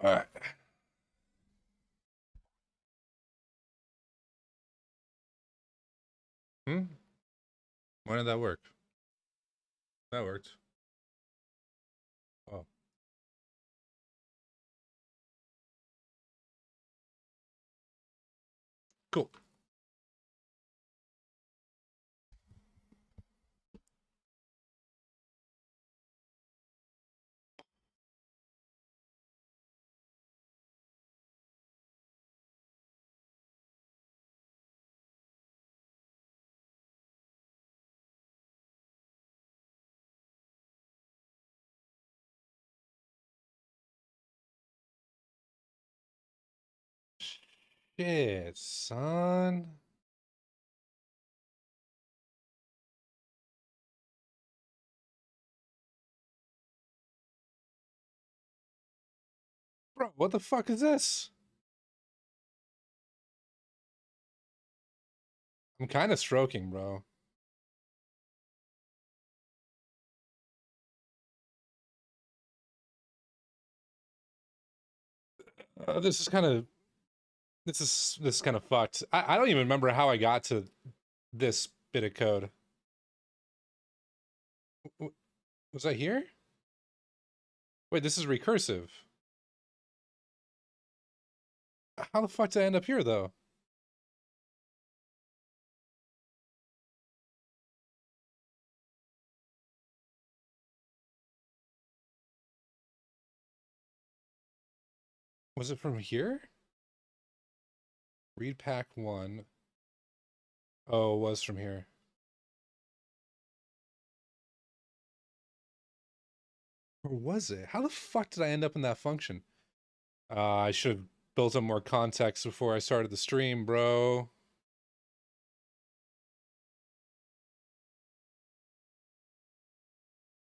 All right. Hmm? Why did that work? That worked. Oh, cool. Shit, son. Bro, what the fuck is this? I'm kind of stroking, bro. This is kind of this is kind of fucked. I don't even remember how I got to this bit of code. Was I here? Wait, this is recursive. How the fuck did I end up here though? Was it from here? Read pack one. Oh, it was from here. Or was it? How the fuck did I end up in that function? I should have built up more context before I started the stream, bro.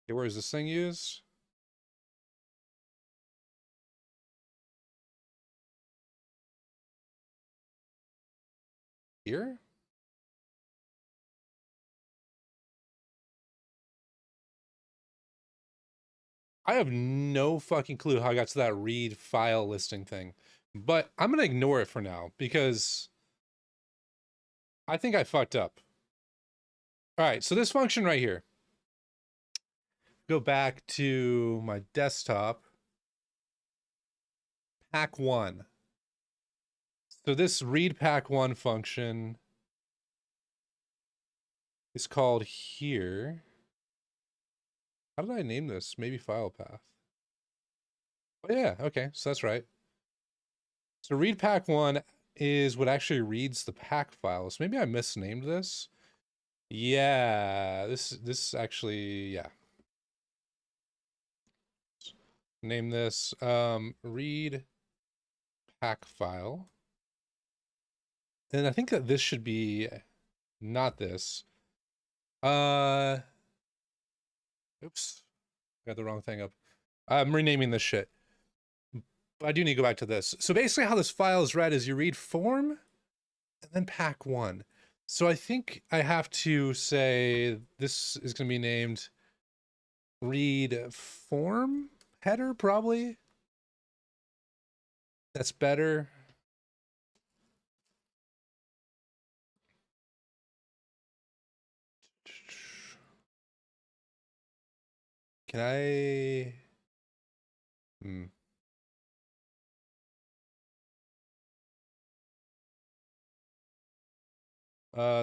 Okay, where is this thing used? Here? I have no fucking clue how I got to that read file listing thing, but I'm gonna ignore it for now because I think I fucked up. All right, so this function right here. Go back to my desktop. Pack one. So this read pack one function is called here. How did I name this? Maybe file path. Oh yeah, okay, so that's right. So read pack one is what actually reads the pack file. So maybe I misnamed this. Yeah, this actually, yeah. Name this read pack file. And I think that this should be not this. Uh oops. Got the wrong thing up. I'm renaming this shit. I do need to go back to this. So basically how this file is read is you read form and then pack one. So I think I have to say this is going to be named read form header, probably. That's better. Can I? Hmm.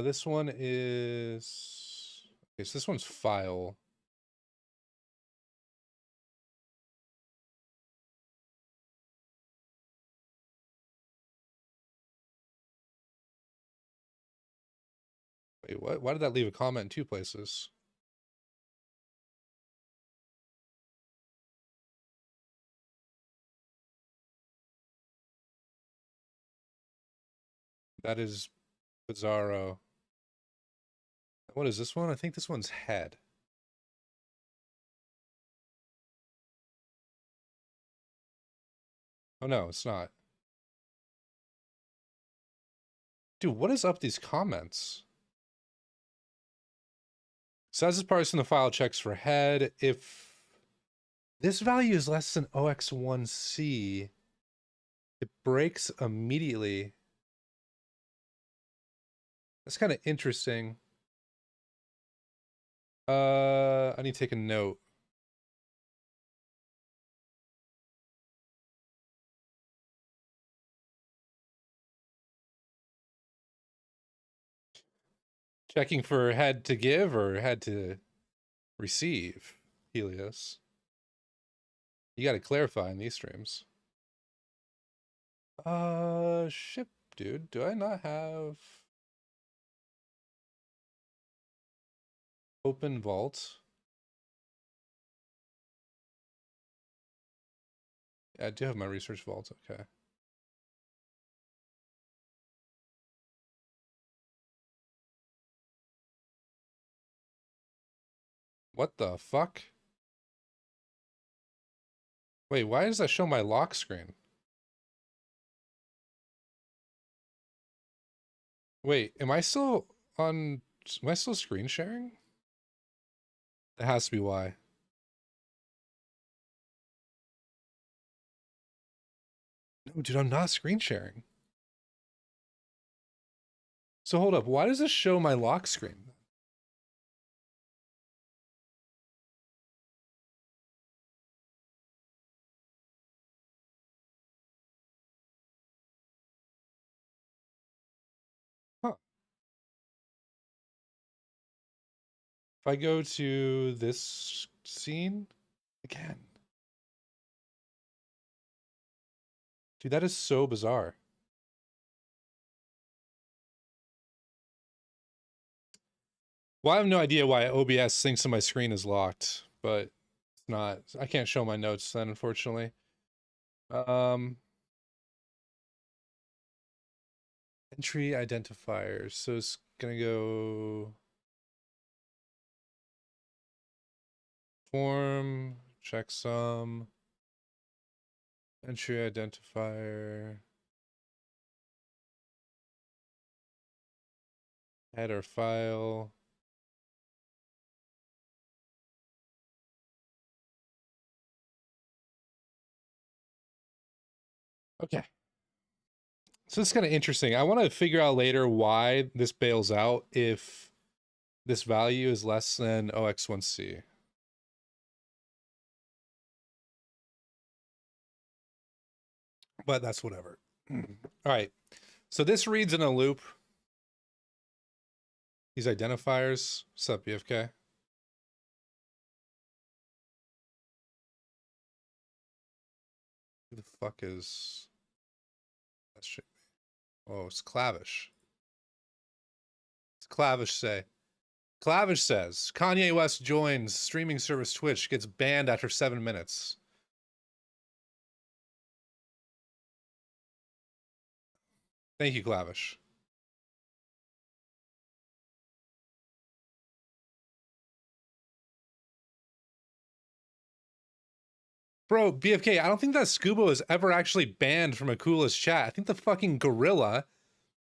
This one is. Okay, so this one's file. Wait, what? Why did that leave a comment in two places? That is bizarro. What is this one? I think this one's head. Oh no, it's not. Dude, what is up these comments? Says this parsing the file checks for head. If This value is less than OX1C. It breaks immediately. That's kind of interesting. I need to take a note. Checking for had to give or had to receive, Helios. You got to clarify in these streams. Ship, dude. Do I not have open vault? Yeah, I do have my research vault. Okay. What the fuck? Wait, why does that show my lock screen? Wait, am I still on? Am I still screen sharing? That has to be why. No, dude, I'm not screen sharing. So hold up, why does this show my lock screen? Huh. If I go to this scene again. Dude, that is so bizarre. Well, I have no idea why OBS thinks that my screen is locked, but it's not. I can't show my notes then, unfortunately. Entry identifiers. So it's gonna go form, checksum, entry identifier, header file. Okay. So it's kind of interesting. I want to figure out later why this bails out if this value is less than OX1C. But that's whatever. All right. So this reads in a loop. These identifiers. What's up, BFK? Who the fuck is that shit? Oh, it's Clavish. It's Clavish say. Clavish says Kanye West joins streaming service Twitch, gets banned after 7 minutes. Thank you, Clavish. Bro, BFK, I don't think that Scuba was ever actually banned from Akula's chat. I think the fucking gorilla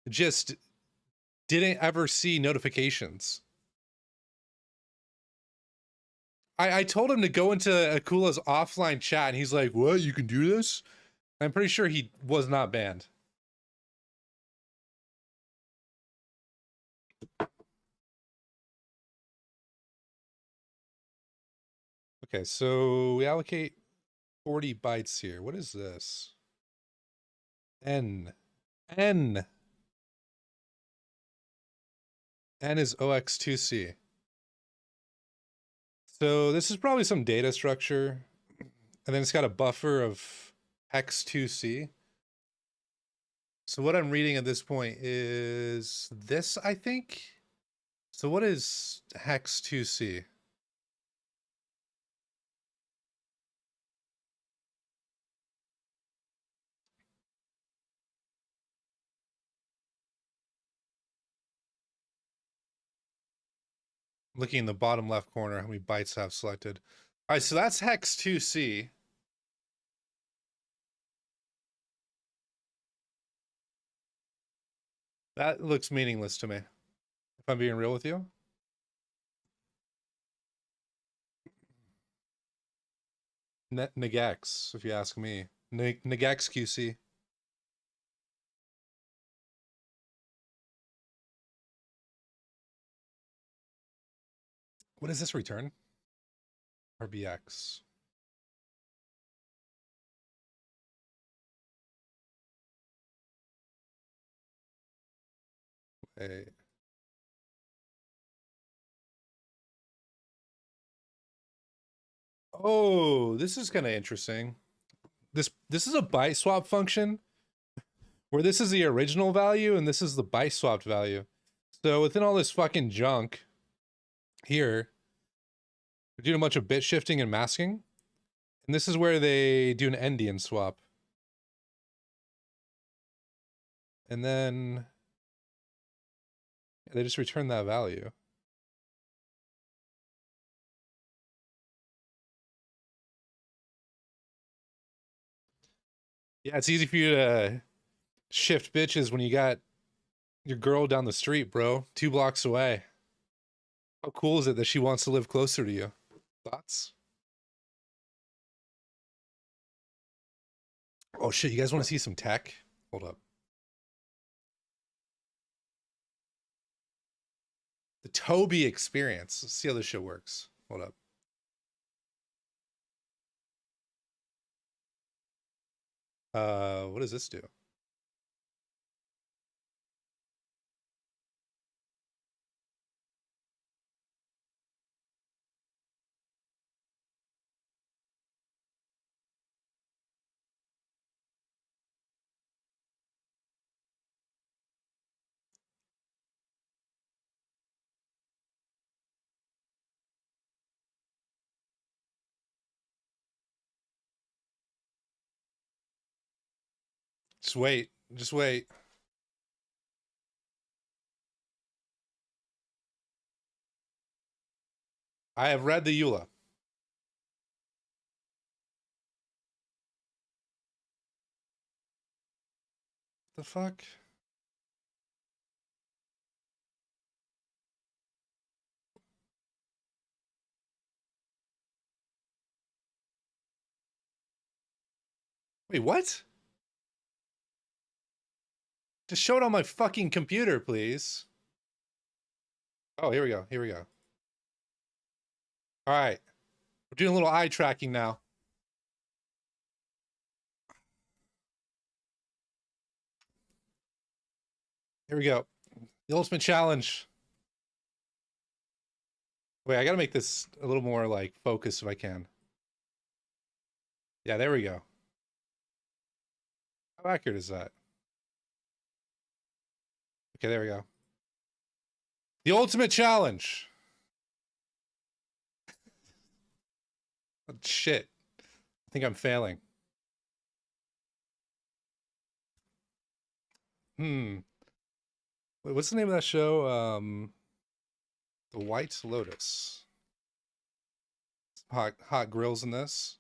just didn't ever see notifications. I told him to go into Akula's offline chat, and he's like, what, you can do this? I'm pretty sure he was not banned. Okay, so we allocate 40 bytes here. What is this? N. N. N is OX2C. So this is probably some data structure. And then it's got a buffer of hex 2C. So what I'm reading at this point is this, I think. So what is hex 2C? Looking in the bottom left corner, how many bytes I have selected. All right, so that's hex 2C. That looks meaningless to me, if I'm being real with you. Negax, if you ask me. Negax QC. What is this return? RBX. Wait. Oh, this is kind of interesting. This is a byte swap function where this is the original value and this is the byte swapped value. So within all this fucking junk here, we're doing a bunch of bit shifting and masking. And this is where they do an endian swap. And then they just return that value. Yeah, it's easy for you to shift bitches when you got your girl down the street, bro. 2 blocks away. How cool is it that she wants to live closer to you? Thoughts? Oh shit, you guys want to see some tech? Hold up. The Toby experience. Let's see how this shit works. Hold up. What does this do? Just wait. Just wait. I have read the EULA. The fuck? Wait, what? Just show it on my fucking computer, please. Oh, here we go. Here we go. All right. We're doing a little eye tracking now. Here we go. The ultimate challenge. Wait, I gotta make this a little more like focused if I can. Yeah, there we go. How accurate is that? Okay, there we go. The ultimate challenge. Oh, shit. I think I'm failing. Wait, what's the name of that show? The White Lotus. Hot grills in this.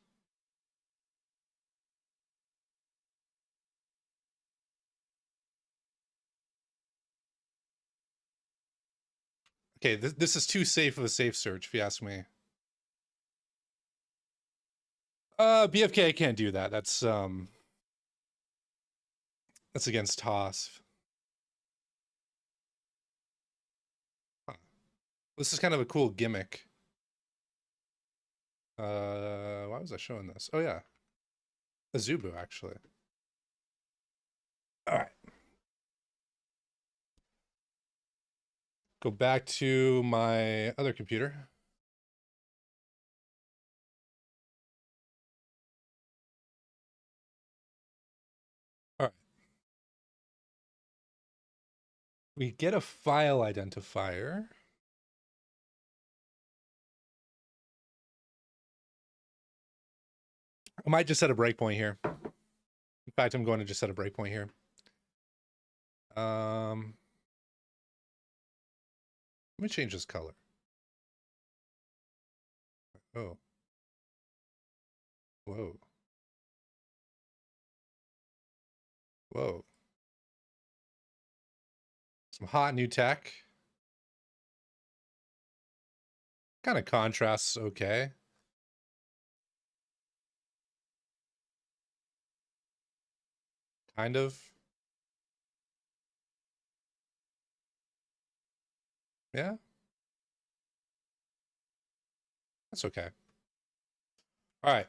Okay, this is too safe of a safe search, if you ask me. BFK can't do that. That's against TOS. Huh. This is kind of a cool gimmick. Why was I showing this? Oh yeah, Azubu actually. All right. Go back to my other computer. All right. We get a file identifier. I might just set a breakpoint here. In fact, I'm going to just set a breakpoint here. Let me change this color. Oh. Whoa. Whoa. Some hot new tech. Kind of contrasts okay. Kind of. Yeah, that's okay. All right.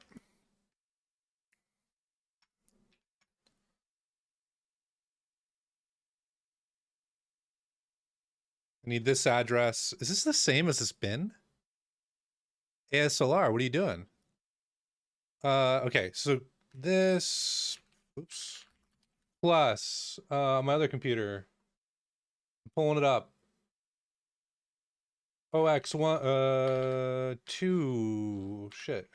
I need this address. Is this the same as this bin? ASLR, what are you doing? Okay, so this, oops, plus, my other computer, I'm pulling it up. OX1, 2, shit.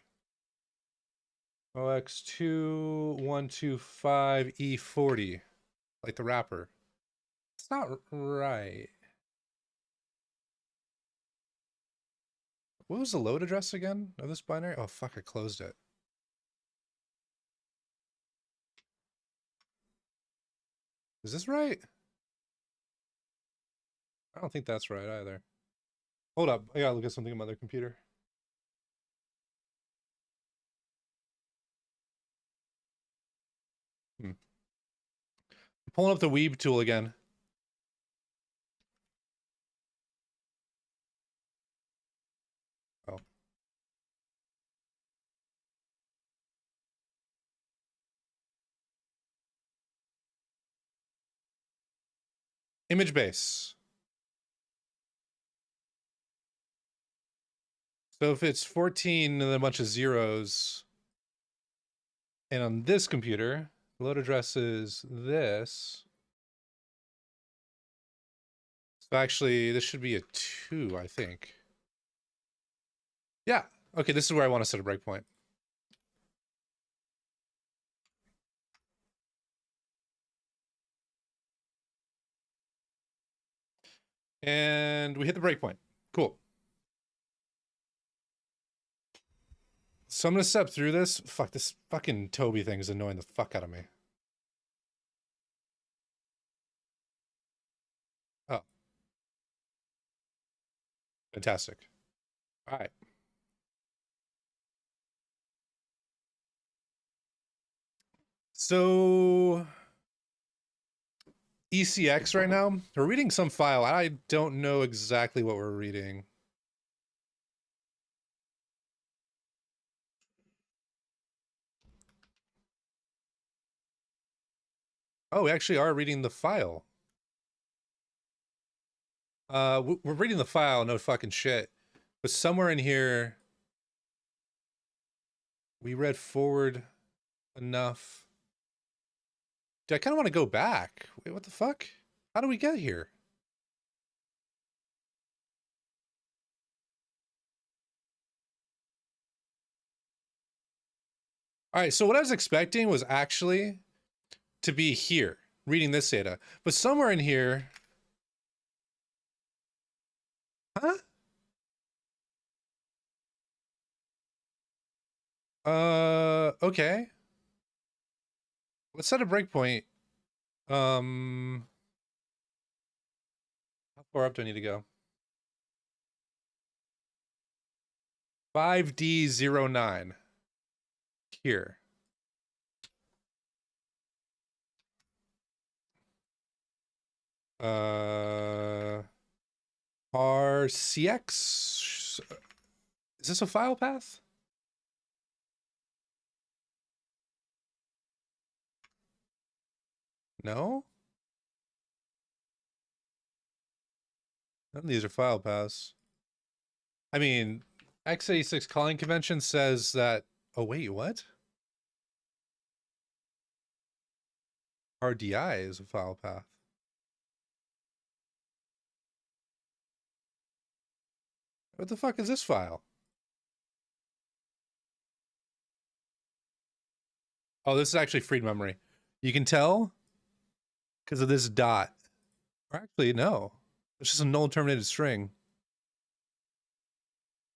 OX2125E40, like the wrapper. It's not right. What was the load address again of this binary? Oh, fuck, I closed it. Is this right? I don't think that's right either. Hold up, I gotta look at something on my other computer. I'm pulling up the Weeb tool again. Oh. Image base. So if it's 14 and then a bunch of zeros, and on this computer, the load address is this. So actually, this should be a 2, I think. Yeah. Okay, this is where I want to set a breakpoint. And we hit the breakpoint. Cool. So I'm gonna step through this. Fuck, this fucking Toby thing is annoying the fuck out of me. Oh. Fantastic. All right. So ECX right now, we're reading some file. I don't know exactly what we're reading. Oh, we actually are reading the file. We're reading the file, no fucking shit. But somewhere in here, we read forward enough. Dude, I kind of want to go back. Wait, what the fuck? How do we get here? All right, so what I was expecting was actually to be here, reading this data. But somewhere in here... Huh? Okay. Let's set a breakpoint. How far up do I need to go? 5D09. Here. RCX? Is this a file path? No? None of these are file paths. I mean, x86 calling convention says that... Oh, wait, what? RDI is a file path. What the fuck is this file? Oh, this is actually freed memory. You can tell because of this dot. Or actually, no. It's just a null terminated string.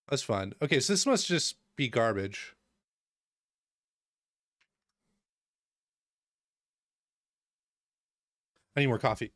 That's fine. Okay, so this must just be garbage. I need more coffee.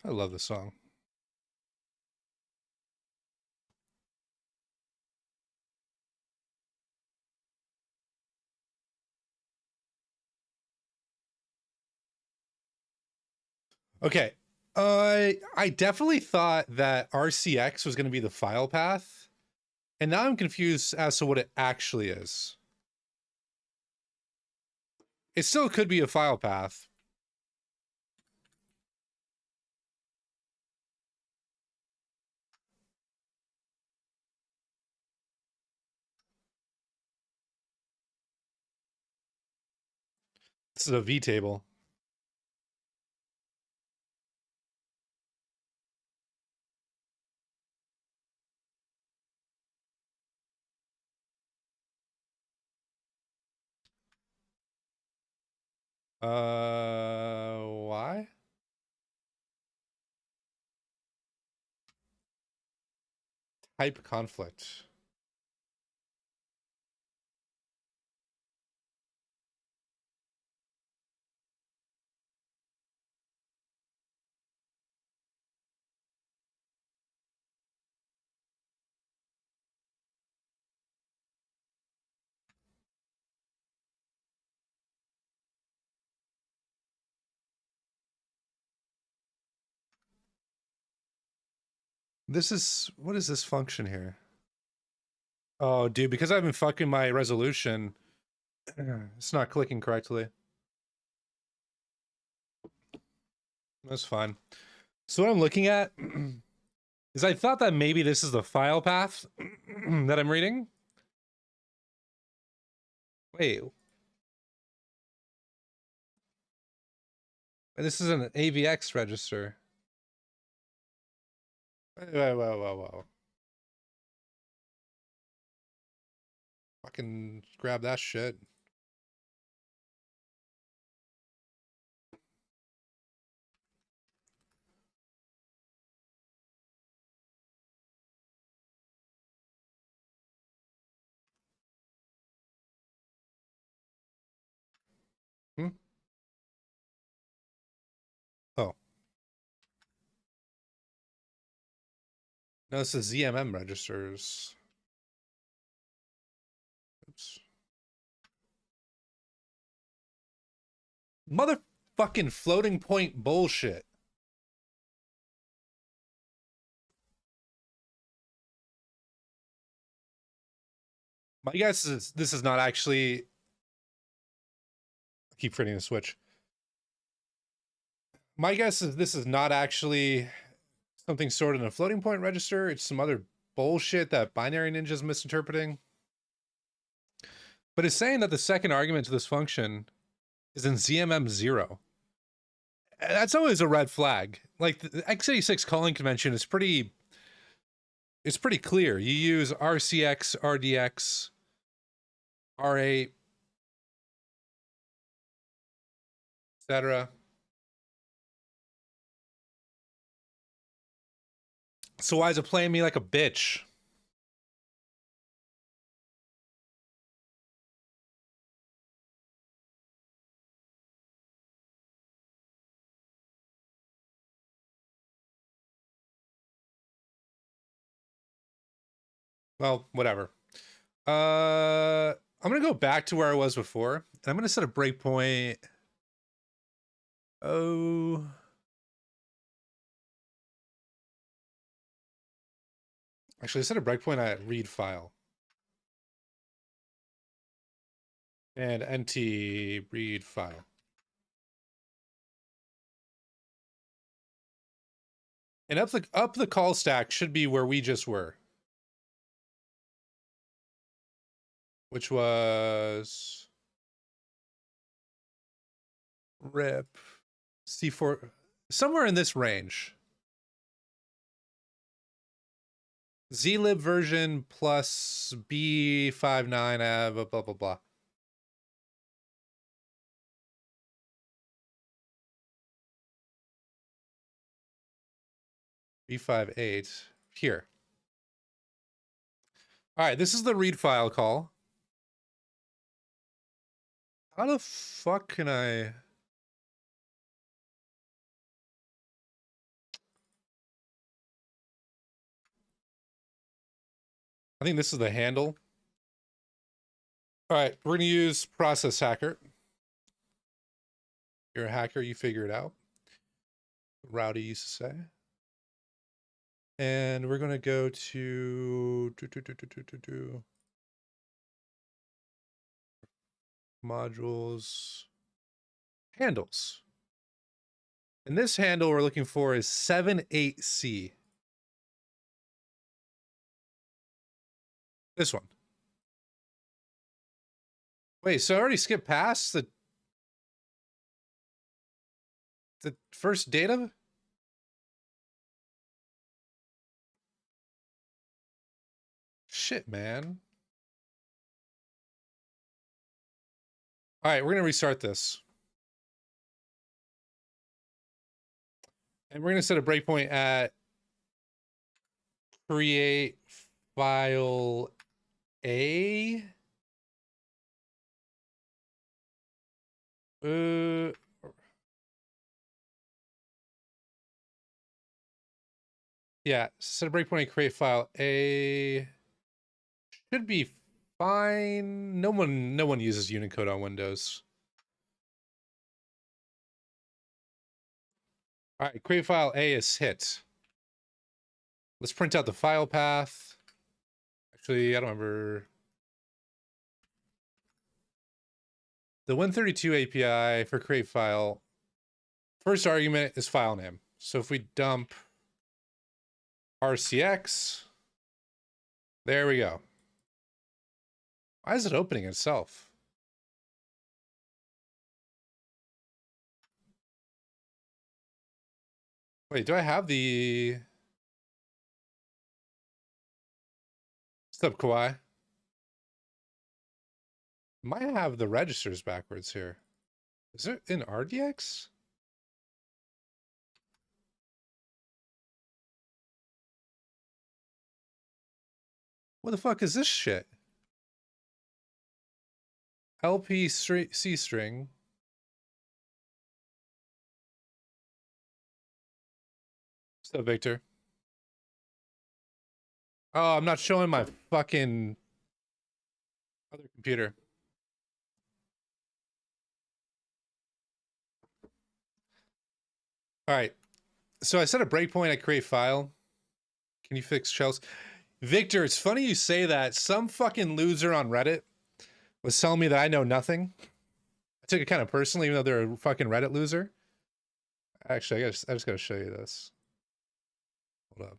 I love this song. Okay. I definitely thought that RCX was going to be the file path, and now I'm confused as to what it actually is. It still could be a file path. This is a V table. Why? Type conflict. This is, what is this function here? Oh, dude, because I've been fucking my resolution, it's not clicking correctly. That's fine. So what I'm looking at is I thought that maybe this is the file path that I'm reading. Wait. This is an AVX register. Whoa. Fucking grab that shit. Hmm? Oh. No, this is ZMM registers. Oops. Motherfucking floating point bullshit. My guess is this is not actually... I keep forgetting the switch. My guess is this is not actually something stored in a floating point register. It's some other bullshit that Binary Ninja's misinterpreting. But it's saying that the second argument to this function is in ZMM0. That's always a red flag. Like, the x86 calling convention is pretty... It's pretty clear. You use RCX, RDX, R8, etc. So why is it playing me like a bitch? Well, whatever. I'm gonna go back to where I was before, and I'm gonna set a breakpoint. Oh, actually, set a breakpoint at read file and nt read file. And up the call stack should be where we just were, which was rip C4, somewhere in this range. zlib version plus B59 blah blah blah. B58 here. All right, this is the read file call. How the fuck can I... I think this is the handle. All right, we're gonna use Process Hacker. You're a hacker, you figure it out. Rowdy used to say. And we're gonna go to modules, handles. And this handle we're looking for is 78C. This one. Wait, so I already skipped past the first data? Shit, man. All right, we're gonna restart this. And we're gonna set a breakpoint at create file A. Yeah, set a breakpoint and create file A. Should be fine. No one uses Unicode on Windows. All right, create file A is hit. Let's print out the file path. Actually, I don't remember. The Win32 API for create file, first argument is file name. So if we dump RCX, there we go. Why is it opening itself? Wait, do I have the... What's up, Kawhi? Might have the registers backwards here. Is it in RDX? What the fuck is this shit? LP C string. What's up, Victor? Oh, I'm not showing my fucking other computer. All right. So I set a breakpoint at create file. Can you fix shells? Victor, it's funny you say that. Some fucking loser on Reddit was telling me that I know nothing. I took it kind of personally, even though they're a fucking Reddit loser. Actually, I just gotta show you this. Hold up.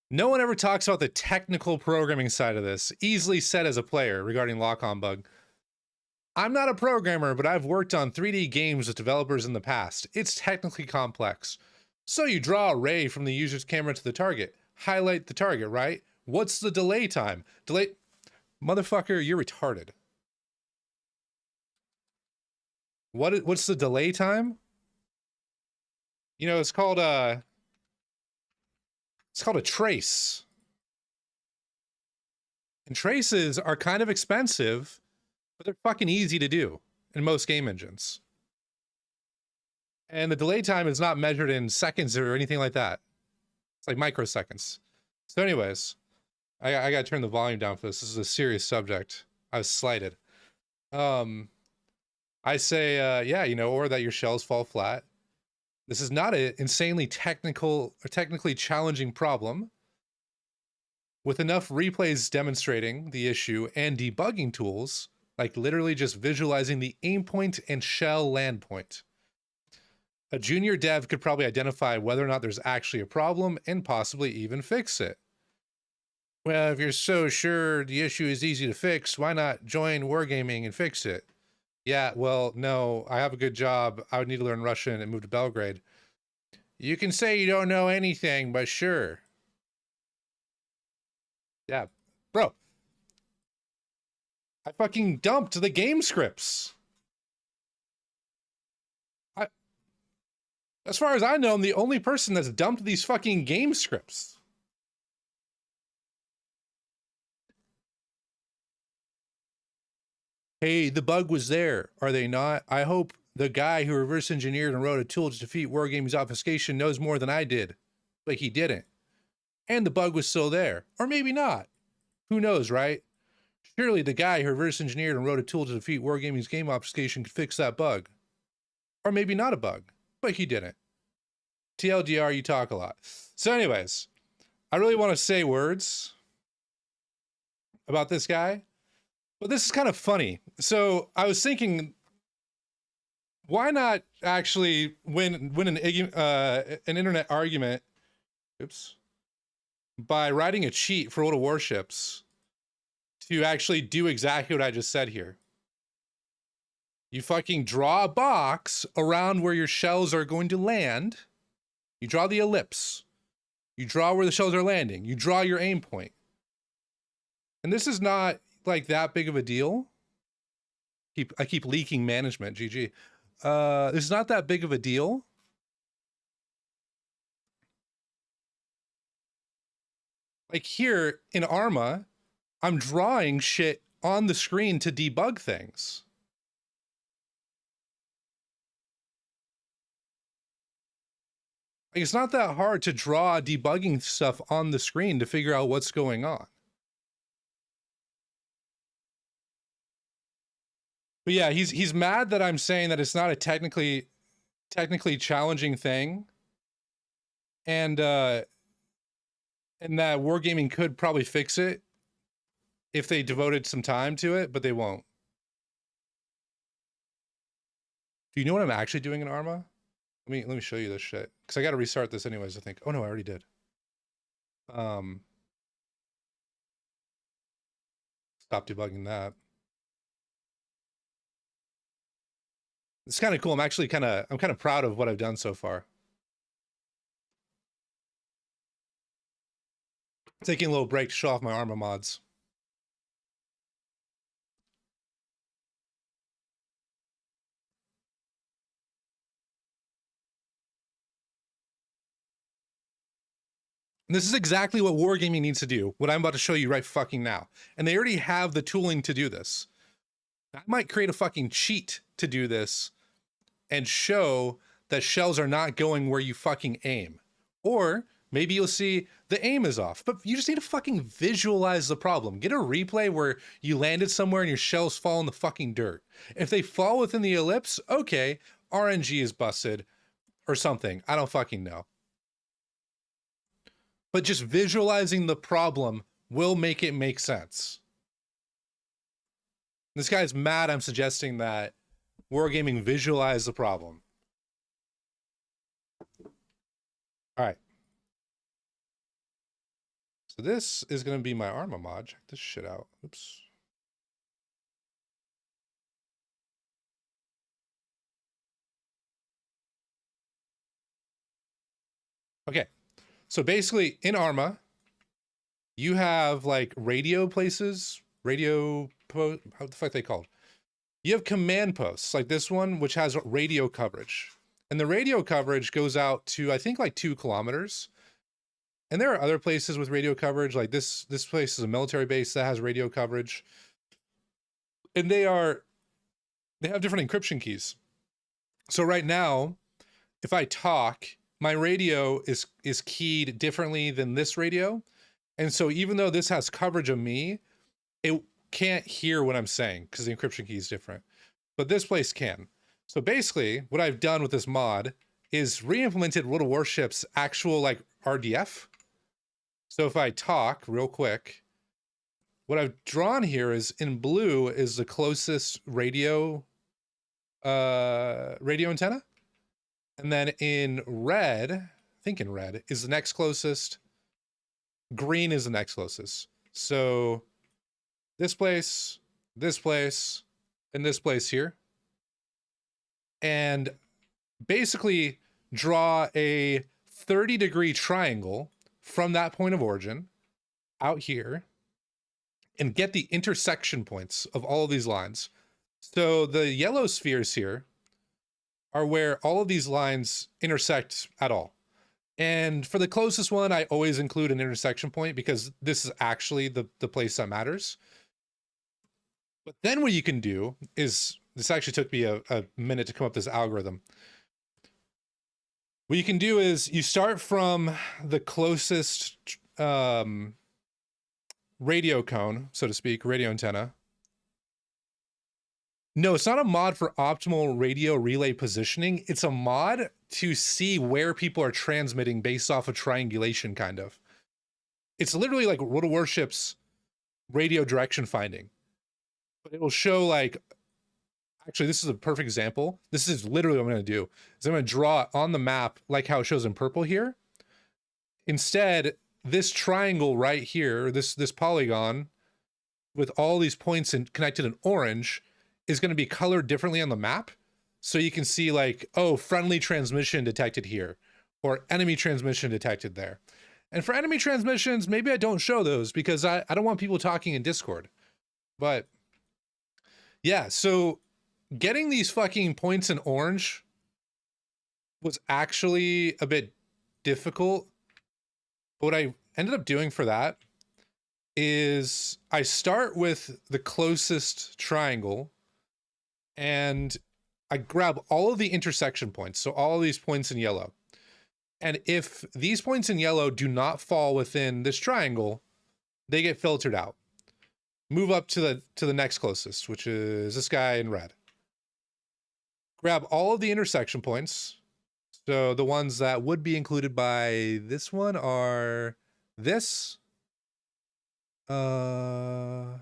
No one ever talks about the technical programming side of this, easily said as a player regarding lock-on bug. I'm not a programmer, but I've worked on 3D games with developers in the past. It's technically complex. So you draw a ray from the user's camera to the target, highlight the target, right? What's the delay time? Motherfucker, you're retarded. What's the delay time? You know, it's called a trace. And traces are kind of expensive, but they're fucking easy to do in most game engines. And the delay time is not measured in seconds or anything like that. It's like microseconds. So anyways, I gotta turn the volume down for this. This is a serious subject. I was slighted. I say, yeah, you know, or that your shells fall flat. This is not an insanely technical or technically challenging problem. With enough replays demonstrating the issue and debugging tools, like literally just visualizing the aim point and shell land point, a junior dev could probably identify whether or not there's actually a problem and possibly even fix it. Well, if you're so sure the issue is easy to fix, why not join Wargaming and fix it? Yeah, well, no, I have a good job. I would need to learn Russian and move to Belgrade. You can say you don't know anything, but sure. Yeah, bro. I fucking dumped the game scripts. As far as I know, I'm the only person that's dumped these fucking game scripts. Hey, the bug was there. Are they not? I hope the guy who reverse engineered and wrote a tool to defeat Wargaming's obfuscation knows more than I did. But he didn't. And the bug was still there. Or maybe not. Who knows, right? Surely the guy who reverse engineered and wrote a tool to defeat Wargaming's game obfuscation could fix that bug. Or maybe not a bug. But he didn't. TLDR, you talk a lot. So anyways, I really want to say words about this guy, but this is kind of funny. So I was thinking, why not actually win an internet argument, oops, by writing a cheat for World of Warships to actually do exactly what I just said here. You fucking draw a box around where your shells are going to land. You draw the ellipse. You draw where the shells are landing. You draw your aim point. And this is not like that big of a deal. I keep leaking management, GG. This is not that big of a deal. Like here in Arma, I'm drawing shit on the screen to debug things. Like, it's not that hard to draw debugging stuff on the screen to figure out what's going on. But yeah, he's mad that I'm saying that it's not a technically challenging thing. And that Wargaming could probably fix it if they devoted some time to it, but they won't. Do you know what I'm actually doing in Arma? Let me show you this shit. Because I gotta restart this anyways, I think. Oh no, I already did. Stop debugging that. It's kind of cool. I'm kind of proud of what I've done so far. Taking a little break to show off my Arma mods. And this is exactly what Wargaming needs to do, what I'm about to show you right fucking now. And they already have the tooling to do this. I might create a fucking cheat to do this and show that shells are not going where you fucking aim. Or maybe you'll see the aim is off, but you just need to fucking visualize the problem. Get a replay where you landed somewhere and your shells fall in the fucking dirt. If they fall within the ellipse, okay, RNG is busted or something. I don't fucking know. But just visualizing the problem will make it make sense. This guy's mad I'm suggesting that Wargaming visualize the problem. All right. So this is going to be my Arma mod. Check this shit out. Oops. Okay. So basically in Arma, you have like radio places, radio post, how the fuck they called? You have command posts like this one, which has radio coverage. And the radio coverage goes out to, I think, like 2 kilometers. And there are other places with radio coverage, like this place is a military base that has radio coverage. And they have different encryption keys. So right now, if I talk, my radio is keyed differently than this radio. And so even though this has coverage of me, it can't hear what I'm saying because the encryption key is different. But this place can. So basically, what I've done with this mod is re-implemented World of Warships actual like RDF. So if I talk real quick, what I've drawn here is in blue is the closest radio antenna. And then in red, I think in red, is the next closest. Green is the next closest. So this place, and this place here. And basically draw a 30-degree triangle from that point of origin out here and get the intersection points of all of these lines. So the yellow spheres here are where all of these lines intersect at all. And for the closest one, I always include an intersection point because this is actually the place that matters. But then what you can do is, this actually took me a minute to come up with this algorithm. What you can do is you start from the closest radio cone, so to speak, radio antenna. No, it's not a mod for optimal radio relay positioning. It's a mod to see where people are transmitting based off of triangulation, kind of. It's literally like World of Warship's radio direction finding. But it will show like, actually, this is a perfect example. This is literally what I'm going to do. Is I'm going to draw on the map like how it shows in purple here. Instead, this triangle right here, this polygon with all these points connected in orange, is going to be colored differently on the map. So you can see like, oh, friendly transmission detected here, or enemy transmission detected there. And for enemy transmissions, maybe I don't show those because I don't want people talking in Discord. But yeah, so getting these fucking points in orange was actually a bit difficult. What I ended up doing for that is I start with the closest triangle and I grab all of the intersection points. So all of these points in yellow. And if these points in yellow do not fall within this triangle, they get filtered out. Move up to the next closest, which is this guy in red. Grab all of the intersection points. So the ones that would be included by this one are this, and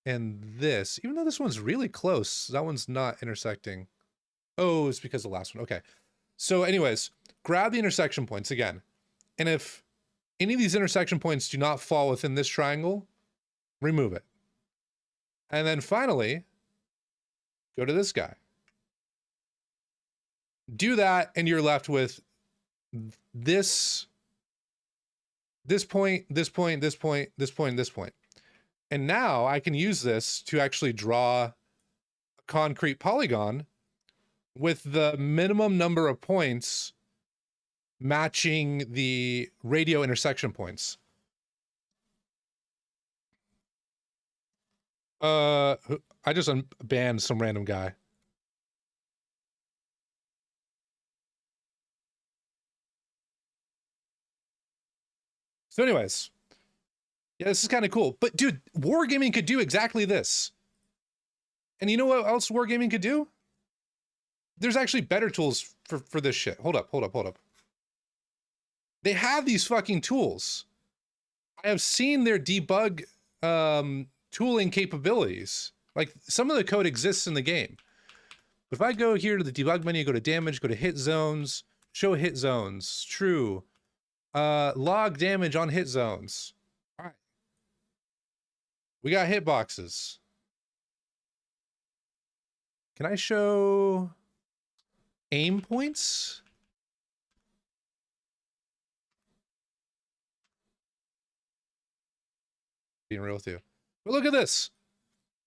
this. Even though this one's really close, that one's not intersecting. Oh, it's because of the last one. Okay. So anyways, grab the intersection points again. And if any of these intersection points do not fall within this triangle, remove it. And then finally, go to this guy. Do that, and you're left with this point, this point, this point, this point, this point. And now I can use this to actually draw a concrete polygon with the minimum number of points matching the radio intersection points. I just banned some random guy. So anyways, yeah, this is kind of cool. But dude, Wargaming could do exactly this. And you know what else Wargaming could do? There's actually better tools for this shit. Hold up. They have these fucking tools. I have seen their debug tooling capabilities. Like, some of the code exists in the game. If I go here to the debug menu, go to damage, go to hit zones, show hit zones, true. Log damage on hit zones. All right. We got hitboxes. Can I show aim points? Being real with you. But look at this.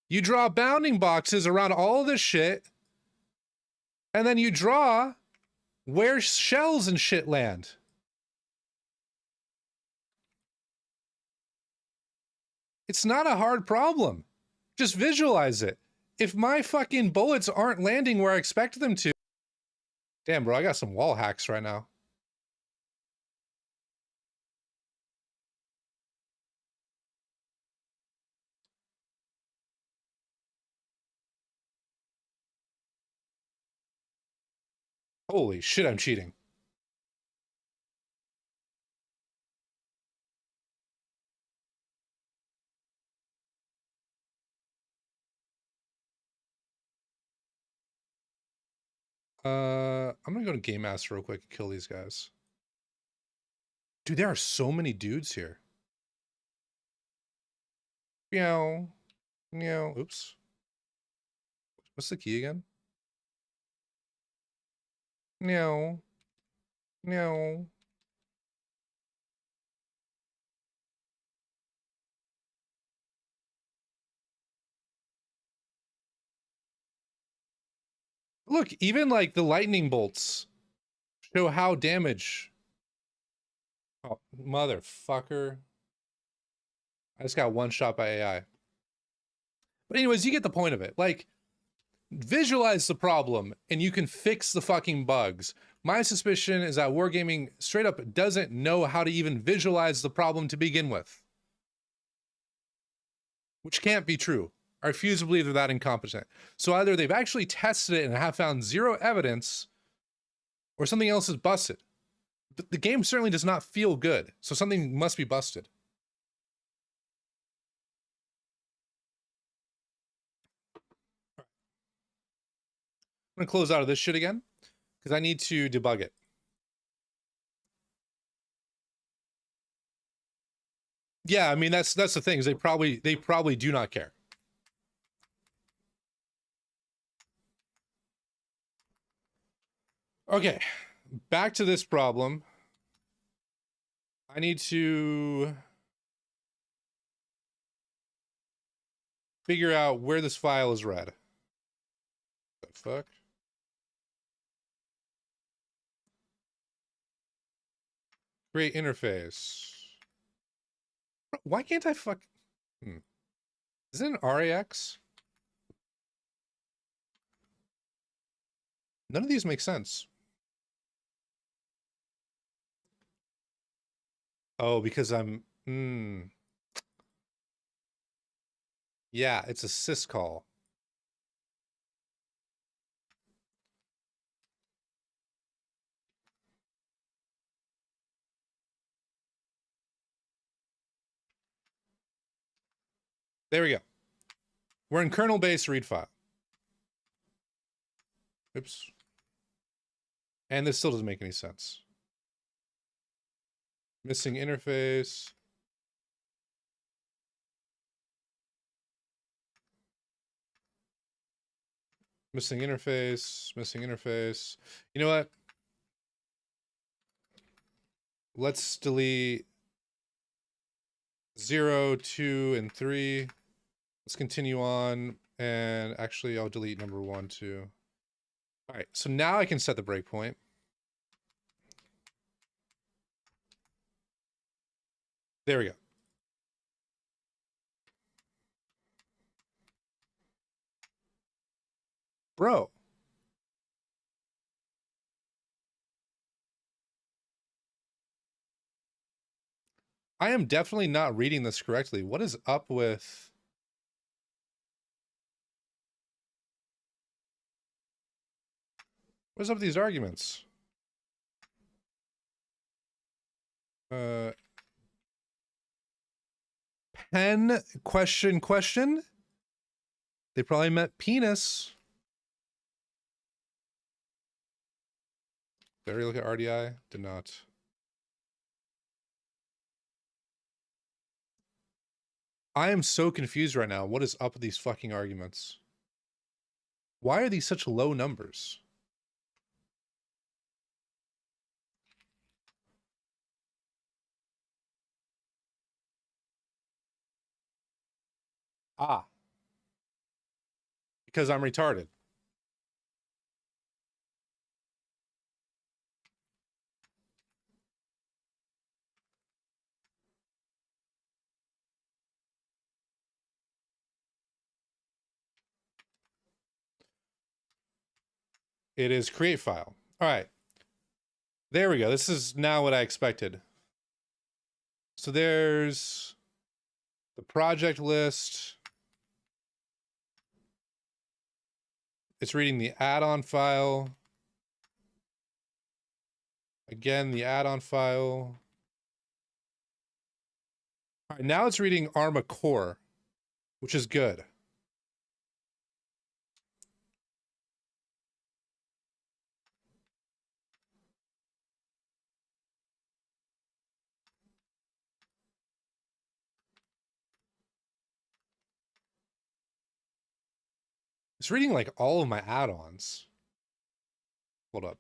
You draw bounding boxes around all this shit, and then you draw where shells and shit land. It's not a hard problem. Just visualize it. If my fucking bullets aren't landing where I expect them to... Damn, bro, I got some wall hacks right now. Holy shit, I'm cheating. I'm gonna go to Game Master real quick and kill these guys. Dude, there are so many dudes here. Meow. Meow. Oops. What's the key again? Meow. Meow. Look, even like the lightning bolts show how damage. Oh, motherfucker. I just got one shot by AI. But anyways, you get the point of it. Like, visualize the problem and you can fix the fucking bugs. My suspicion is that Wargaming straight up doesn't know how to even visualize the problem to begin with. Which can't be true. I refuse to believe they're that incompetent. So either they've actually tested it and have found zero evidence, or something else is busted. The game certainly does not feel good, so something must be busted. I'm gonna close out of this shit again, because I need to debug it. Yeah, I mean that's the thing, is they probably do not care. Okay, back to this problem. I need to figure out where this file is read. The fuck? Create interface. Why can't I fuck? Is it an RAX? None of these make sense. Oh, because I'm... Yeah, it's a syscall. There we go. We're in kernel-based read file. Oops. And this still doesn't make any sense. Missing interface. Missing interface. Missing interface. You know what? Let's delete 0, 2, and 3. Let's continue on. And actually, I'll delete number 1, 2. All right, so now I can set the breakpoint. There we go. Bro. I am definitely not reading this correctly. What is up with... What's up with these arguments? Pen question? They probably meant penis. Did I look at RDI? Did not. I am so confused right now. What is up with these fucking arguments? Why are these such low numbers? Ah. Because I'm retarded. It is create file. All right. There we go. This is now what I expected. So there's the project list. It's reading the add-on file. Again, the add-on file. All right, now it's reading Arma Core, which is good. It's reading like all of my add-ons. Hold up.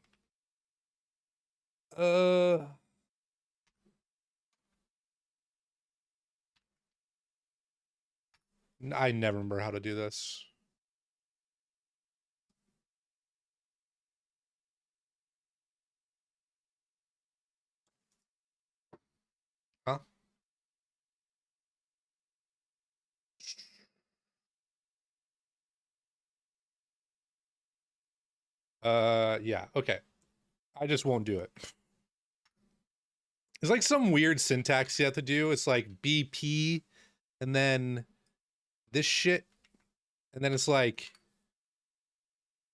I never remember how to do this. Yeah, okay. I just won't do it. It's like some weird syntax you have to do. It's like BP and then this shit. And then it's like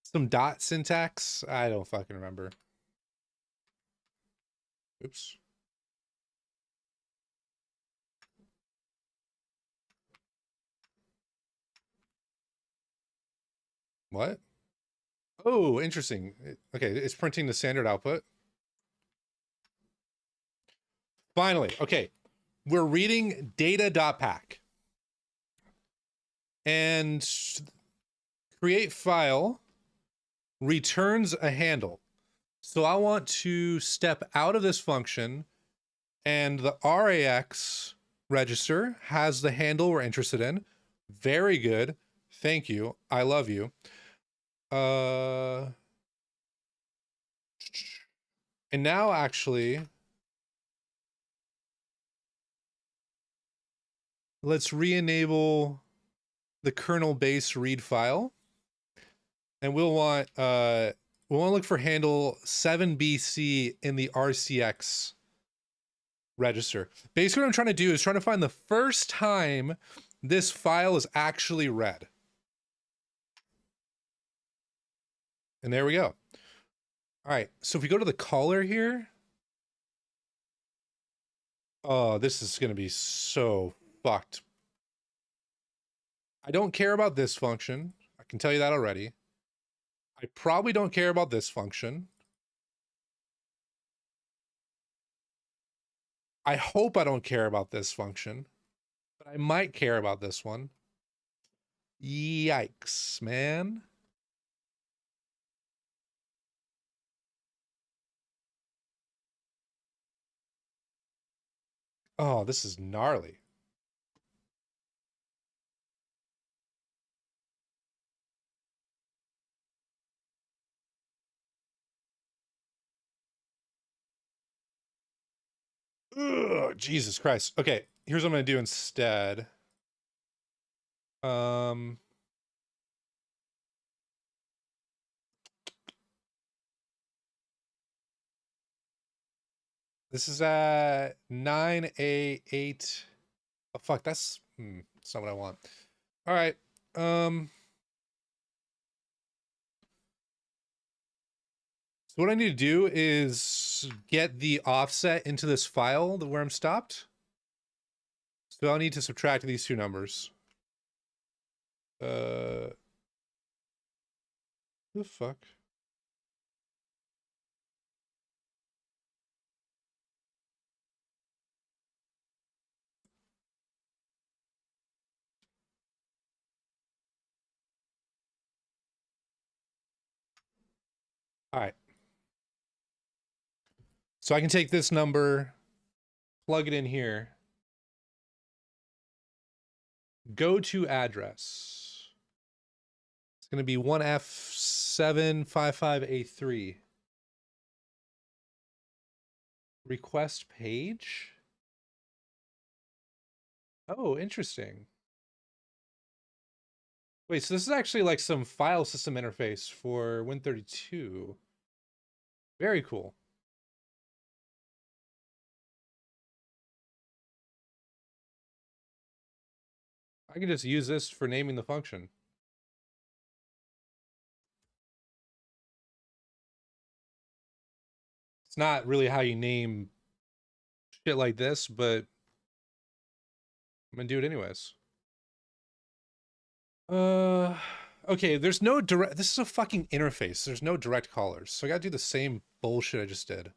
some dot syntax. I don't fucking remember. Oops. What? Oh, interesting. Okay, it's printing the standard output. Finally, okay. We're reading data.pack. And create file returns a handle. So I want to step out of this function, and the RAX register has the handle we're interested in. Very good. Thank you. I love you. And now actually, let's re-enable the kernel base read file. And we'll want to look for handle 7BC in the RCX register. Basically what I'm trying to do is trying to find the first time this file is actually read. And there we go. All right, so if we go to the caller here, oh, this is going to be so fucked. I don't care about this function. I can tell you that already. I probably don't care about this function. I hope I don't care about this function, but I might care about this one. Yikes, man. Oh, this is gnarly. Ugh, Jesus Christ. Okay, here's what I'm going to do instead. This is at 9A8. Oh, fuck, that's not what I want. All right. So what I need to do is get the offset into this file where I'm stopped. So I'll need to subtract these two numbers. The fuck? All right. So I can take this number, plug it in here. Go to address. It's going to be 1F755A3. Request page. Oh, interesting. Wait, so this is actually like some file system interface for Win32. Very cool. I can just use this for naming the function. It's not really how you name shit like this, but I'm gonna do it anyways. Okay, there's no direct, this is a fucking interface. There's no direct callers, so I gotta do the same bullshit I just did.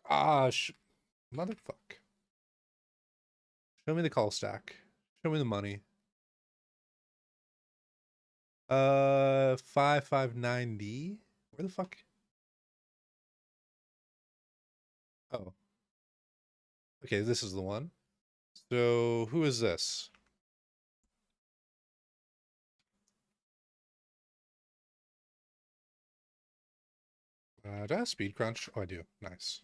Gosh, motherfuck. Show me the call stack. Show me the money. 559D? Where the fuck? Oh. Okay, this is the one. So, who is this? Do I have speed crunch? Oh, I do. Nice.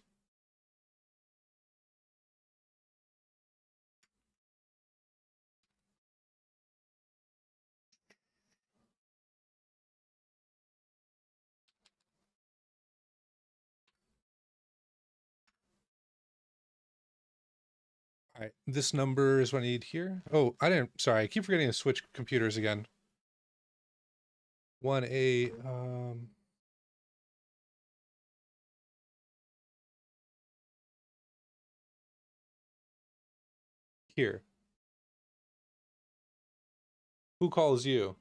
All right, this number is what I need here. Oh, sorry, I keep forgetting to switch computers again. 1A, here. Who calls you?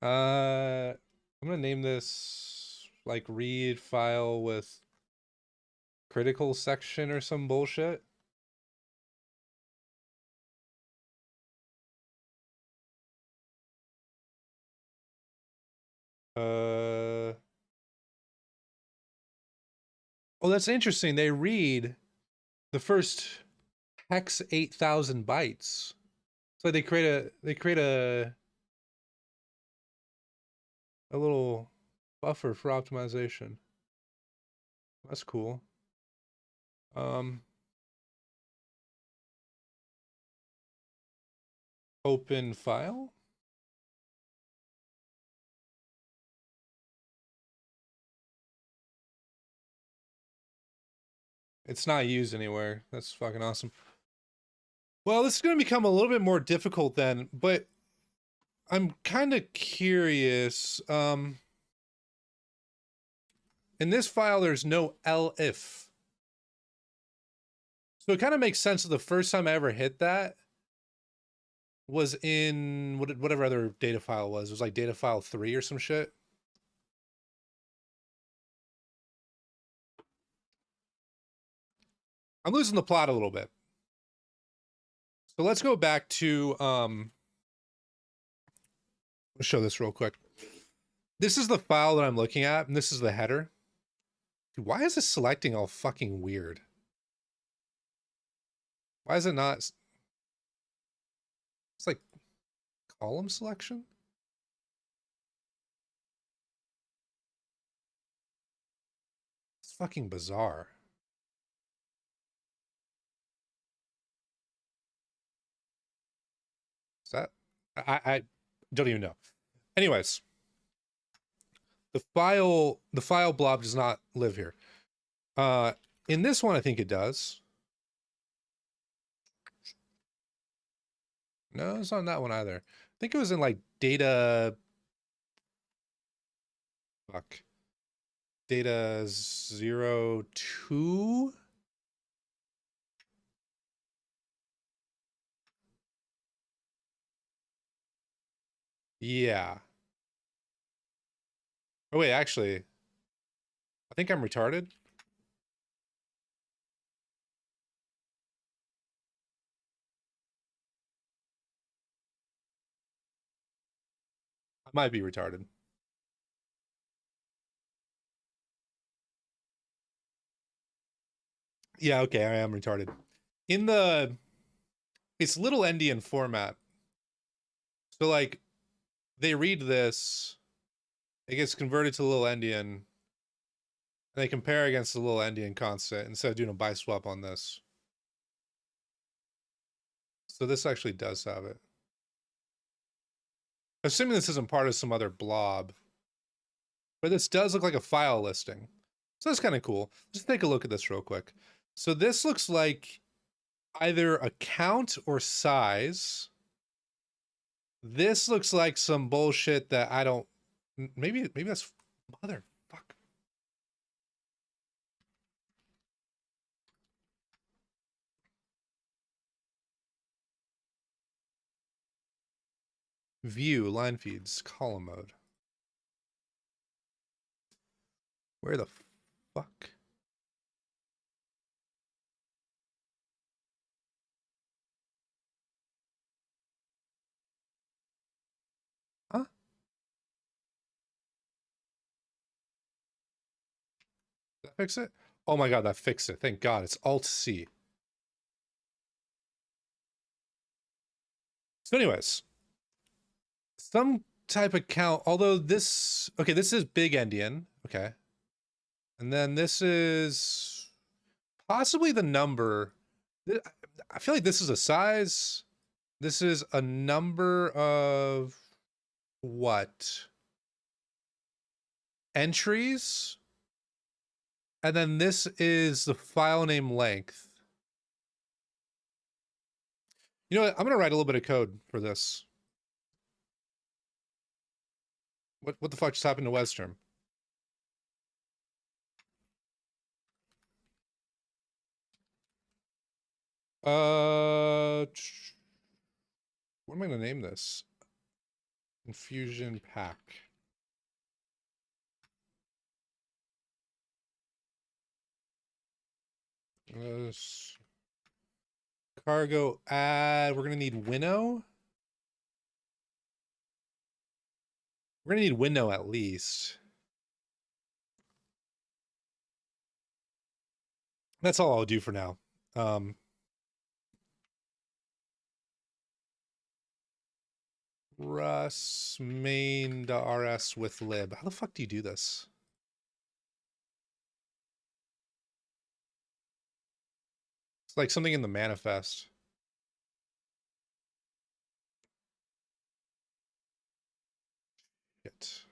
I'm gonna name this like read file with critical section or some bullshit. Oh, that's interesting. They read the first hex 8,000 bytes. So they create a little buffer for optimization. That's cool. Open file. It's not used anywhere. That's fucking awesome. Well, this is going to become a little bit more difficult then, but I'm kind of curious. In this file, there's no elif. So it kind of makes sense that the first time I ever hit that was in whatever other data file was. It was like data file 3 or some shit. I'm losing the plot a little bit. So let's go back to, let's show this real quick. This is the file that I'm looking at, and this is the header. Dude, why is this selecting all fucking weird? Why is it not? It's like column selection? It's fucking bizarre. Is that? I don't even know. Anyways, the file blob does not live here. In this one, I think it does. No, it's not in that one either. I think it was in like data. Fuck. Data 02. Yeah. Oh wait, actually, I think I'm retarded. I might be retarded. Yeah, okay, I am retarded. In the it's little endian format. So like they read this, it gets converted to little endian, and they compare against the little endian constant instead of doing a biswap on this. So this actually does have it. Assuming this isn't part of some other blob. But this does look like a file listing. So that's kind of cool. Just take a look at this real quick. So this looks like either a count or size. This looks like some bullshit that I don't, maybe that's motherfuck. View, line feeds, column mode. Where the fuck? Huh? Did that fix it? Oh my god, that fixed it. Thank god. It's Alt-C. So anyways, some type of count, although this, okay, this is big endian. Okay. And then this is possibly the number. I feel like this is a size. This is a number of what? Entries? And then this is the file name length. You know what? I'm going to write a little bit of code for this. What the fuck just happened to Westerm? What am I going to name this? Infusion pack. Cargo add. We're going to need winnow. We're going to need window at least. That's all I'll do for now. Rus main.rs with lib. How the fuck do you do this? It's like something in the manifest. Shit.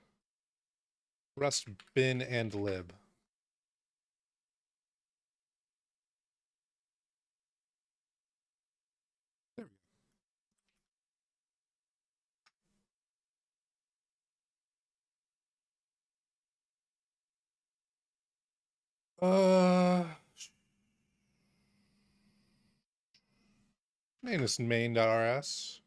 Rust bin and lib. There we go. Minus main.rs.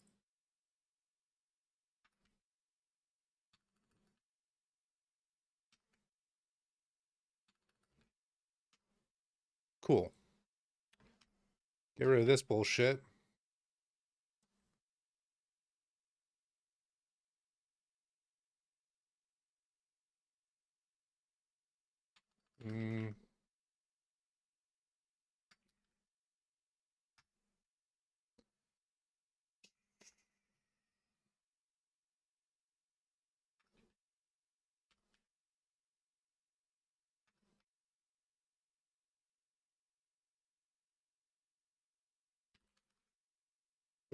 Cool. Get rid of this bullshit.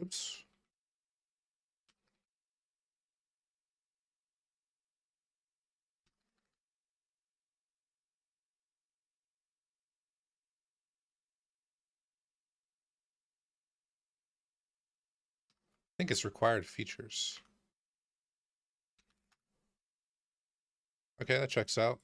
Oops. I think it's required features. Okay, that checks out.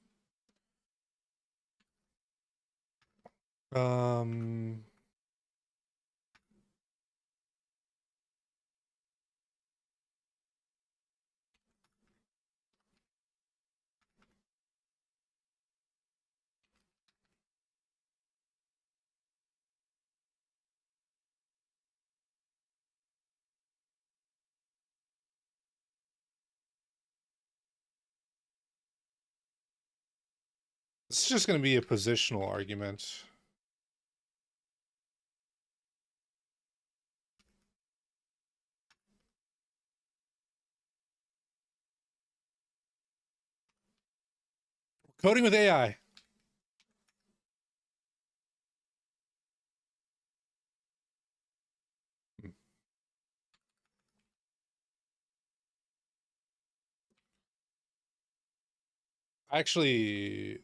It's just going to be a positional argument. Coding with AI. I actually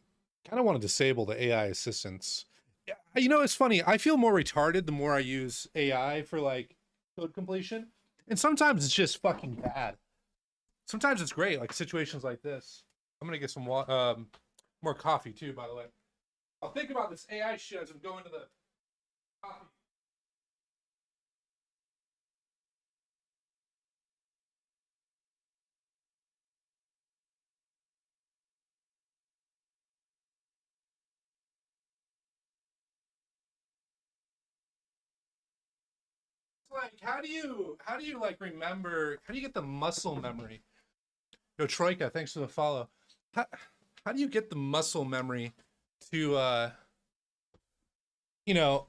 kind of want to disable the AI assistants. Yeah, you know, it's funny. I feel more retarded the more I use AI for like code completion. And sometimes it's just fucking bad. Sometimes it's great, like situations like this. I'm gonna get some more coffee too, by the way. I'll think about this AI shit as I'm going to the coffee. It's like, how do you like remember? How do you get the muscle memory? Yo, Troika, thanks for the follow. How do you get the muscle memory to you know,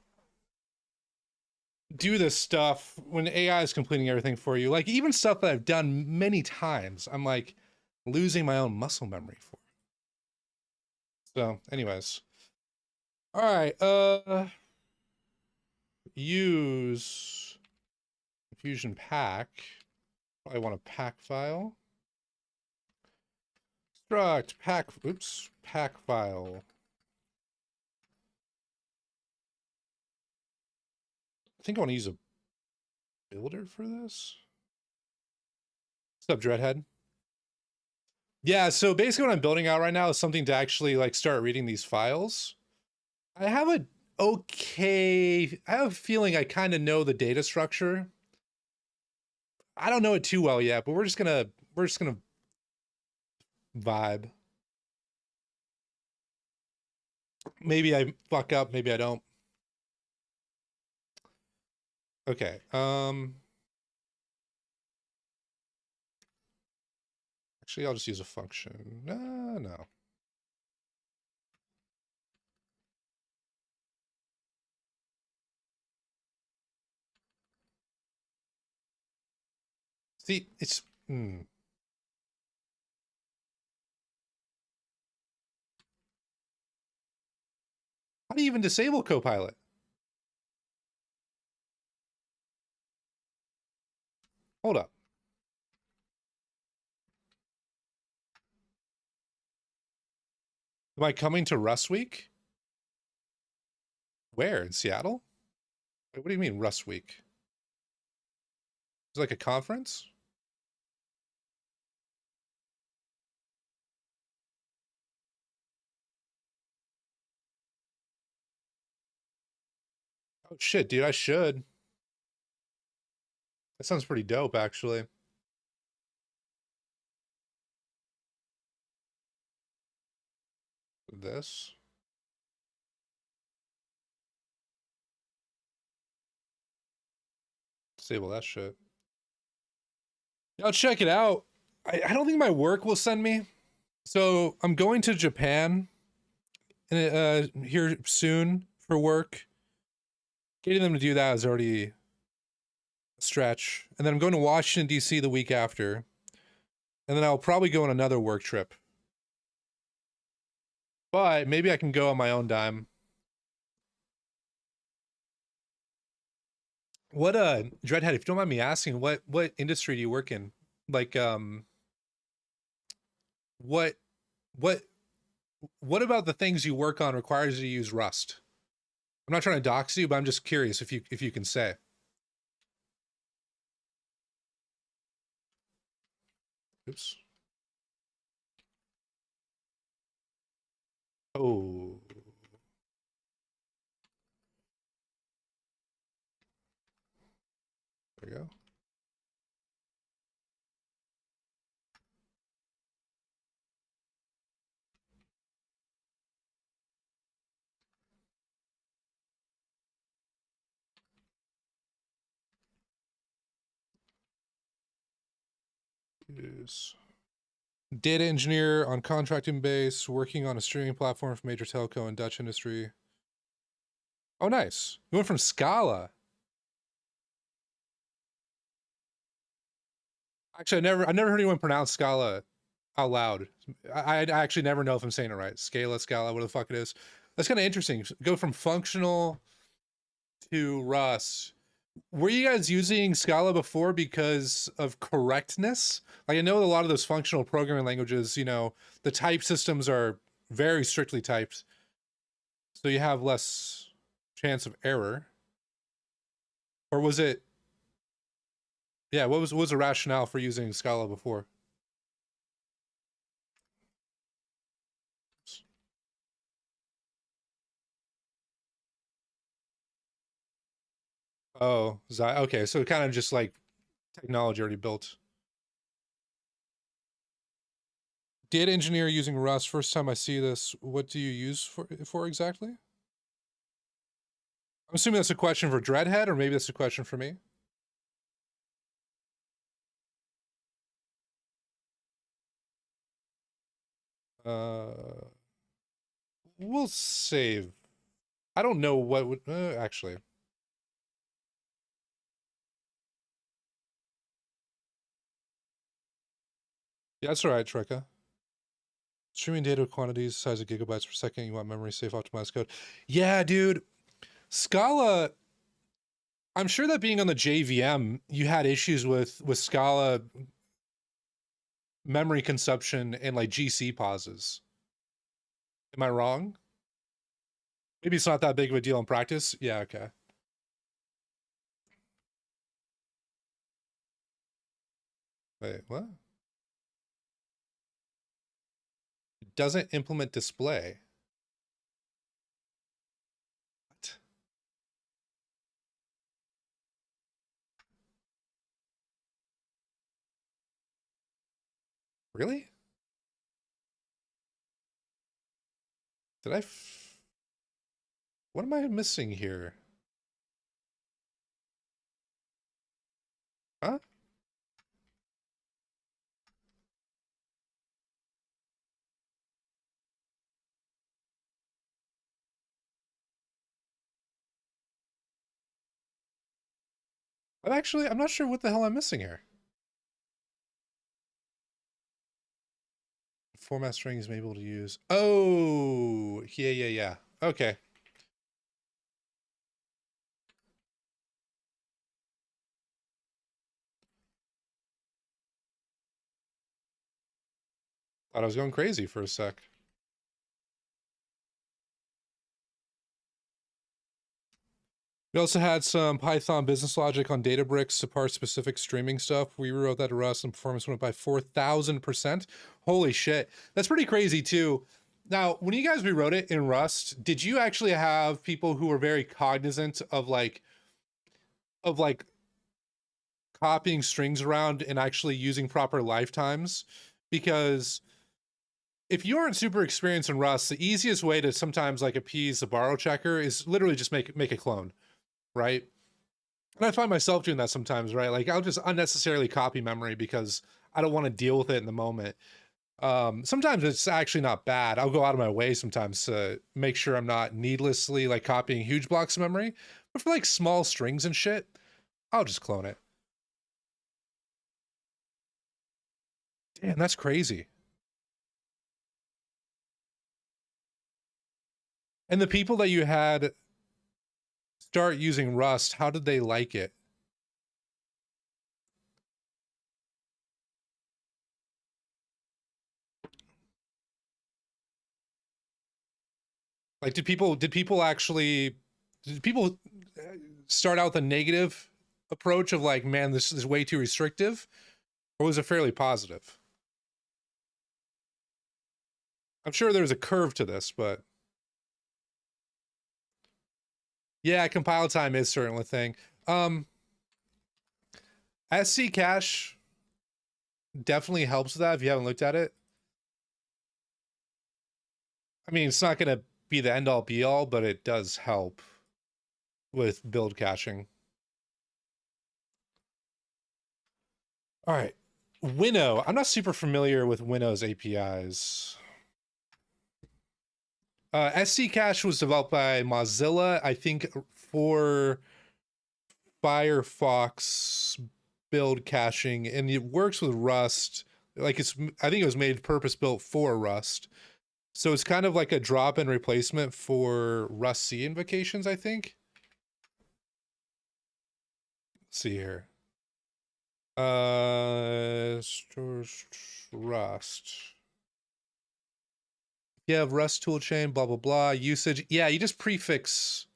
do this stuff when AI is completing everything for you? Like even stuff that I've done many times, I'm like losing my own muscle memory for. So, anyways. All right, use Fusion pack. Probably want a pack file. Struct pack, oops, pack file. think I want to use a builder for this. What's up, Dreadhead? Yeah, so basically what I'm building out right now is something to actually like start reading these files. I have a feeling I kind of know the data structure. I don't know it too well yet, but we're just gonna vibe. Maybe I fuck up, maybe I don't. Okay. Actually, I'll just use a function. No. See, it's How do you even disable Copilot? Hold up. Am I coming to Rust Week? Where? In Seattle? Wait, what do you mean Rust Week? Is it like a conference? Oh shit, dude, I should. That sounds pretty dope, actually. This. Disable that shit. I'll check it out. I don't think my work will send me. So I'm going to Japan here soon for work. Getting them to do that is already a stretch. And then I'm going to Washington, D.C. the week after. And then I'll probably go on another work trip. But maybe I can go on my own dime. What Dreadhead, if you don't mind me asking, what industry do you work in? Like what about the things you work on requires you to use Rust? I'm not trying to dox you, but I'm just curious if you can say. Oops. Oh. There you go. Yes. Data engineer on contracting base, working on a streaming platform for major telco and Dutch industry. Oh, nice. You went from Scala. Actually, I never heard anyone pronounce Scala out loud. I actually never know if I'm saying it right. Scala, what the fuck it is. That's kind of interesting. Go from functional to Rust. Were you guys using Scala before because of correctness? Like I know a lot of those functional programming languages, you know, the type systems are very strictly typed. So you have less chance of error. Or was it Yeah, what was the rationale for using Scala before? Oh, okay, so kind of just like technology already built. Data engineer using Rust. First time I see this. What do you use for exactly? I'm assuming that's a question for Dreadhead, or maybe that's a question for me. We'll save. I don't know what would actually. Yeah, that's all right, Trekka. Streaming data quantities, size of gigabytes per second. You want memory safe, optimized code. Yeah, dude. Scala. I'm sure that being on the JVM, you had issues with Scala memory consumption and like GC pauses. Am I wrong? Maybe it's not that big of a deal in practice. Yeah, okay. Wait, what? It doesn't implement display. What? Really? Did I? What am I missing here? Huh? I'm not sure what the hell I'm missing here. Format strings may be able to use. Oh, yeah. Okay. Thought I was going crazy for a sec. We also had some Python business logic on Databricks to parse specific streaming stuff. We rewrote that to Rust and performance went up by 4,000%. Holy shit. That's pretty crazy too. Now, when you guys rewrote it in Rust, did you actually have people who were very cognizant of like copying strings around and actually using proper lifetimes? Because if you aren't super experienced in Rust, the easiest way to sometimes like appease the borrow checker is literally just make a clone, right? And I find myself doing that sometimes, right? Like I'll just unnecessarily copy memory because I don't want to deal with it in the moment. Sometimes it's actually not bad. I'll go out of my way sometimes to make sure I'm not needlessly like copying huge blocks of memory. But for like small strings and shit, I'll just clone it. Damn, that's crazy. And the people that you had start using Rust, how did they like it? Like, did people start out with a negative approach of like, man, this is way too restrictive, or was it fairly positive? I'm sure there's a curve to this, but yeah, compile time is certainly a thing. SC cache definitely helps with that if you haven't looked at it. I mean, it's not going to be the end all be all, but it does help with build caching. All right. Winnow. I'm not super familiar with Winnow's APIs. SC Cache was developed by Mozilla, I think, for Firefox build caching, and it works with Rust. Like I think it was made purpose built for Rust. So it's kind of like a drop-in replacement for Rust C invocations, I think. Let's see here. Rust. You have Rust toolchain, blah blah blah. Usage. Yeah, you just prefix.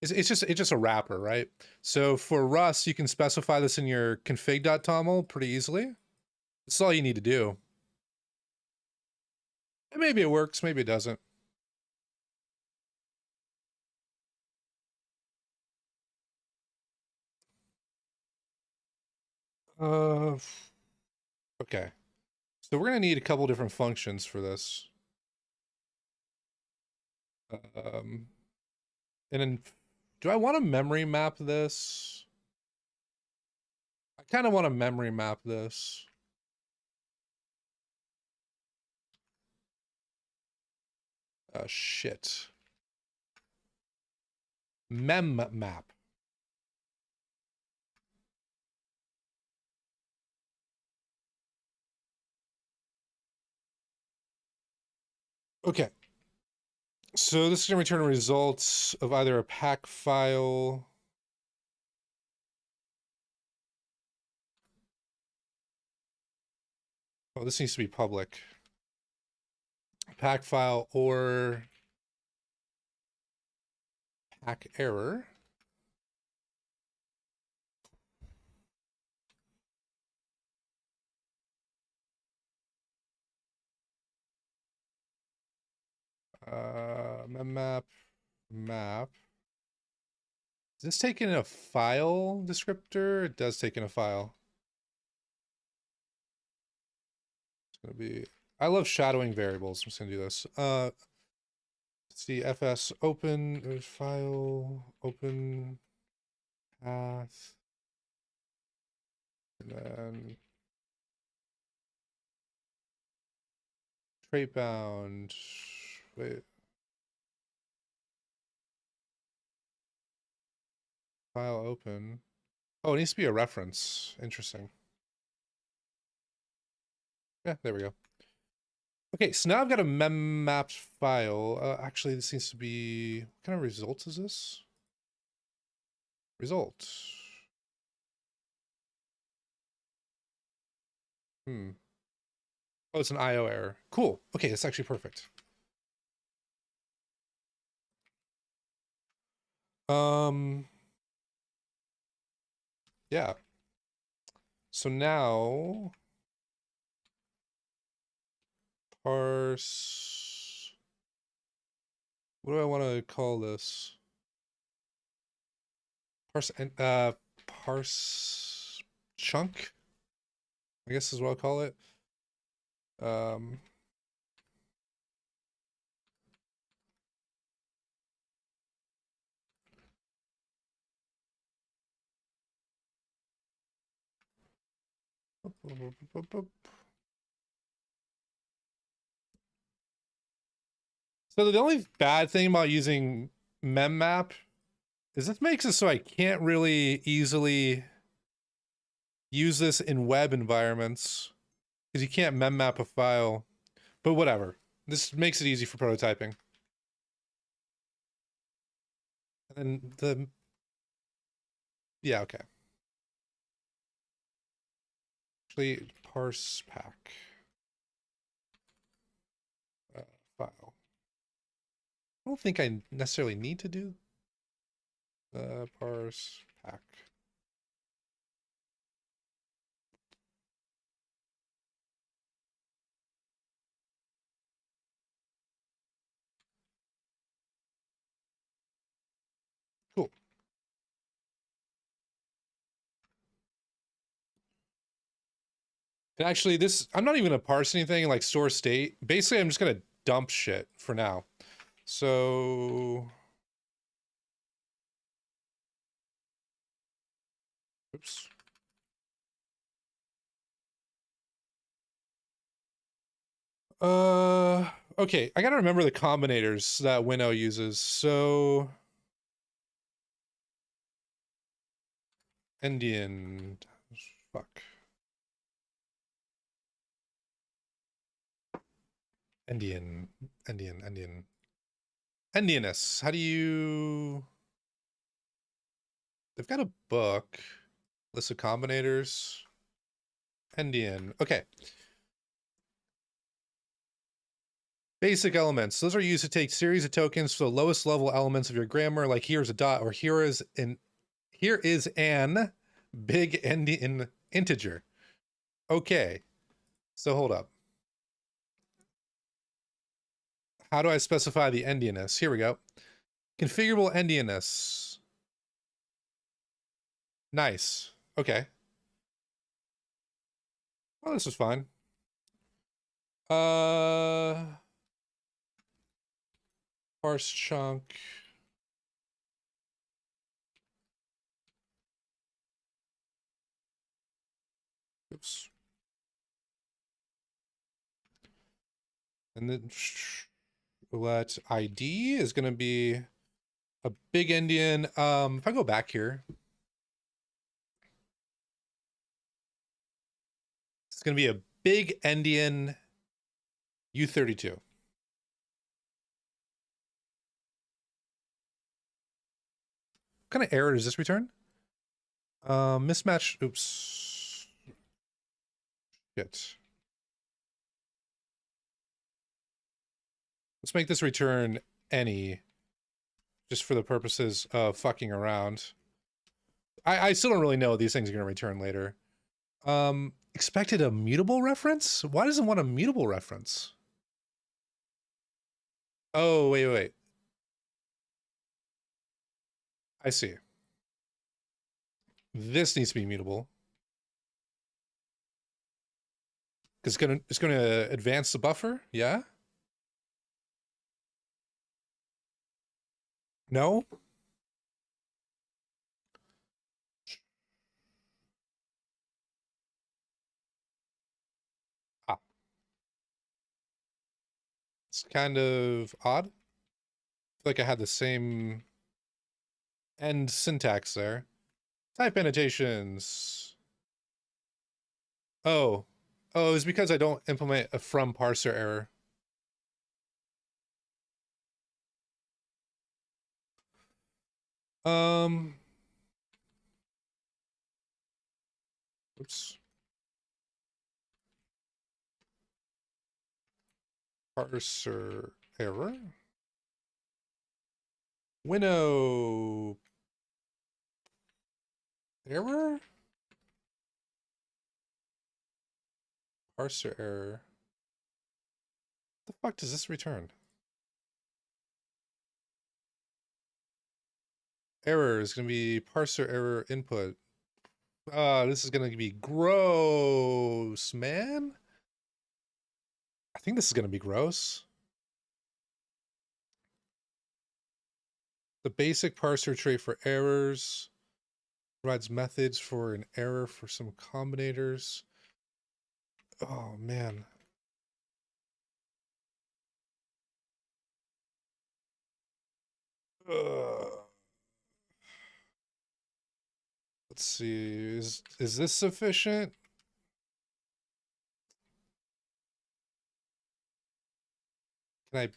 It's just a wrapper, right? So for Rust, you can specify this in your config.toml pretty easily. That's all you need to do. And maybe it works, maybe it doesn't. Uh, okay. So we're gonna need a couple different functions for this. Um, and then, do I want to memory map this? I kind of want to memory map this. Shit. Mem map. Okay. So this is going to return results of either a pack file. Oh, this needs to be public. Pack file or pack error. map. Is this taking a file descriptor? It does take in a file. It's gonna be, I love shadowing variables. I'm just gonna do this. Let's see, fs open file, open path, and then trait bound. Wait. File open. Oh, it needs to be a reference. Interesting. Yeah, there we go. Okay, so now I've got a mem mapped file. Actually, this needs to be, what kind of results is this? Result. Oh, it's an IO error. Cool. Okay, it's actually perfect. Yeah. So now parse. What do I want to call this? Parse chunk, I guess is what I'll call it. So the only bad thing about using memmap is this makes it so I can't really easily use this in web environments because you can't memmap a file, but whatever. This makes it easy for prototyping. And then yeah, okay. Actually, parse pack file. I don't think I necessarily need to do parse pack. Cool. And actually, this, I'm not even gonna parse anything like store state. Basically, I'm just gonna dump shit for now. So, oops. Okay, I gotta remember the combinators that Winnow uses. So, Endian, fuck. Endianus. How do you? They've got a book, list of combinators. Endian. Okay. Basic elements. Those are used to take series of tokens for the lowest level elements of your grammar, like here's a dot, or here is an big Endian integer. Okay. So hold up. How do I specify the endianness? Here we go. Configurable endianness. Nice. Okay. Well, this is fine. Parse chunk. Oops. And then let ID is going to be a big endian. If I go back here, it's going to be a big endian U32. What kind of error does this return? Mismatch. Oops. Shit. Let's make this return any, just for the purposes of fucking around. I still don't really know what these things are going to return later. Expected a mutable reference? Why does it want a mutable reference? Oh, wait. I see. This needs to be mutable. Because it's gonna advance the buffer, yeah? No? Ah, it's kind of odd. I feel like I had the same end syntax there. Type annotations. Oh. Oh, it's because I don't implement a from parser error. Um, oops. Parser error. Winnow error? Parser error. What the fuck does this return? Error is going to be parser error input. This is going to be gross, man. I think this is going to be gross. The basic parser trait for errors provides methods for an error for some combinators. Oh, man. Let's see. Is this sufficient? Can I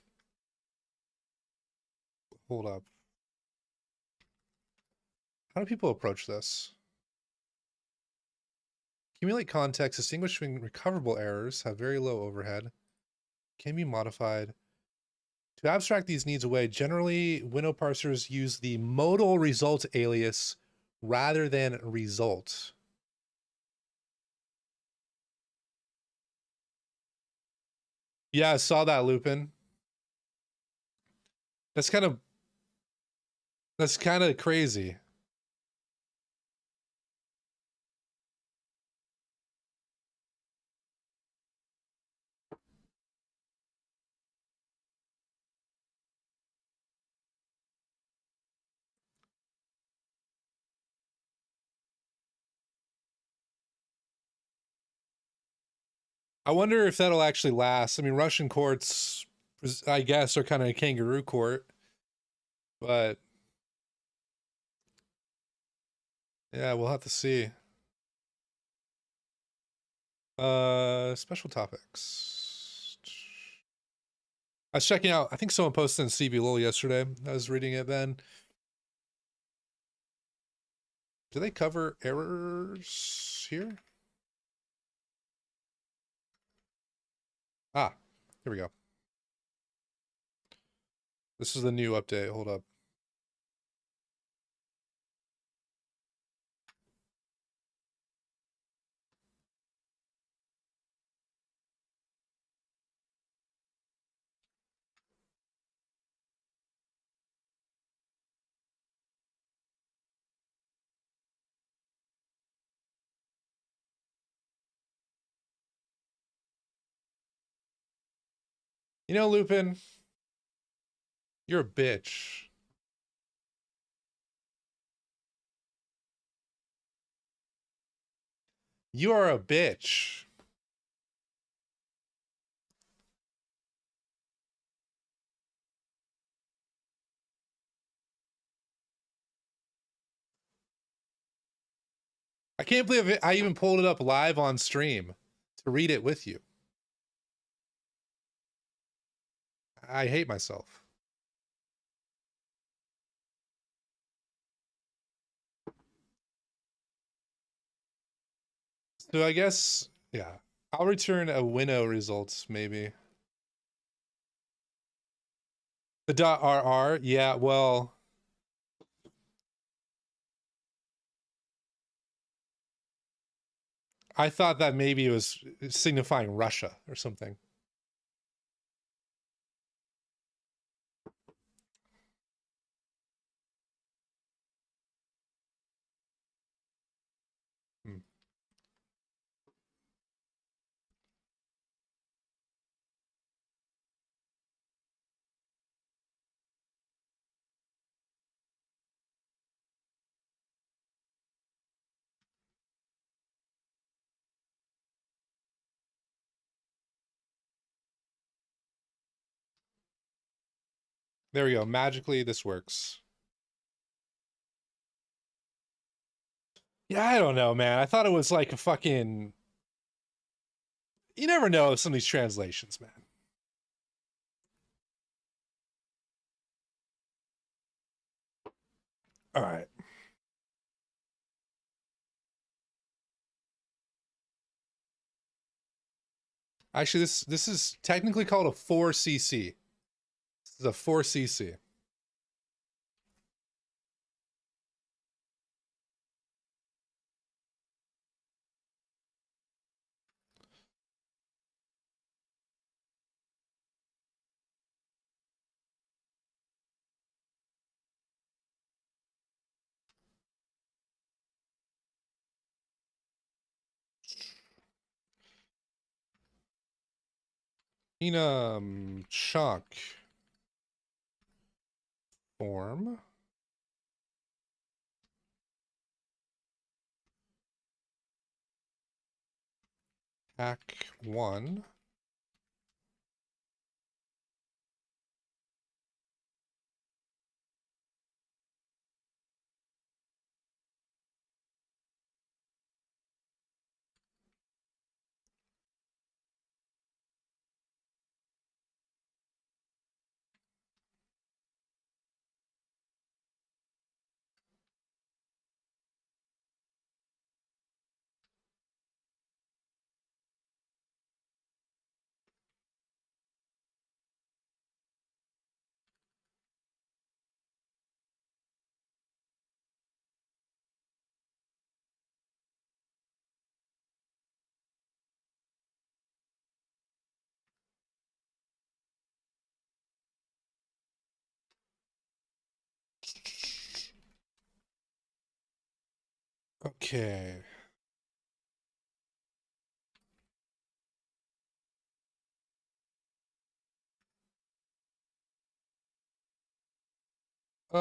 hold up? How do people approach this? Accumulate context, distinguishing recoverable errors, have very low overhead, can be modified. To abstract these needs away, generally window parsers use the modal result alias rather than result. Yeah, I saw that, Lupin. That's kind of crazy. I wonder if that'll actually last. I mean, Russian courts, I guess, are kind of a kangaroo court, but yeah, we'll have to see. Special topics. I was checking out, I think someone posted in CB Lowell yesterday. I was reading it then. Do they cover errors here? Ah, here we go. This is the new update. Hold up. You know, Lupin, you're a bitch. You are a bitch. I can't believe it. I even pulled it up live on stream to read it with you. I hate myself. So I guess, yeah, I'll return a winnow results maybe. The .rr, yeah, well, I thought that maybe it was signifying Russia or something. There we go. Magically, this works. Yeah, I don't know, man. I thought it was like a fucking... You never know some of these translations, man. All right. Actually, this is technically called a 4cc. This is a 4cc. Enum chunk form. Hack 1. Okay. I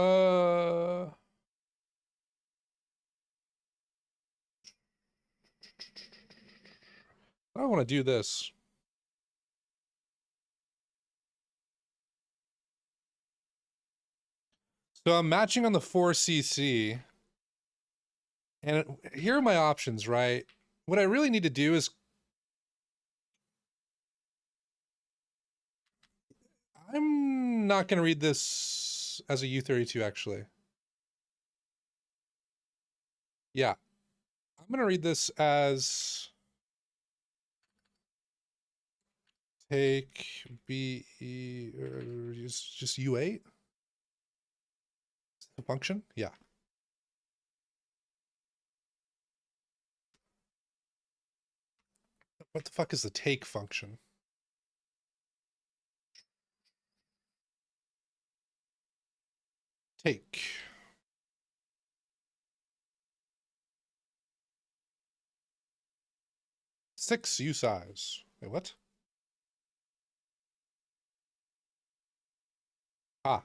want to do this. So I'm matching on the 4cc. And here are my options, right? What I really need to do is... I'm not going to read this as a U32, actually. Yeah. I'm going to read this as... Take BE... just U8? The function? Yeah. What the fuck is the take function? Take. Six U size. Wait, what? Ah.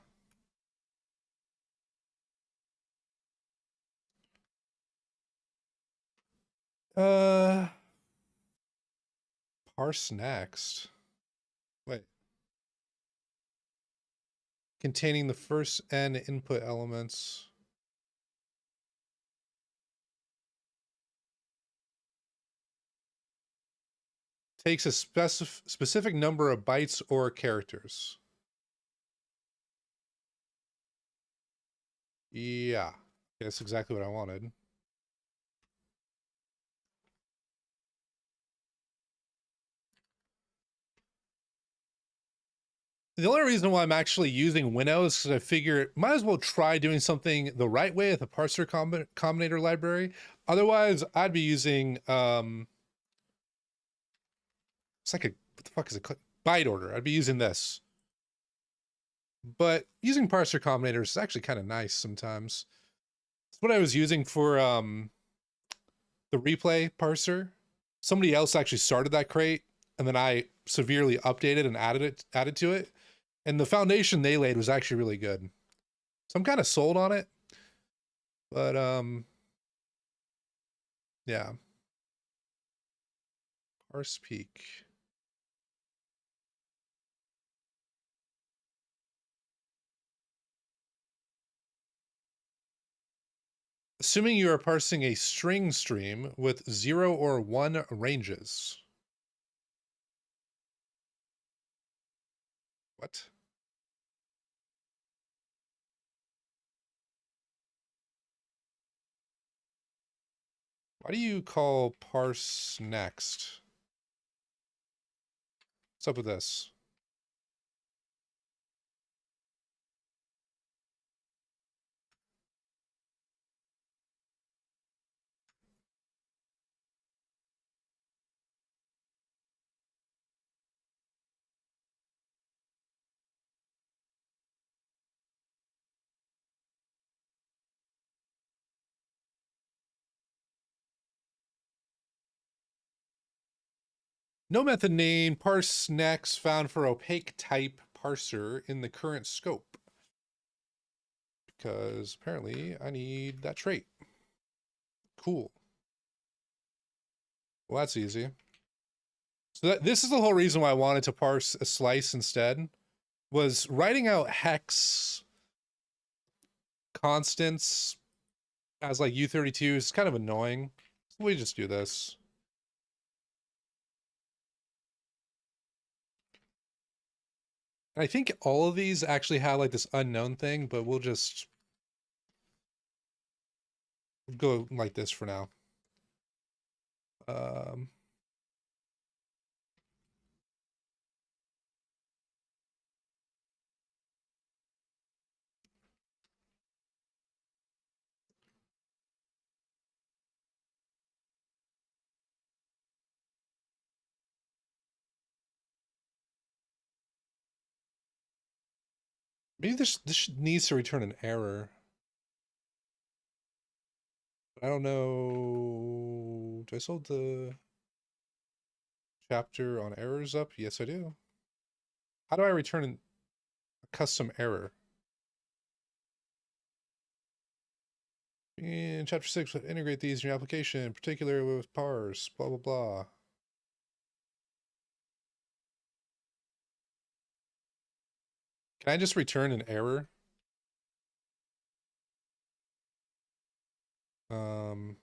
Parse next. Wait. Containing the first n input elements. Takes a specific number of bytes or characters. Yeah. That's exactly what I wanted. The only reason why I'm actually using Winnow is because I figure might as well try doing something the right way with the parser combinator library. Otherwise, I'd be using it's like a, what the fuck is it? Byte order. I'd be using this. But using parser combinators is actually kind of nice sometimes. It's what I was using for the replay parser. Somebody else actually started that crate, and then I severely updated and added to it. And the foundation they laid was actually really good. So I'm kind of sold on it. But yeah. Parse peak. Assuming you are parsing a string stream with 0 or 1 ranges. What? Why do you call parse next? What's up with this? No method name parse next found for opaque type parser in the current scope. Because apparently I need that trait. Cool. Well, that's easy. So this is the whole reason why I wanted to parse a slice instead, was writing out hex constants as like U32 is kind of annoying. So we just do this. And I think all of these actually have like this unknown thing, but we'll just go like this for now. Maybe this needs to return an error. I don't know. Do I still have the chapter on errors up? Yes, I do. How do I return a custom error? In chapter 6, integrate these in your application, particularly with parse, blah, blah, blah. Can I just return an error? Um,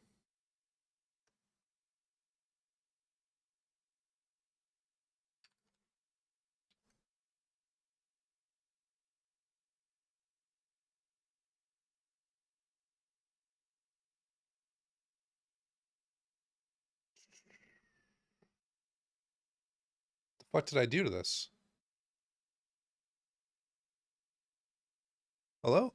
what did I do to this? Hello?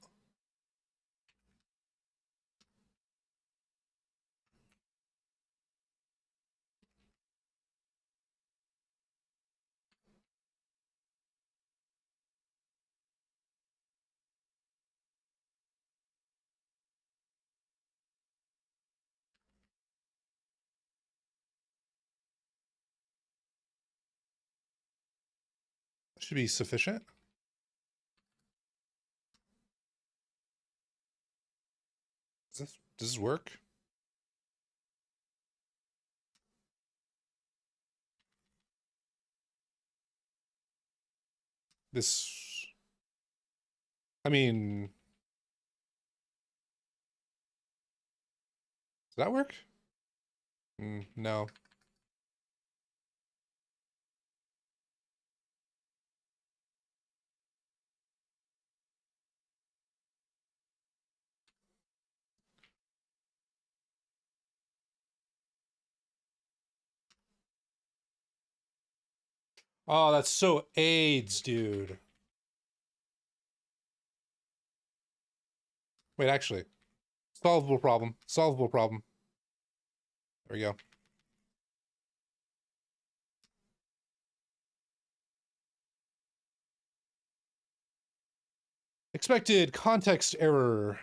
That should be sufficient. Does this work? This, I mean, does that work? No. Oh, that's so AIDS, dude. Wait, actually, solvable problem. Solvable problem. There we go. Expected context error.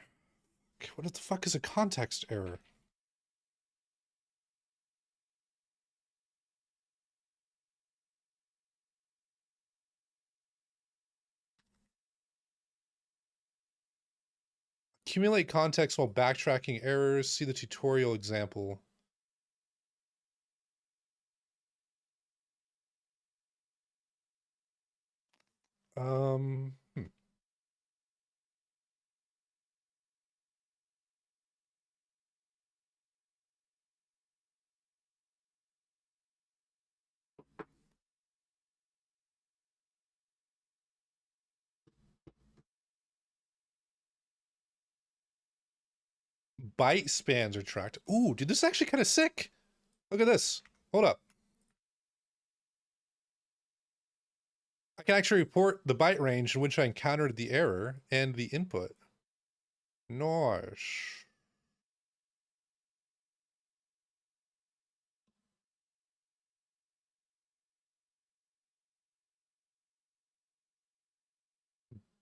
What the fuck is a context error? Accumulate context while backtracking errors. See the tutorial example. Hmm. byte spans are tracked. Ooh, dude, this is actually kind of sick. Look at this. Hold up. I can actually report the byte range in which I encountered the error and the input. Nice.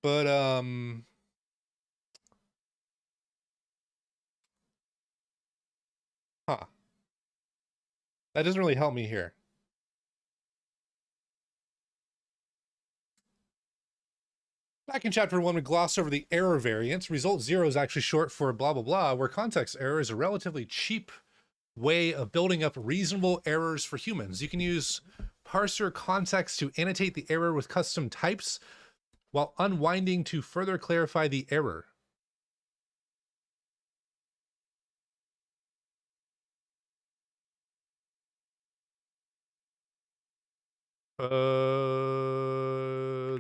But, huh. That doesn't really help me here. Back in chapter 1, we glossed over the error variance. Result 0 is actually short for blah, blah, blah, where context error is a relatively cheap way of building up reasonable errors for humans. You can use parser context to annotate the error with custom types while unwinding to further clarify the error.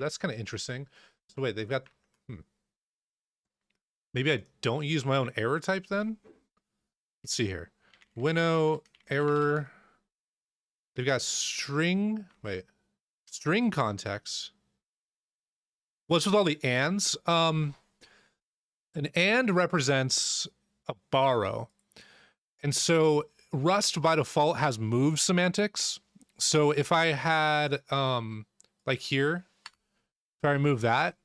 That's kind of interesting. So wait, they've got, maybe I don't use my own error type then? Let's see here. Winnow, error. They've got string, string context. What's with all the ands? An and represents a borrow. And so Rust by default has move semantics. So if I had, like here, if I remove that,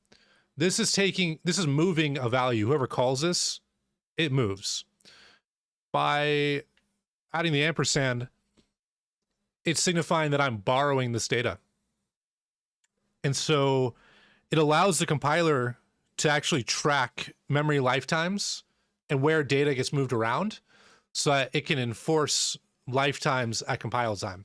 this is moving a value. Whoever calls this, it moves. By adding the ampersand, it's signifying that I'm borrowing this data. And so it allows the compiler to actually track memory lifetimes and where data gets moved around so that it can enforce lifetimes at compile time.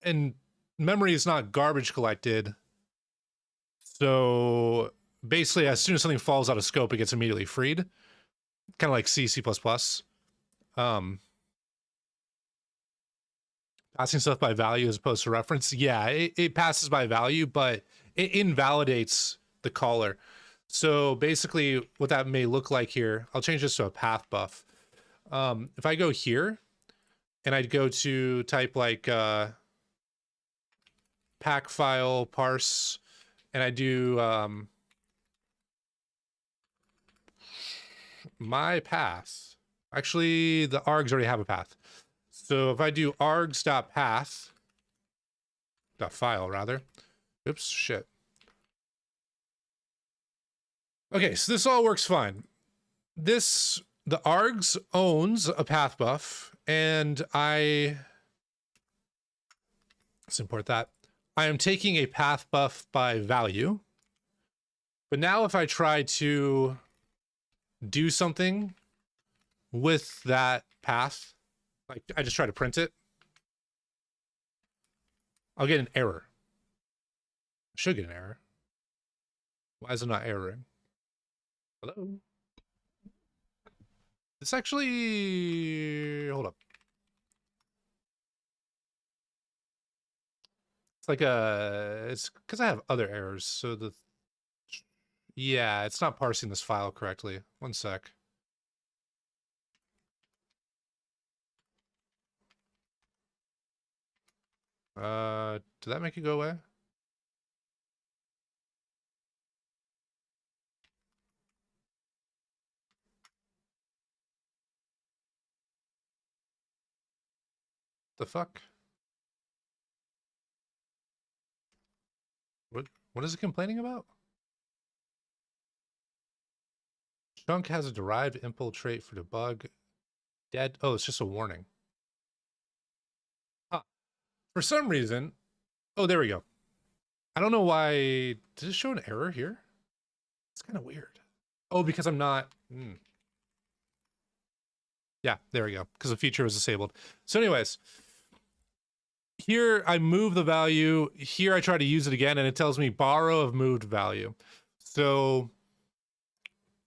And memory is not garbage collected. So basically, as soon as something falls out of scope, it gets immediately freed. Kind of like C, C++. Passing stuff by value as opposed to reference. Yeah, it passes by value, but it invalidates the caller. So basically what that may look like here, I'll change this to a path buff. If I go here and I'd go to type like pack file parse, and I do my path. Actually, the args already have a path. So if I do args.path, .file rather. Oops, shit. Okay, so this all works fine. The args owns a path buff, and let's import that. I am taking a path buff by value. But now if I try to do something with that path, like I just try to print it, I'll get an error. I should get an error. Why is it not erroring? Hello? This actually, hold up. It's like it's because I have other errors. So yeah, it's not parsing this file correctly. One sec. Did that make it go away? The fuck? What is it complaining about? Chunk has a derived impl trait for debug. Dead. Oh, it's just a warning. Huh. For some reason. Oh, there we go. I don't know why. Did it show an error here? It's kind of weird. Oh, because I'm not. Yeah, there we go. Because the feature was disabled. So anyways, here I move the value. Here I try to use it again, and it tells me borrow of moved value. So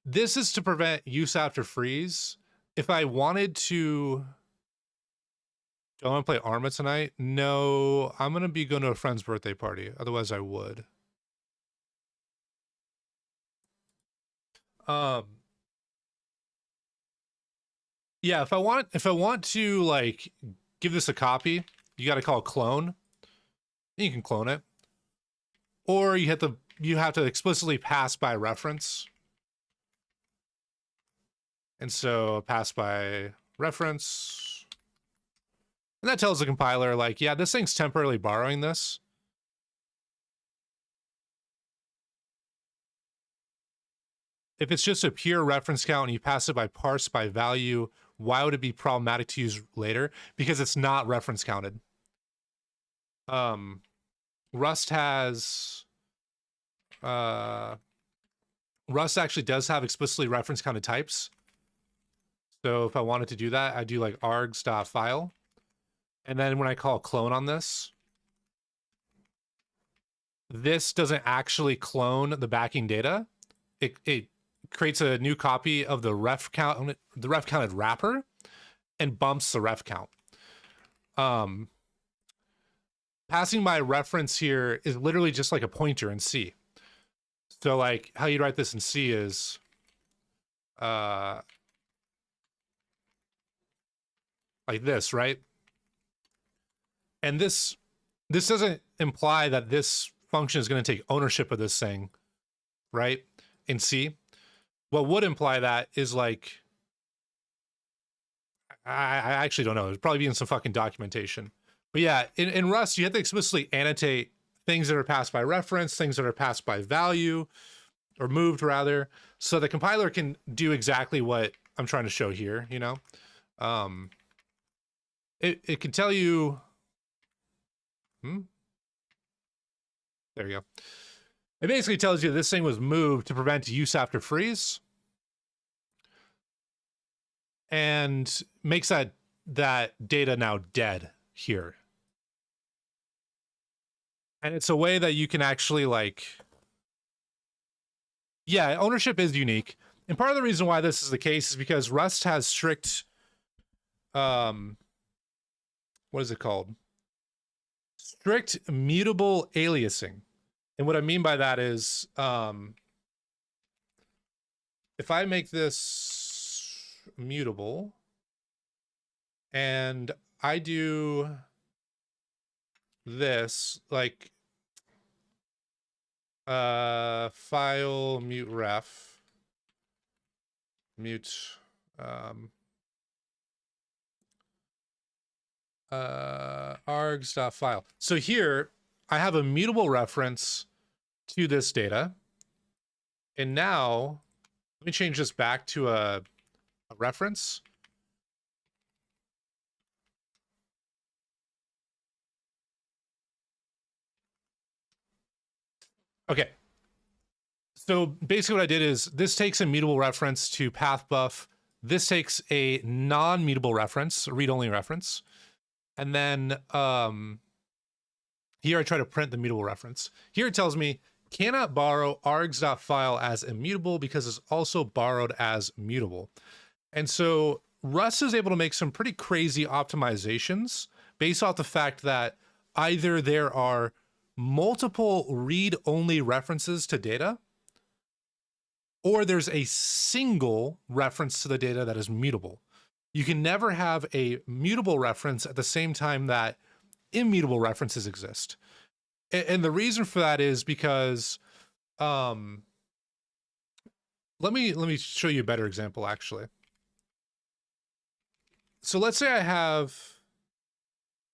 this is to prevent use after freeze. If I wanted to... Do I want to play Arma tonight? No, I'm going to be going to a friend's birthday party. Otherwise, I would. Um, yeah, if I want to like give this a copy, you got to call clone. You can clone it, or you have to explicitly pass by reference. And so pass by reference, and that tells the compiler like, yeah, this thing's temporarily borrowing this. If it's just a pure reference count and you pass it by parse by value, why would it be problematic to use later? Because it's not reference counted. Rust has Rust actually does have explicitly reference counted types. So if I wanted to do that, I do like args.file. And then when I call clone on this doesn't actually clone the backing data. It creates a new copy of the ref counted wrapper and bumps the ref count. Passing by reference here is literally just like a pointer in C. So like how you write this in C is like this, right? And this doesn't imply that this function is going to take ownership of this thing, right? In C. What would imply that is like, I actually don't know. It'd probably be in some fucking documentation. But yeah, in Rust, you have to explicitly annotate things that are passed by reference, things that are passed by value, or moved rather, so the compiler can do exactly what I'm trying to show here, you know? It can tell you... There you go. It basically tells you this thing was moved to prevent use after freeze, and makes that data now dead here. And it's a way that you can actually like... Yeah, ownership is unique. And part of the reason why this is the case is because Rust has strict... what is it called? Strict mutable aliasing. And what I mean by that is, if I make this mutable and I do this, like file mute ref, mute args.file. So here I have a mutable reference to this data. And now let me change this back to a reference. Okay. So basically what I did is this takes a mutable reference to path buff. This takes a non-mutable reference, a read-only reference. And then here I try to print the mutable reference. Here it tells me cannot borrow args.file as immutable because it's also borrowed as mutable. And so Rust is able to make some pretty crazy optimizations based off the fact that either there are multiple read-only references to data, or there's a single reference to the data that is mutable. You can never have a mutable reference at the same time that immutable references exist. And the reason for that is because, let me show you a better example, actually. So let's say I have,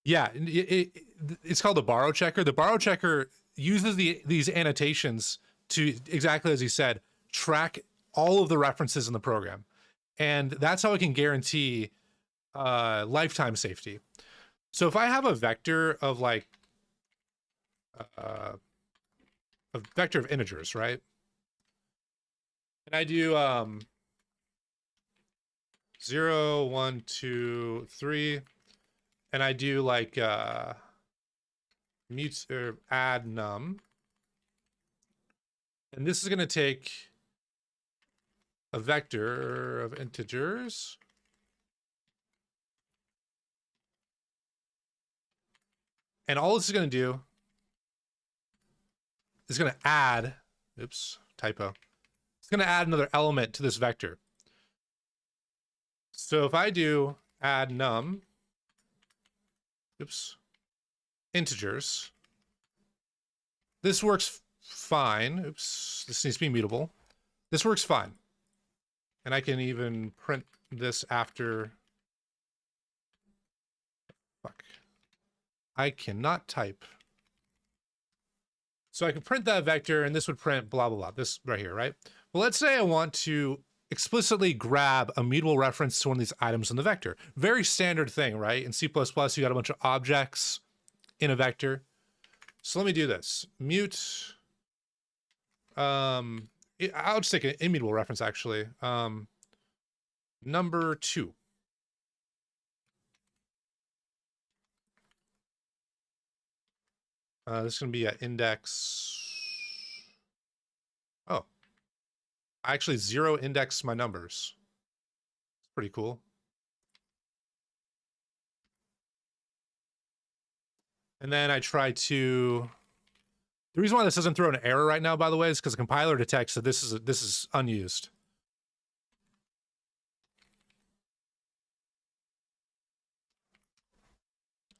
yeah, it's called the borrow checker. The borrow checker uses these annotations to, exactly as he said, track all of the references in the program. And that's how it can guarantee lifetime safety. So if I have a vector of like, a vector of integers, right? And I do 0, 1, 2, 3, and I do like mute or add num. And this is going to take a vector of integers. And all this is going to do is going to add, oops, typo. It's going to add another element to this vector. So if I do add num, oops, integers, this works fine. Oops, this needs to be mutable. This works fine. And I can even print this after. Fuck. I cannot type. So I can print that vector, and this would print blah, blah, blah. This right here, right? Well, let's say I want to explicitly grab a mutable reference to one of these items in the vector. Very standard thing, right? In C++, you got a bunch of objects in a vector. So let me do this. Mute. I'll just take an immutable reference, actually. Number 2. This is going to be an index. Oh. I actually 0 index my numbers. It's pretty cool. And then I try to. The reason why this doesn't throw an error right now, by the way, is because the compiler detects that this is unused.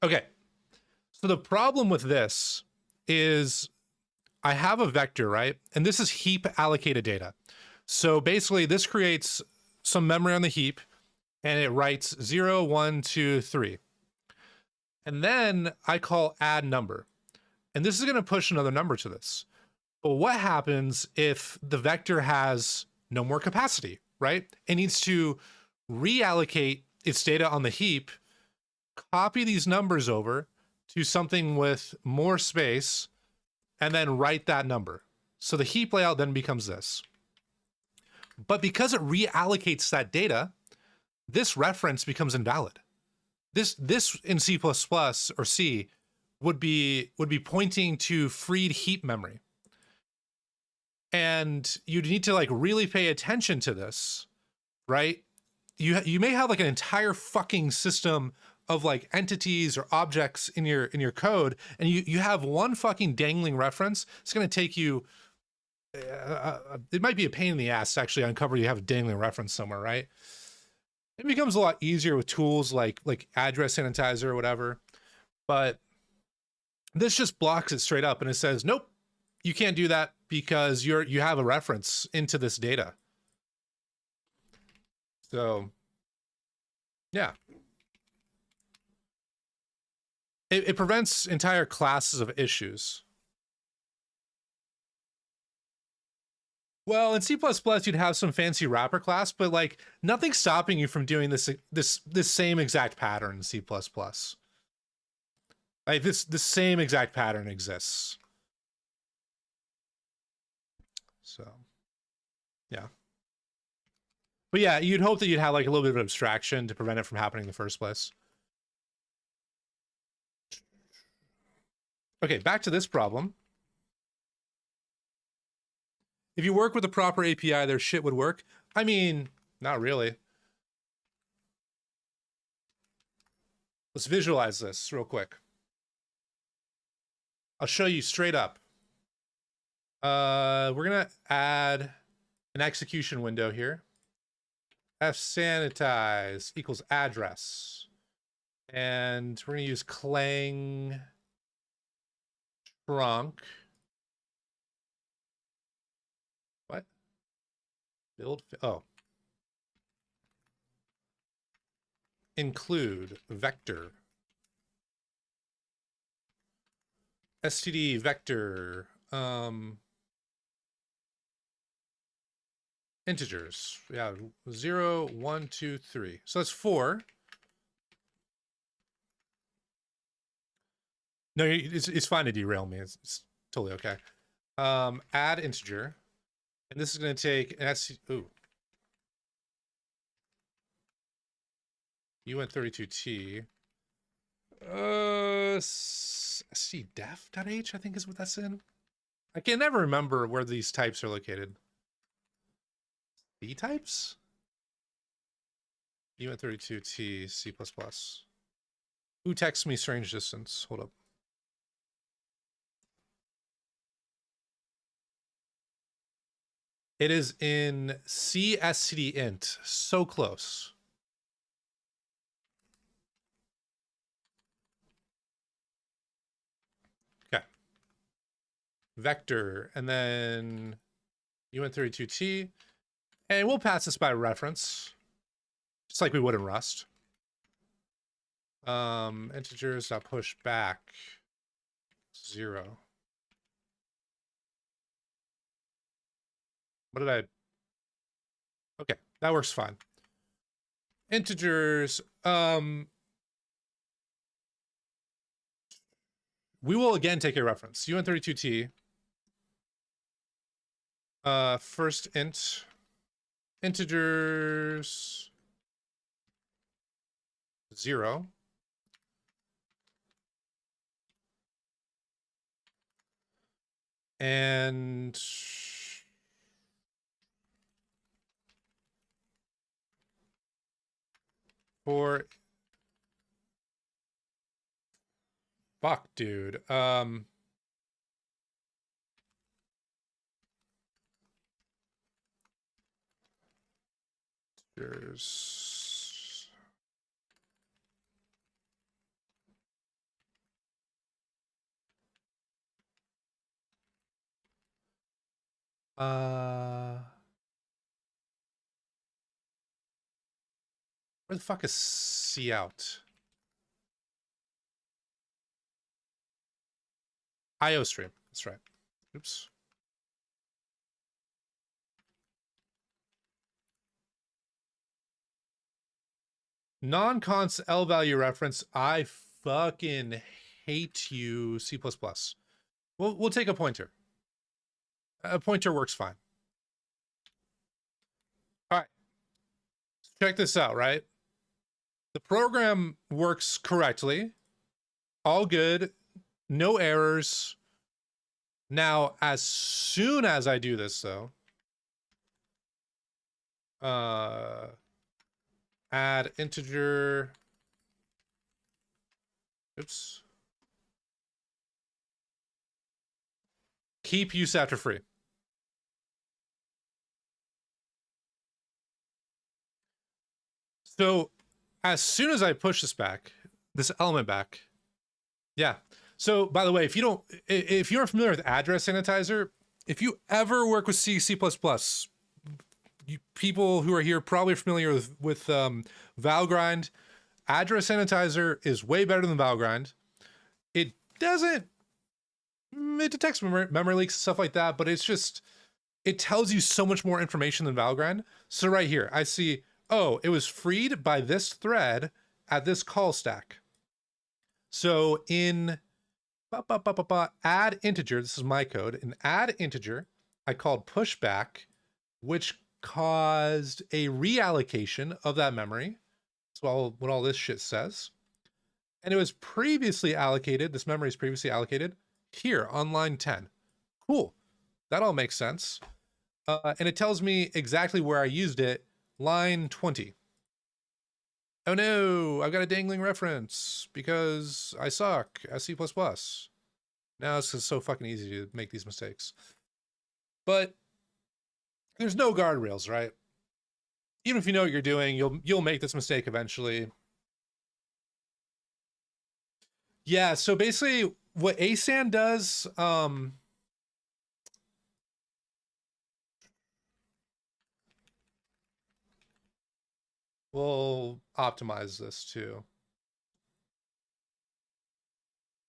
Okay. So the problem with this is I have a vector, right? And this is heap allocated data. So basically this creates some memory on the heap and it writes 0, 1, 2, 3. And then I call add number. And this is going to push another number to this. But what happens if the vector has no more capacity, right? It needs to reallocate its data on the heap, copy these numbers over to something with more space, and then write that number. So the heap layout then becomes this. But because it reallocates that data, this reference becomes invalid. This in C++ or C would be pointing to freed heap memory. And you'd need to like really pay attention to this, right? You may have like an entire fucking system of like entities or objects in your code, and you have one fucking dangling reference. It's going to take you. It might be a pain in the ass to actually uncover you have a dangling reference somewhere, right? It becomes a lot easier with tools like address sanitizer or whatever, but this just blocks it straight up and it says, nope, you can't do that because you have a reference into this data. So, yeah. It prevents entire classes of issues. Well, in C++, you'd have some fancy wrapper class, but like nothing's stopping you from doing this same exact pattern in C++. Like this same exact pattern exists. So, yeah. But yeah, you'd hope that you'd have like a little bit of abstraction to prevent it from happening in the first place. Okay, back to this problem. If you work with the proper API, their shit would work. I mean, not really. Let's visualize this real quick. I'll show you straight up. We're gonna add an execution window here. fsanitize equals address. And we're gonna use clang trunk. What? Build, oh. Include vector. std vector. Integers. Yeah, 0, 1, 2, 3. So that's 4. No, it's fine to derail me. It's totally okay. Add integer. And this is going to take an ooh. UN32T. stdef.h, I think is what that's in. I can never remember where these types are located. B types? UN32T C++. Who texts me strange distance? Hold up. It is in CSCD_int. So close. Okay. Vector, and then UN32T. And we'll pass this by reference, just like we would in Rust. Integers.push back 0. What did I? Okay, that works fine. Integers. We will again take a reference. UN32T. First int. Integers 0. And for fuck, dude. There's where the fuck is cout? IOStream. That's right. Oops. Non-const L value reference. I fucking hate you, C++. We'll take a pointer. A pointer works fine. All right. Check this out, right? The program works correctly. All good. No errors. Now, as soon as I do this, though, add integer. Oops. Keep use after free. So as soon as I push this element back, yeah. So by the way, if you're familiar with address sanitizer, if you ever work with C++, people who are here probably familiar with Valgrind. Address sanitizer is way better than Valgrind. It detects memory leaks, stuff like that, but it tells you so much more information than Valgrind. So right here, I see, oh, it was freed by this thread at this call stack. So in add integer, this is my code, in add integer, I called pushback, which caused a reallocation of that memory. That's what all this shit says. And it was previously allocated, this memory is previously allocated here on line 10. Cool. That all makes sense. And it tells me exactly where I used it, line 20. Oh no, I've got a dangling reference because I suck at C++. Now it's just so fucking easy to make these mistakes. But there's no guardrails, right? Even if you know what you're doing, you'll make this mistake eventually. Yeah, so basically what ASAN does, we'll optimize this too.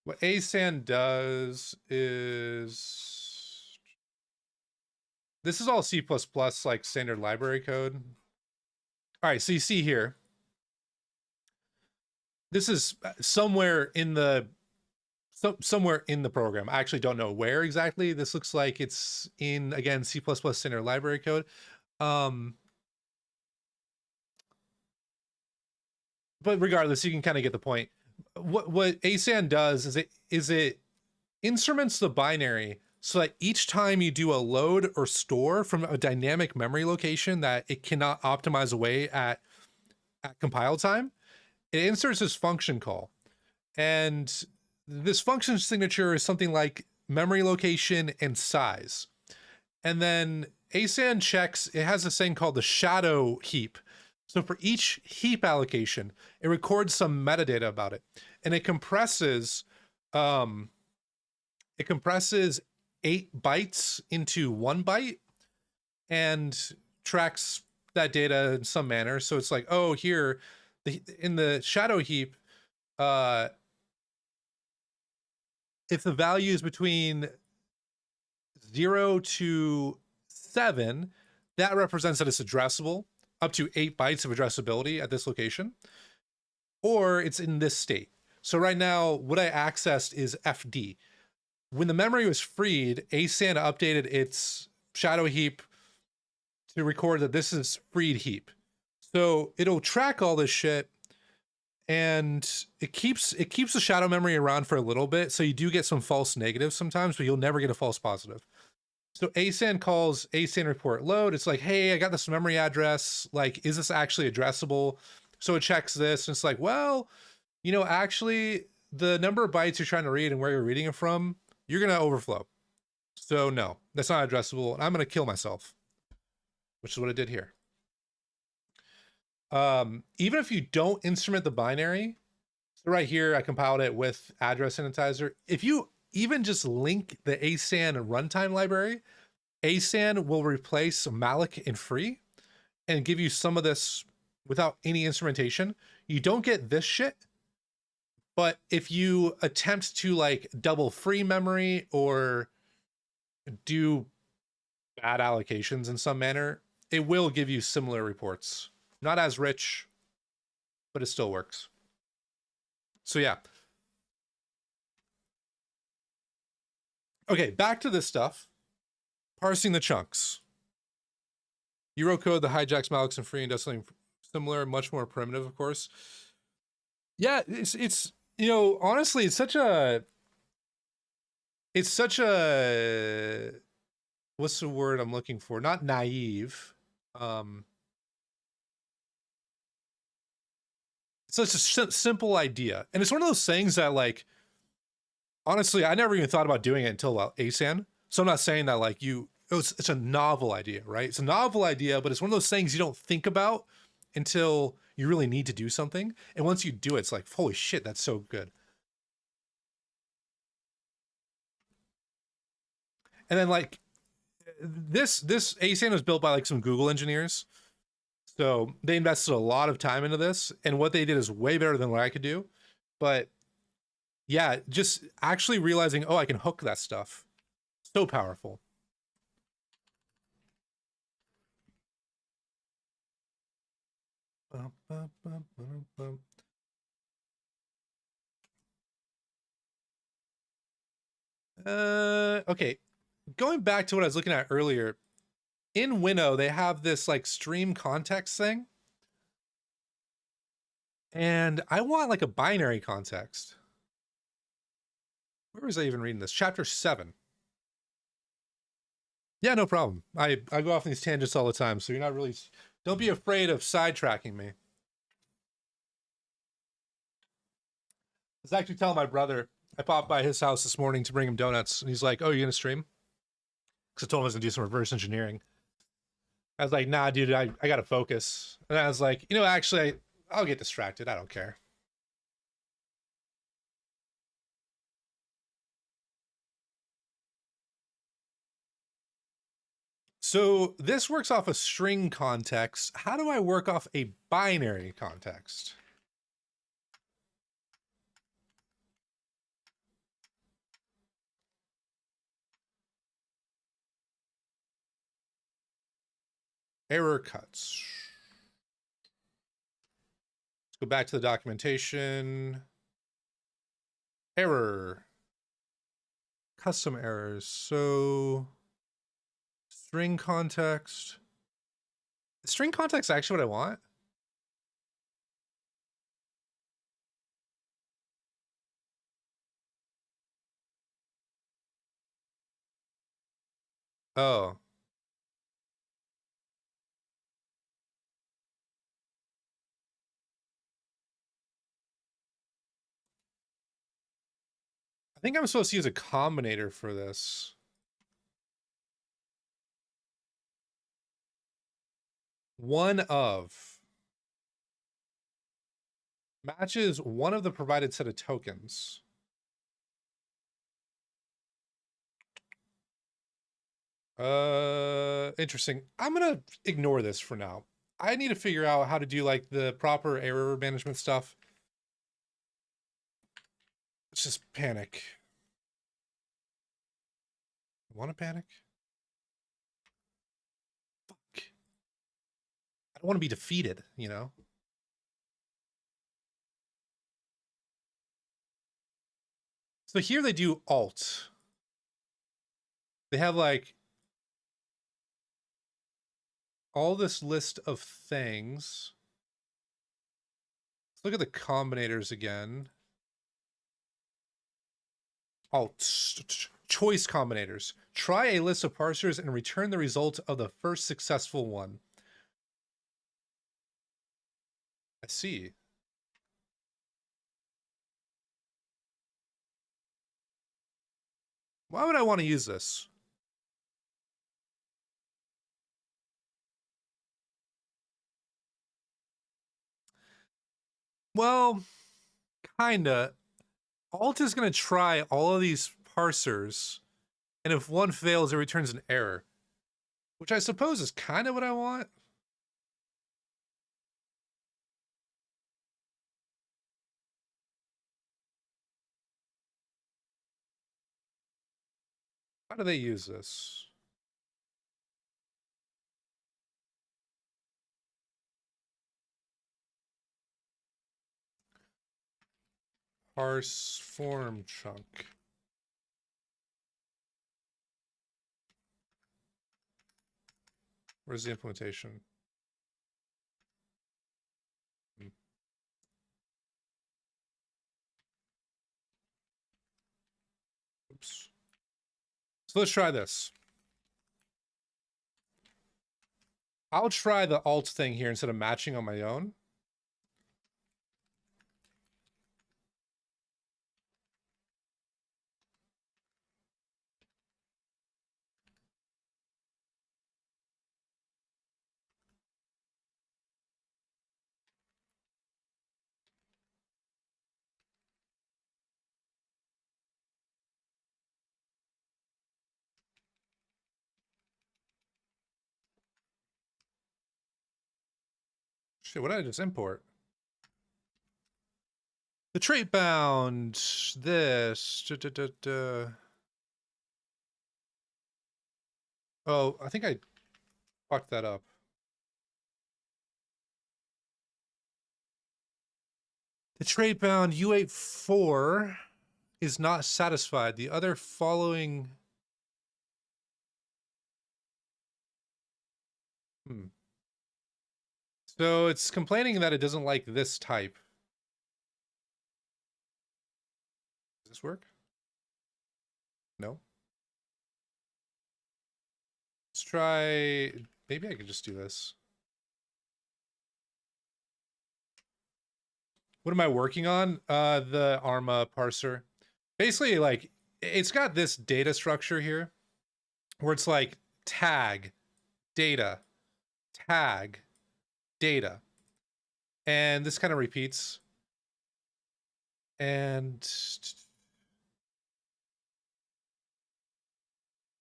What ASAN does is, this is all C++ like standard library code. All right, so you see here, this is somewhere in the program. I actually don't know where exactly. This looks like it's in, again, C++ standard library code. But regardless, you can kind of get the point. What ASAN does is it instruments the binary so that each time you do a load or store from a dynamic memory location that it cannot optimize away at compile time, it inserts this function call. And this function signature is something like memory location and size. And then ASAN checks, it has this thing called the shadow heap. So for each heap allocation, it records some metadata about it. And it compresses 8 bytes into 1 byte and tracks that data in some manner. So it's like, oh, here in the shadow heap, if the value is between 0 to 7, that represents that it's addressable, up to 8 bytes of addressability at this location, or it's in this state. So right now, what I accessed is FD. When the memory was freed, ASAN updated its shadow heap to record that this is freed heap. So it'll track all this shit, and it keeps the shadow memory around for a little bit. So you do get some false negatives sometimes, but you'll never get a false positive. So ASAN calls ASAN report load. It's like, hey, I got this memory address. Like, is this actually addressable? So it checks this, and it's like, well, you know, actually, the number of bytes you're trying to read and where you're reading it from, you're going to overflow. So no, that's not addressable. I'm going to kill myself, which is what I did here. Even if you don't instrument the binary, so right here, I compiled it with address sanitizer. If you even just link the ASAN runtime library, ASAN will replace malloc and free and give you some of this without any instrumentation. You don't get this shit, but if you attempt to like double free memory or do bad allocations in some manner, it will give you similar reports. Not as rich, but it still works. So yeah. Okay, back to this stuff. Parsing the chunks. You wrote code that hijacks mallocs and free and does something similar, much more primitive, of course. Yeah, it's you know, honestly, it's such a what's the word I'm looking for? Not naive. It's such a simple idea, and it's one of those things that, like, honestly, I never even thought about doing it until ASAN. So I'm not saying that like it's a novel idea, right? It's a novel idea, but it's one of those things you don't think about until you really need to do something. And once you do it, it's like, holy shit, that's so good. And then like this ASAN was built by like some Google engineers. So they invested a lot of time into this, and what they did is way better than what I could do. But yeah, just actually realizing, oh, I can hook that stuff. So powerful. Okay. Going back to what I was looking at earlier, in Winnow, they have this like stream context thing. And I want like a binary context. Where was I even reading this? Chapter 7. Yeah, no problem. I go off on these tangents all the time, so you're not really... Don't be afraid of sidetracking me. I was actually telling my brother, I popped by his house this morning to bring him donuts, and he's like, oh, you're gonna stream? Because I told him I was gonna do some reverse engineering. I was like, nah, dude, I gotta focus. And I was like, you know, actually, I'll get distracted. I don't care. So this works off a string context. How do I work off a binary context? Error cuts. Let's go back to the documentation. Error. Custom errors. So string context. Is string context actually what I want? Oh. I think I'm supposed to use a combinator for this. one of matches one of the provided set of tokens. Interesting. I'm gonna ignore this for now. I need to figure out how to do like the proper error management stuff. Let's just panic. Want to panic? Fuck. I don't want to be defeated, you know? So here they do alt. They have like all this list of things. Let's look at the combinators again. Alt choice combinators. Try a list of parsers and return the result of the first successful one. I see. Why would I want to use this? Well, kinda. Alt is going to try all of these parsers, and if one fails, it returns an error, which I suppose is kind of what I want. How do they use this? Parse form chunk. Where's the implementation? Oops. So let's try this. I'll try the alt thing here instead of matching on my own. Shit, what did I just import? The trait bound, this. Oh, I think I fucked that up. The trait bound U84 is not satisfied. The other following... So it's complaining that it doesn't like this type. Does this work? No. Let's try... Maybe I could just do this. What am I working on? The ARMA parser. Basically, like, it's got this data structure here where it's like tag, data, tag, data. And this kind of repeats. And...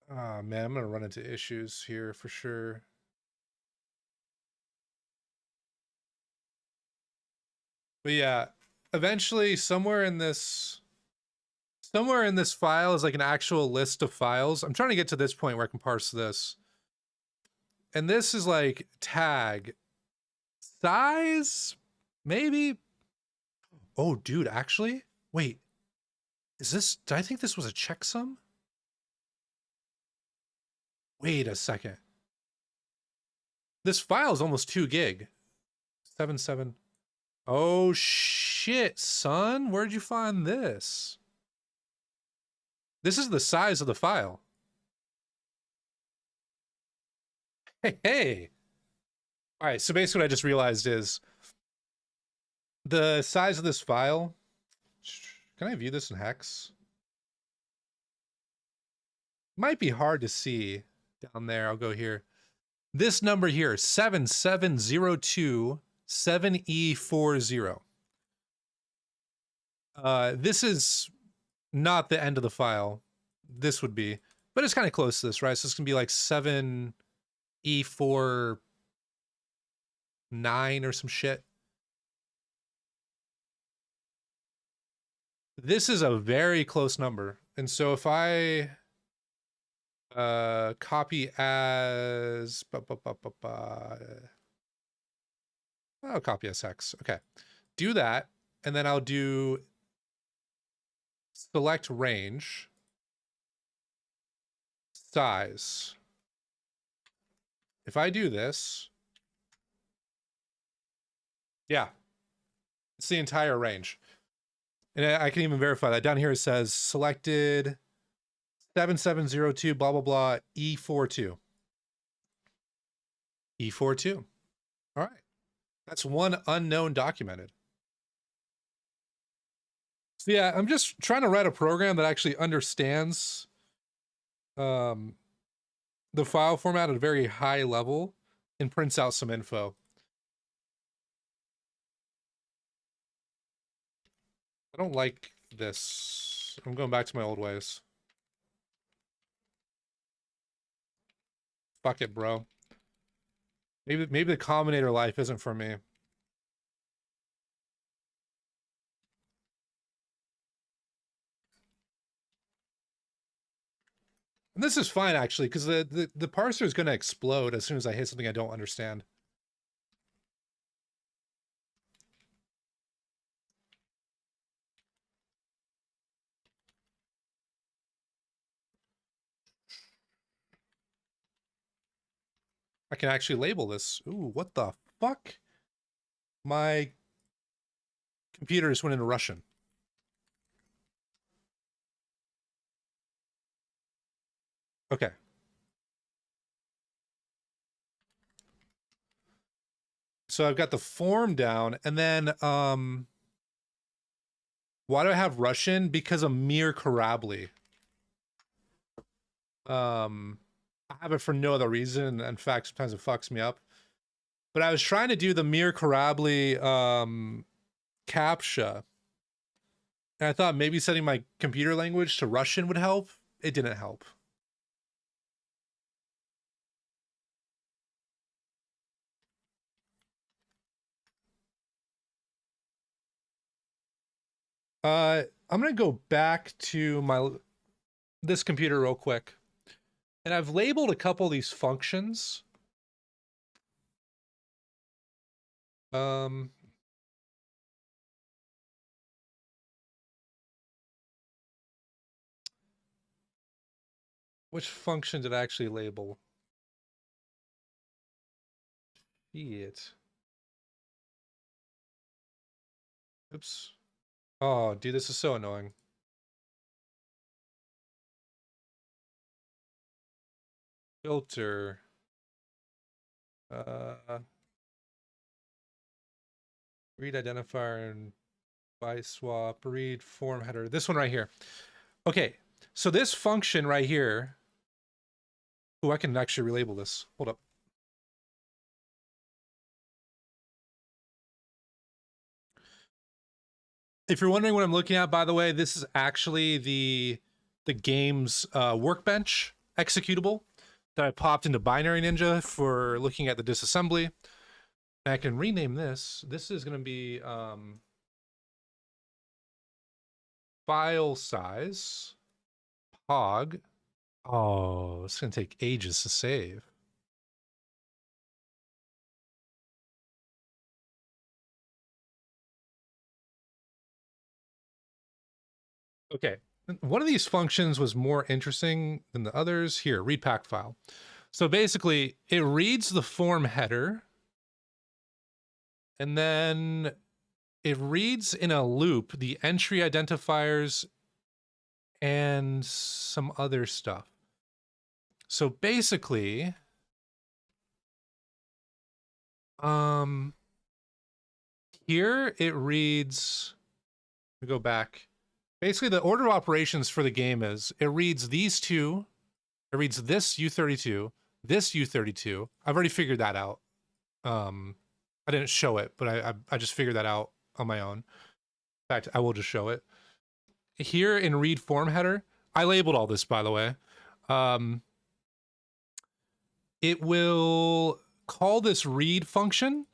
Oh, man, I'm going to run into issues here for sure. But yeah, eventually somewhere in this file is like an actual list of files. I'm trying to get to this point where I can parse this. And this is like tag size, maybe. Oh, dude, actually, wait, is this, did I think this was a checksum? Wait a second. This file is almost 2 gig. 7. Oh shit, son, where'd you find this? This is the size of the file. Hey. All right, so basically what I just realized is the size of this file. Can I view this in hex? Might be hard to see down there. I'll go here. This number here, 7702 7E40. This is not the end of the file. This would be, but it's kind of close to this, right? So it's gonna be like 7E49 or some shit. This is a very close number. And so if I copy as I'll copy as hex. Okay. Do that, and then I'll do select range, size. If I do this, yeah, it's the entire range. And I can even verify that. Down here it says selected 7702 blah blah blah E42. E42. All right. That's one unknown documented. So yeah, I'm just trying to write a program that actually understands the file format at a very high level and prints out some info. I don't like this. I'm going back to my old ways. Fuck it, bro. Maybe the Combinator life isn't for me. And this is fine, actually, because the parser is going to explode as soon as I hit something I don't understand. I can actually label this. Ooh, what the fuck? My computer just went into Russian. Okay. So I've got the form down, and then why do I have Russian? Because of Mir Karabli. I have it for no other reason. In fact, sometimes it fucks me up. But I was trying to do the Mir Karabli CAPTCHA. And I thought maybe setting my computer language to Russian would help. It didn't help. I'm gonna go back to this computer real quick. And I've labeled a couple of these functions. Which function did I actually label? Shit. Oops. Oh, dude, this is so annoying. Filter. Read identifier and by swap, read form header. This one right here. Okay, so this function right here. Oh, I can actually relabel this. Hold up. If you're wondering what I'm looking at, by the way, this is actually the game's workbench executable that I popped into Binary Ninja for looking at the disassembly. And I can rename this. This is going to be file size pog. Oh, it's going to take ages to save. Okay, one of these functions was more interesting than the others. Here, read pack file. So basically, it reads the form header, and then it reads in a loop the entry identifiers and some other stuff. So basically, here it reads, we go back. Basically, the order of operations for the game is it reads these two, it reads this U32, This U32, I've already figured that out. I didn't show it, but I just figured that out on my own. In fact, I will just show it. Here in read form header, I labeled all this, by the way. It will call this read function,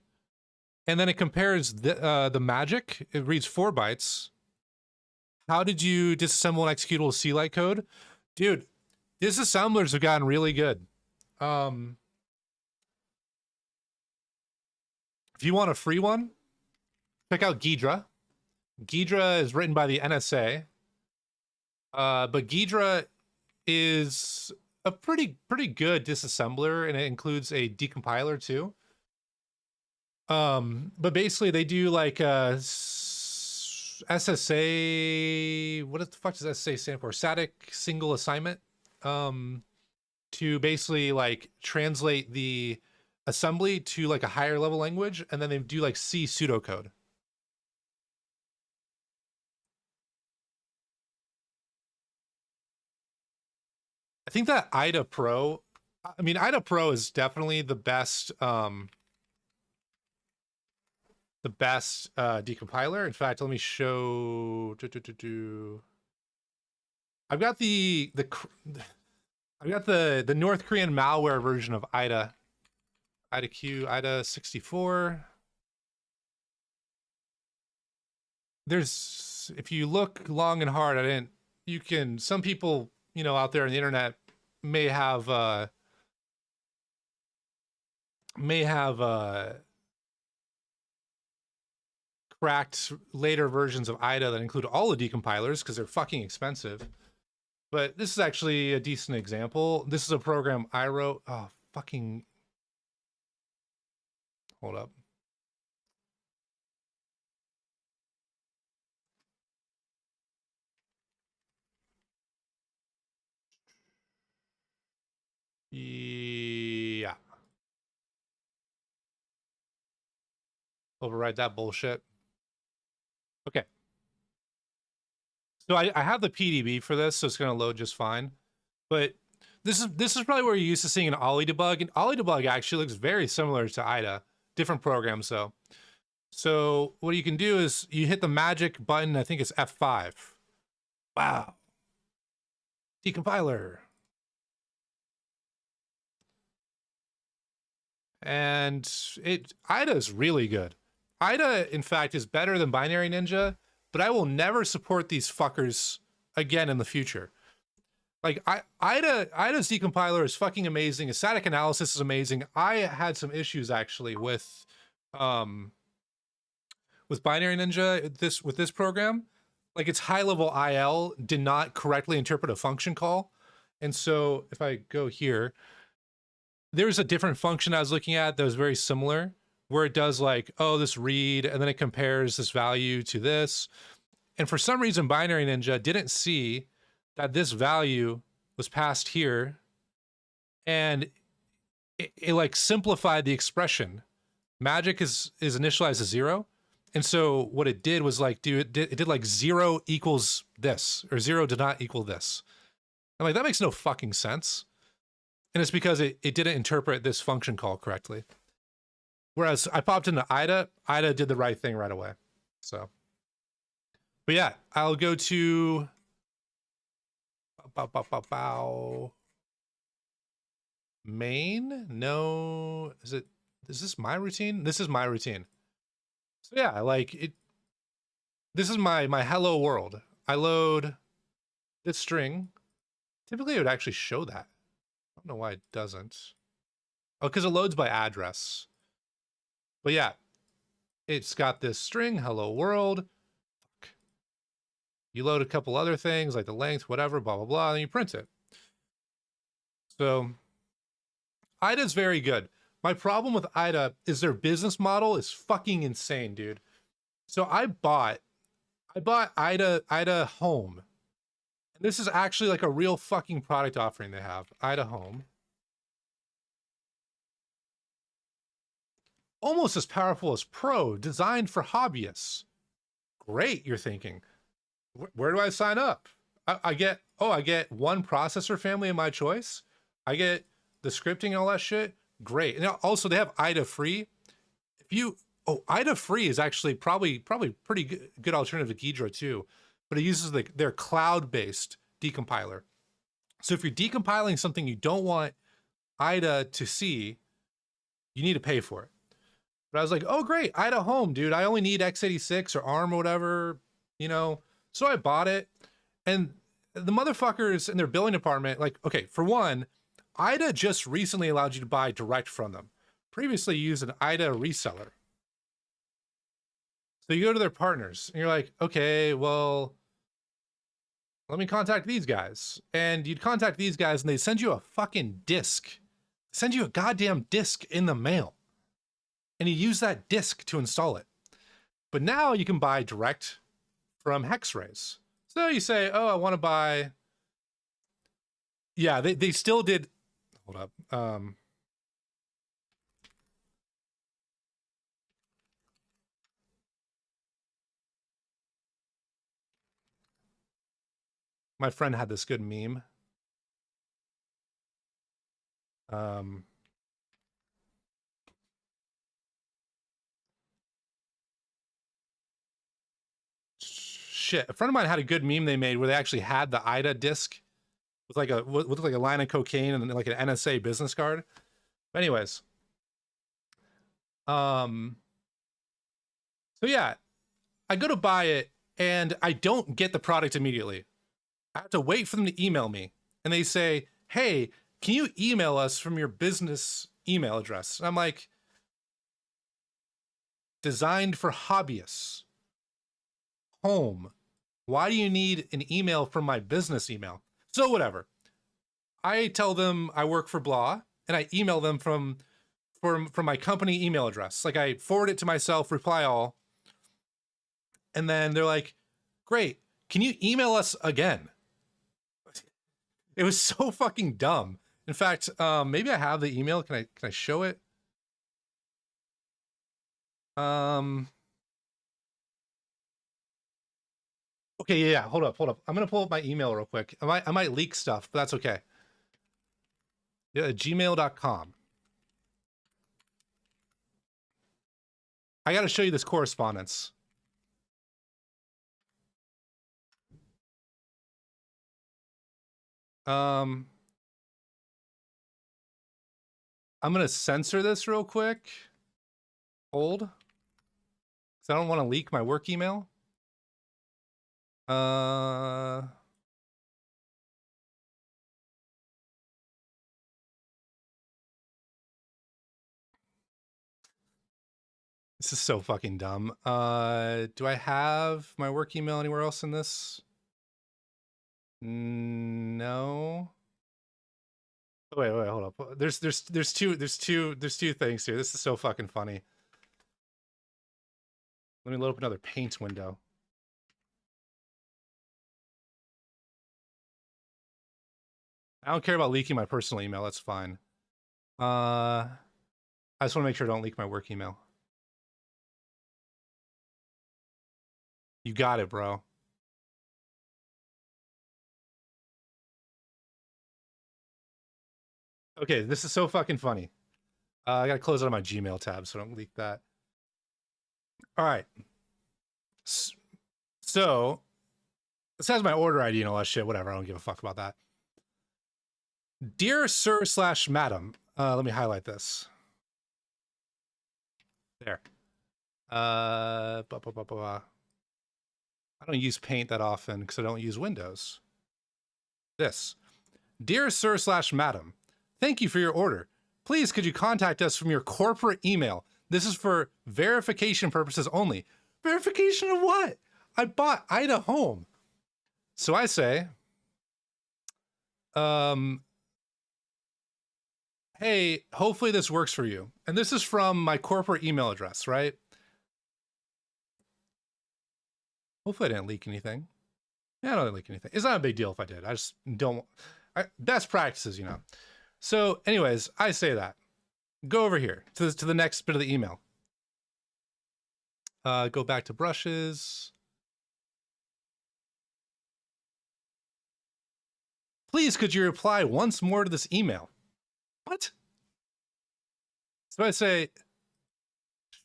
and then it compares the magic. It reads 4 bytes. How did you disassemble an executable C-Lite code? Dude, disassemblers have gotten really good. If you want a free one, check out Ghidra. Ghidra is written by the NSA. But Ghidra is a pretty good disassembler, and it includes a decompiler too. But basically they do like SSA, what the fuck does SSA stand for? Static single assignment. To basically like translate the assembly to like a higher level language, and then they do like C pseudocode. I think that IDA Pro, I mean, IDA Pro is definitely the best decompiler. In fact, let me show. I've got the North Korean malware version of IDA. IDA-Q, IDA 64. There's, if you look long and hard, you can, some people, you know, out there on the internet may have cracked later versions of IDA that include all the decompilers because they're fucking expensive. But this is actually a decent example. This is a program I wrote. Oh, fucking. Hold up. Yeah. Override that bullshit. Okay. So I have the PDB for this, so it's going to load just fine. But this is probably where you're used to seeing an Ollie debug, and Ollie debug actually looks very similar to IDA. Different programs, though. So what you can do is you hit the magic button. I think it's F5. Wow. Decompiler. And IDA is really good. IDA, in fact, is better than Binary Ninja, but I will never support these fuckers again in the future. Like, IDA's decompiler is fucking amazing. Its static analysis is amazing. I had some issues, actually, with Binary Ninja, with this program. Like, its high-level IL did not correctly interpret a function call. And so, if I go here, there's a different function I was looking at that was very similar, where it does like, oh, this read, and then it compares this value to this. And for some reason, Binary Ninja didn't see that this value was passed here, and it like simplified the expression. Magic is initialized as 0. And so what it did was like, it did like 0 equals this, or 0 did not equal this. I'm like, that makes no fucking sense. And it's because it didn't interpret this function call correctly. Whereas I popped into IDA, IDA did the right thing right away. So, but yeah, I'll go to main. No, is this my routine? This is my routine. So yeah, like it. This is my hello world. I load this string. Typically, it would actually show that. I don't know why it doesn't. Oh, because it loads by address. But yeah, it's got this string, hello world. You load a couple other things like the length, whatever, blah, blah, blah, and you print it. So IDA is very good. My problem with IDA is their business model is fucking insane, dude. So I bought IDA Home. And this is actually like a real fucking product offering they have. IDA Home. Almost as powerful as Pro, designed for hobbyists. Great, you're thinking. Where do I sign up? I get one processor family of my choice. I get the scripting and all that shit, great. And also they have IDA free. If you IDA free is actually probably pretty good alternative to Ghidra too, but it uses their cloud-based decompiler. So if you're decompiling something you don't want IDA to see, you need to pay for it. But I was like, oh great, IDA home, dude. I only need x86 or ARM or whatever, you know. So I bought it, and the motherfuckers in their billing department, like, okay, for one, IDA just recently allowed you to buy direct from them. Previously, you used an IDA reseller. So you go to their partners, and you're like, okay, well, let me contact these guys. And you'd contact these guys, and they'd send you a fucking disc. Send you a goddamn disc in the mail. And you use that disc to install it. But now you can buy direct from Hexrays. So you say, oh, I want to buy. Yeah, they still did. Hold up. My friend had this good meme. Shit, a friend of mine had a good meme they made where they actually had the IDA disc with like a line of cocaine and like an NSA business card. But anyways, so yeah, I go to buy it and I don't get the product immediately. I have to wait for them to email me, and they say, hey, can you email us from your business email address? And I'm like, designed for hobbyists. Home. Why do you need an email from my business email? So whatever. I tell them I work for blah, and I email them from my company email address. Like I forward it to myself, reply all. And then they're like, great, can you email us again? It was so fucking dumb. In fact, maybe I have the email. Can I show it? Okay, yeah, hold up. I'm gonna pull up my email real quick. I might leak stuff, but that's okay. Yeah, gmail.com. I gotta show you this correspondence. I'm gonna censor this real quick. Hold. Because I don't want to leak my work email. This is so fucking dumb. Do I have my work email anywhere else in this? No. Wait, hold up. There's two things here. This is so fucking funny. Let me load up another Paint window. I don't care about leaking my personal email. That's fine. I just want to make sure I don't leak my work email. You got it, bro. Okay, this is so fucking funny. I gotta close out of my Gmail tab so I don't leak that. All right. So, this has my order ID and all that shit. Whatever, I don't give a fuck about that. Dear Sir / Madam, let me highlight this. There. I don't use Paint that often because I don't use Windows. This. Dear Sir / Madam, thank you for your order. Please, could you contact us from your corporate email? This is for verification purposes only. Verification of what? I bought IDA home. So I say, hey, hopefully this works for you. And this is from my corporate email address, right? Hopefully I didn't leak anything. Yeah, I don't leak anything. It's not a big deal if I did. I just don't. Best practices, you know. So anyways, I say that. Go over here to the next bit of the email. Go back to brushes. Please, could you reply once more to this email? What? So I say,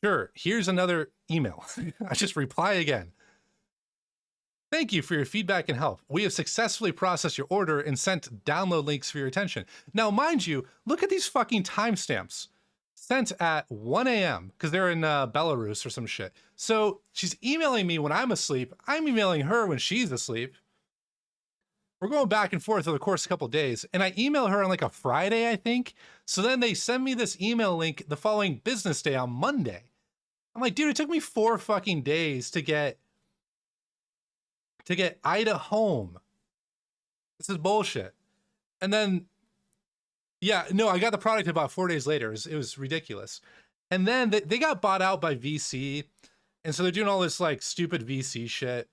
sure, here's another email. I just reply again. Thank you for your feedback and help. We have successfully processed your order and sent download links for your attention. Now, mind you, look at these fucking timestamps. Sent at 1 a.m. because they're in Belarus or some shit. So she's emailing me when I'm asleep. I'm emailing her when she's asleep. We're going back and forth over the course of a couple of days. And I email her on like a Friday, I think. So then they send me this email link the following business day on Monday. I'm like, dude, it took me 4 fucking days to get Ida home. This is bullshit. And then, yeah, no, I got the product about 4 days later. It was ridiculous. And then they got bought out by VC. And so they're doing all this like stupid VC shit.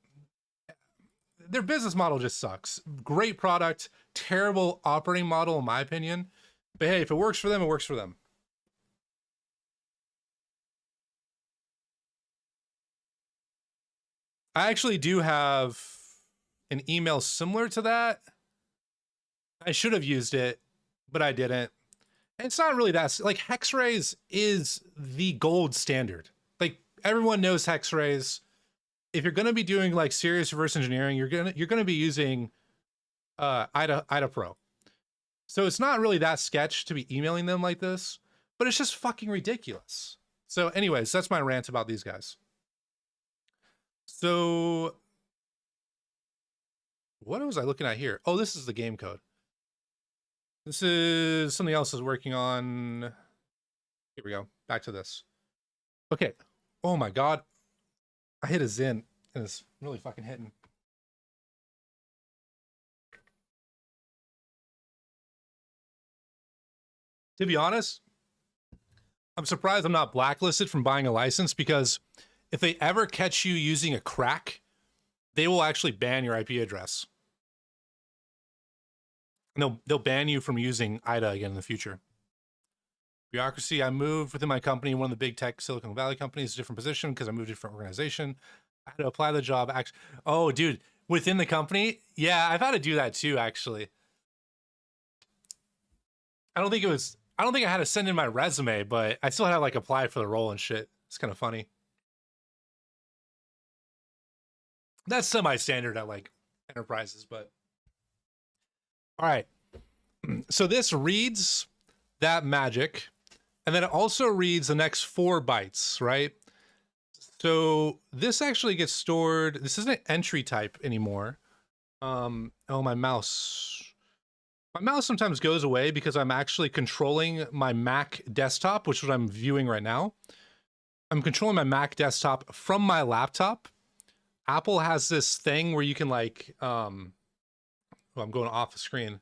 Their business model just sucks. Great product, terrible operating model, in my opinion. But hey, if it works for them, it works for them. I actually do have an email similar to that. I should have used it, but I didn't. And it's not really that, like, Hexrays is the gold standard. Like, everyone knows Hexrays. If you're going to be doing like serious reverse engineering, you're going to be using IDA Pro. So it's not really that sketch to be emailing them like this, but it's just fucking ridiculous. So anyways, that's my rant about these guys. So what was I looking at here? Oh, this is the game code. This is something else I was working on. Here we go. Back to this. Okay. Oh my God. I hit a Zin and it's really fucking hitting. To be honest, I'm surprised I'm not blacklisted from buying a license, because if they ever catch you using a crack, they will actually ban your IP address. And they'll ban you from using IDA again in the future. Bureaucracy. I moved within my company, one of the big tech Silicon Valley companies, a different position because I moved to a different organization. I had to apply the job. Oh, dude, within the company? Yeah, I've had to do that too, actually. I don't think I had to send in my resume, but I still had to like apply for the role and shit. It's kind of funny. That's semi-standard at like enterprises, but all right. So this reads that magic, and then it also reads the next 4 bytes, right? So this actually gets stored. This isn't entry type anymore. Oh, my mouse. My mouse sometimes goes away because I'm actually controlling my Mac desktop, which is what I'm viewing right now. I'm controlling my Mac desktop from my laptop. Apple has this thing where you can like, oh, I'm going off the screen.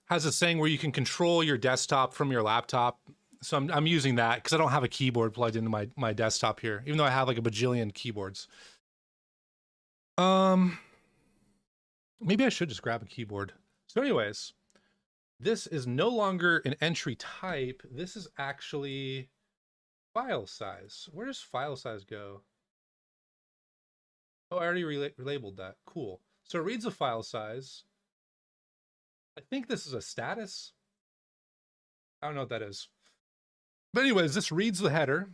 Has this thing where you can control your desktop from your laptop. So I'm using that because I don't have a keyboard plugged into my desktop here, even though I have like a bajillion keyboards. Maybe I should just grab a keyboard. So anyways, this is no longer an entry type. This is actually file size. Where does file size go? Oh, I already relabeled that. Cool. So it reads a file size. I think this is a status. I don't know what that is. But anyways, this reads the header.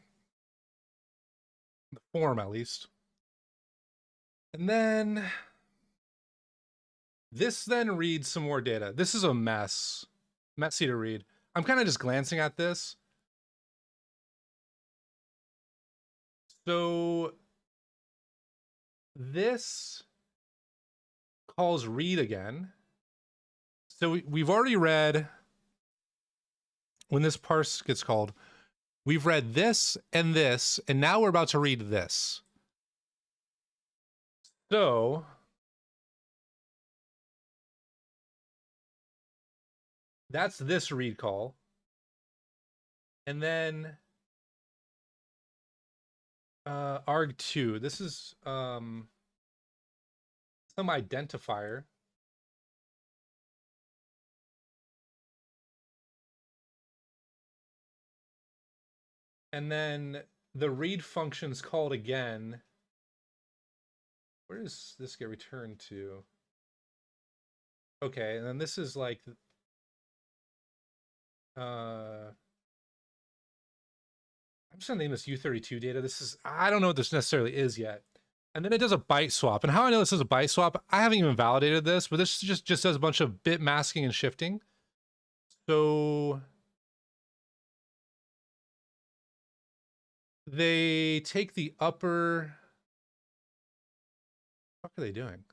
The form, at least. And then this then reads some more data. This is a mess. Messy to read. I'm kind of just glancing at this. So this calls read again. So we've already read, when this parse gets called, we've read this, and now we're about to read this. So that's this read call. And then arg2. This is some identifier. And then the read function's called again. Where does this get returned to? Okay, and then this is like I'm just gonna name this U32 data. This is, I don't know what this necessarily is yet. And then it does a byte swap. And how I know this is a byte swap, I haven't even validated this, but this just does a bunch of bit masking and shifting. So they take the upper, what are they doing?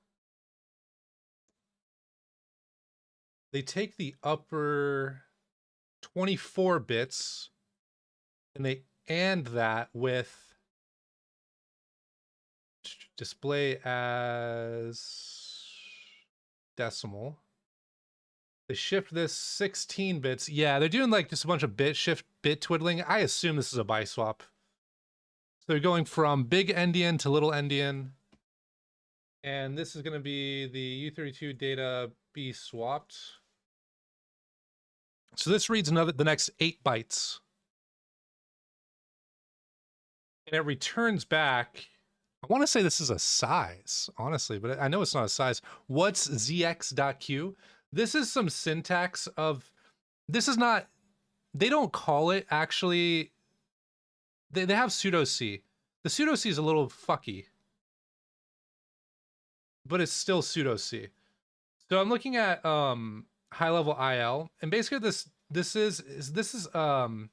They take the upper 24 bits and they AND that with display as decimal. They shift this 16 bits. Yeah, they're doing like just a bunch of bit twiddling. I assume this is a byte swap. So they're going from big endian to little endian. And this is going to be the U32 data be swapped. So this reads the next 8 bytes. And it returns back, I want to say this is a size, honestly, but I know it's not a size. What's zx.q? This is some syntax of, this is not, they don't call it actually, they have pseudo C. The pseudo C is a little fucky, but it's still pseudo C. So I'm looking at high level IL, and basically this is what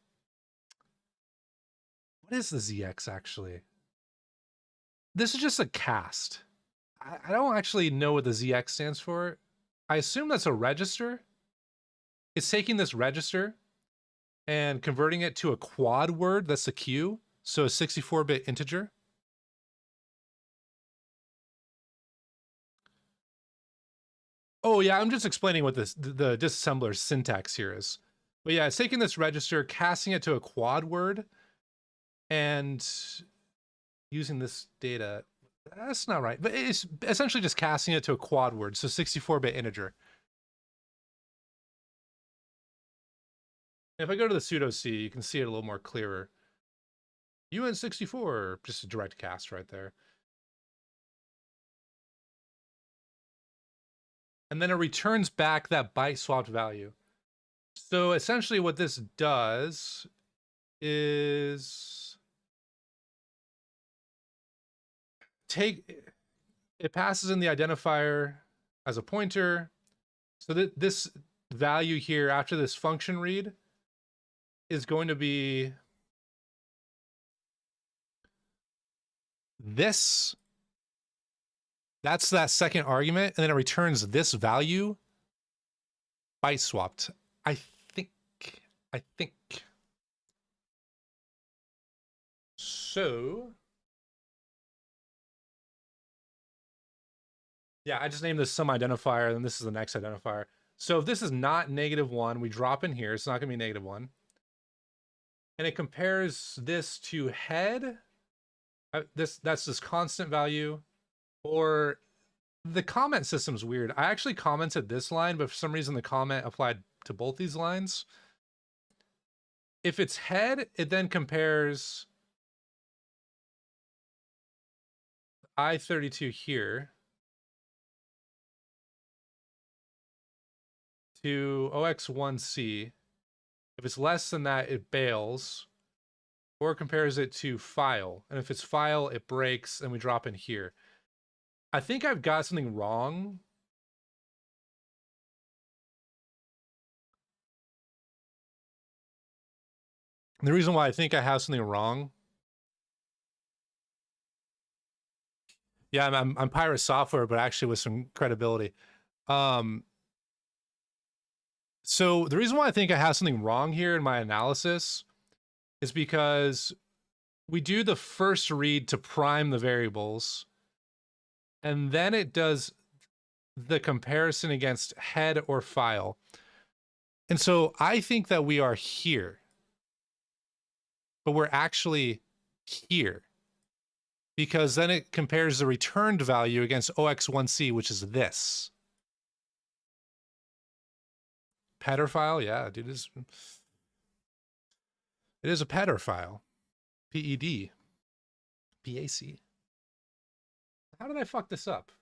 is the ZX actually? This is just a cast. I don't actually know what the ZX stands for. I assume that's a register. It's taking this register and converting it to a quad word, that's the Q, so a 64-bit integer. Oh yeah, I'm just explaining what this the disassembler's syntax here is. But yeah, it's taking this register, casting it to a quad word, and using this data. That's not right, but it's essentially just casting it to a quad word, so 64-bit integer. If I go to the pseudo C, you can see it a little more clearer. UN64, just a direct cast right there. And then it returns back that byte swapped value. So essentially what this does is it passes in the identifier as a pointer. So that this value here after this function read is going to be this. That's that second argument, and then it returns this value byte swapped. I think. So yeah, I just named this some identifier, and this is the next identifier. So if this is not -1, we drop in here. It's not going to be -1. And it compares this to head. That's this constant value. Or the comment system's weird. I actually commented this line, but for some reason the comment applied to both these lines. If it's head, it then compares I32 here to OX1C. If it's less than that, it bails, or compares it to file. And if it's file, it breaks, and we drop in here. I think I've got something wrong. And the reason why I think I have something wrong. Yeah, I'm Pirate Software, but actually with some credibility. So the reason why I think I have something wrong here in my analysis is because we do the first read to prime the variables, and then it does the comparison against head or file. And so I think that we are here, but we're actually here, because then it compares the returned value against OX1C, which is this. Petter file? Yeah, dude, it is a Petter file. PED. PAC. How did I fuck this up?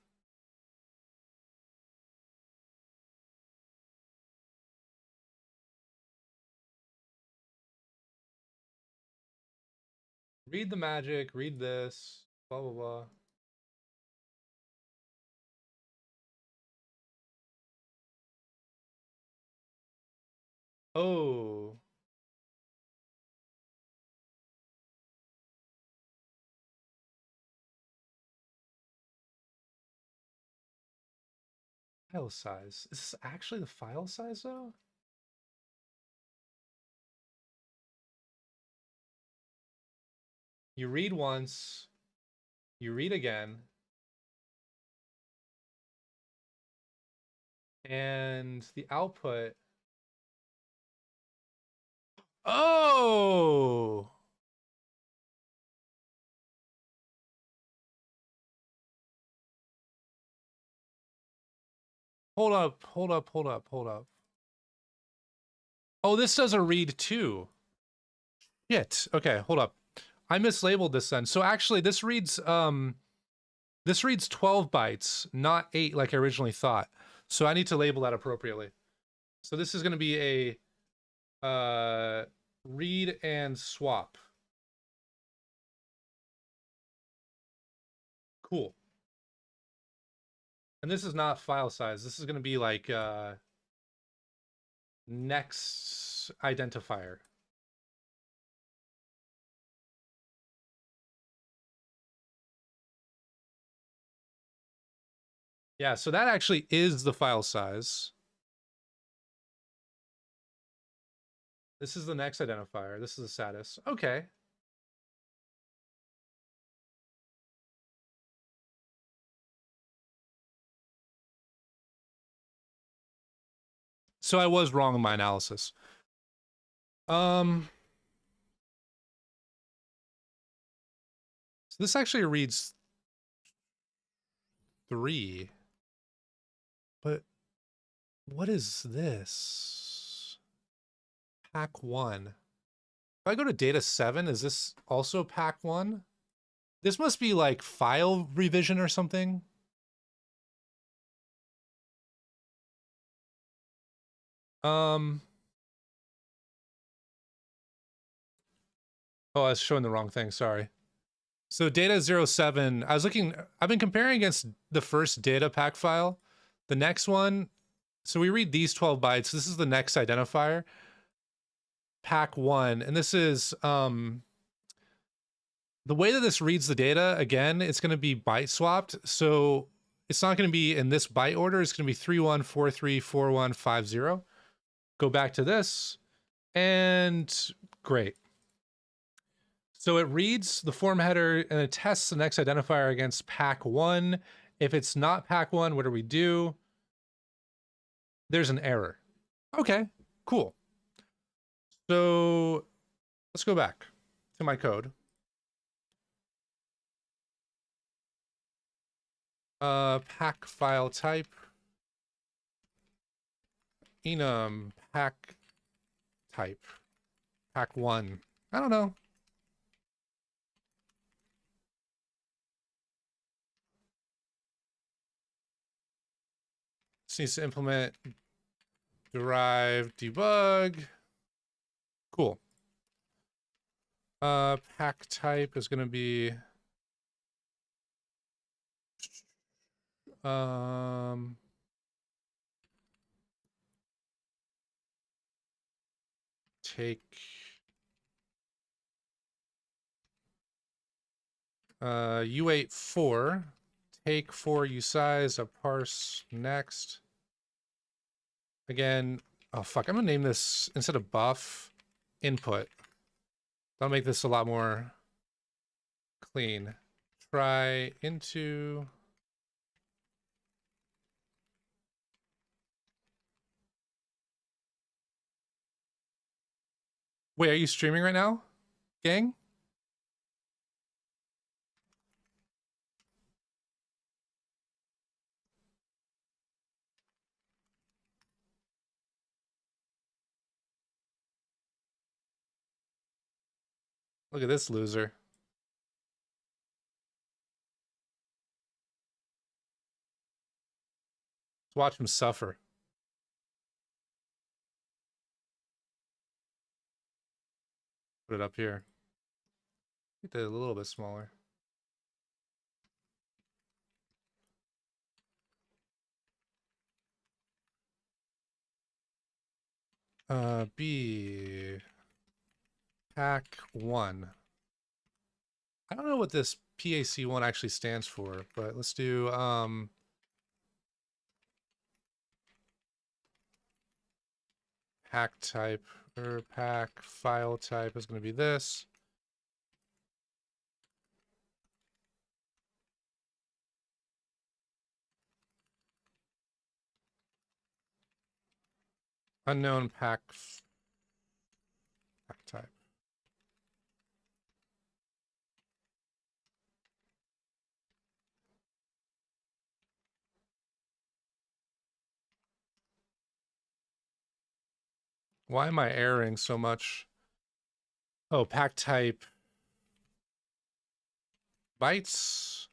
Read the magic, read this, blah, blah, blah. Oh. File size. Is this actually the file size though? You read once, you read again, and the output. Oh! Hold up, hold up, hold up, hold up. Oh, this does a read too. Shit. Okay, hold up. I mislabeled this then. So actually this reads 12 bytes, not 8 like I originally thought. So I need to label that appropriately. So this is going to be a read and swap. Cool. And this is not file size. This is going to be like next identifier. Yeah, so that actually is the file size. This is the next identifier. This is the status. Okay. So I was wrong in my analysis. So this actually reads 3. But what is this? Pack 1. If I go to data 7, is this also pack 1? This must be like file revision or something. Oh, I was showing the wrong thing, sorry. So data 07, I've been comparing against the first data pack file. The next one, so we read these 12 bytes. This is the next identifier, pack 1, and this is the way that this reads the data, again, it's going to be byte swapped. So it's not going to be in this byte order. It's going to be 31434150. Go back to this, and great. So it reads the form header and it tests the next identifier against pack 1. If it's not pack 1, what do we do? There's an error. Okay, cool. So let's go back to my code. Pack file type. Enum pack type. Pack 1. I don't know. This needs to implement derive debug. Cool. Pack type is going to be take U84, take for usize a parse next. Again, oh fuck, I'm gonna name this, instead of buff, input. That'll make this a lot more clean. Try into. Wait, are you streaming right now, gang? Look at this loser. Let's watch him suffer. Put it up here. Get that a little bit smaller. B pack 1. I don't know what this PAC1 actually stands for, but let's do pack type, or pack file type is going to be this. Unknown pack type. Why am I erroring so much? Oh, pack type bytes.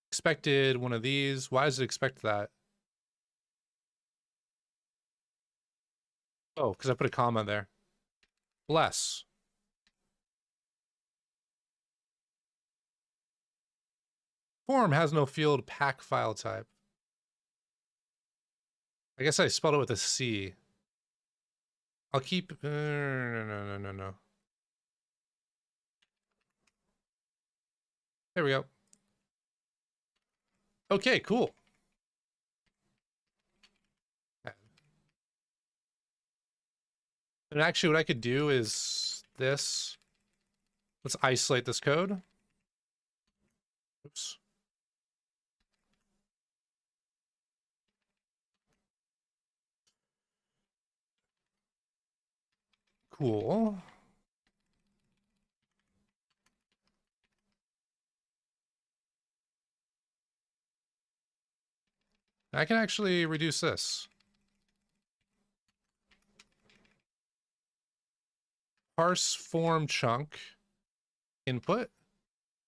Expected one of these. Why does it expect that? Oh, because I put a comma there. Bless. Form has no field pack file type. I guess I spelled it with a C. I'll keep... no. There we go. Okay, cool. And actually what I could do is this. Let's isolate this code. Oops. Cool. I can actually reduce this. Parse form chunk input.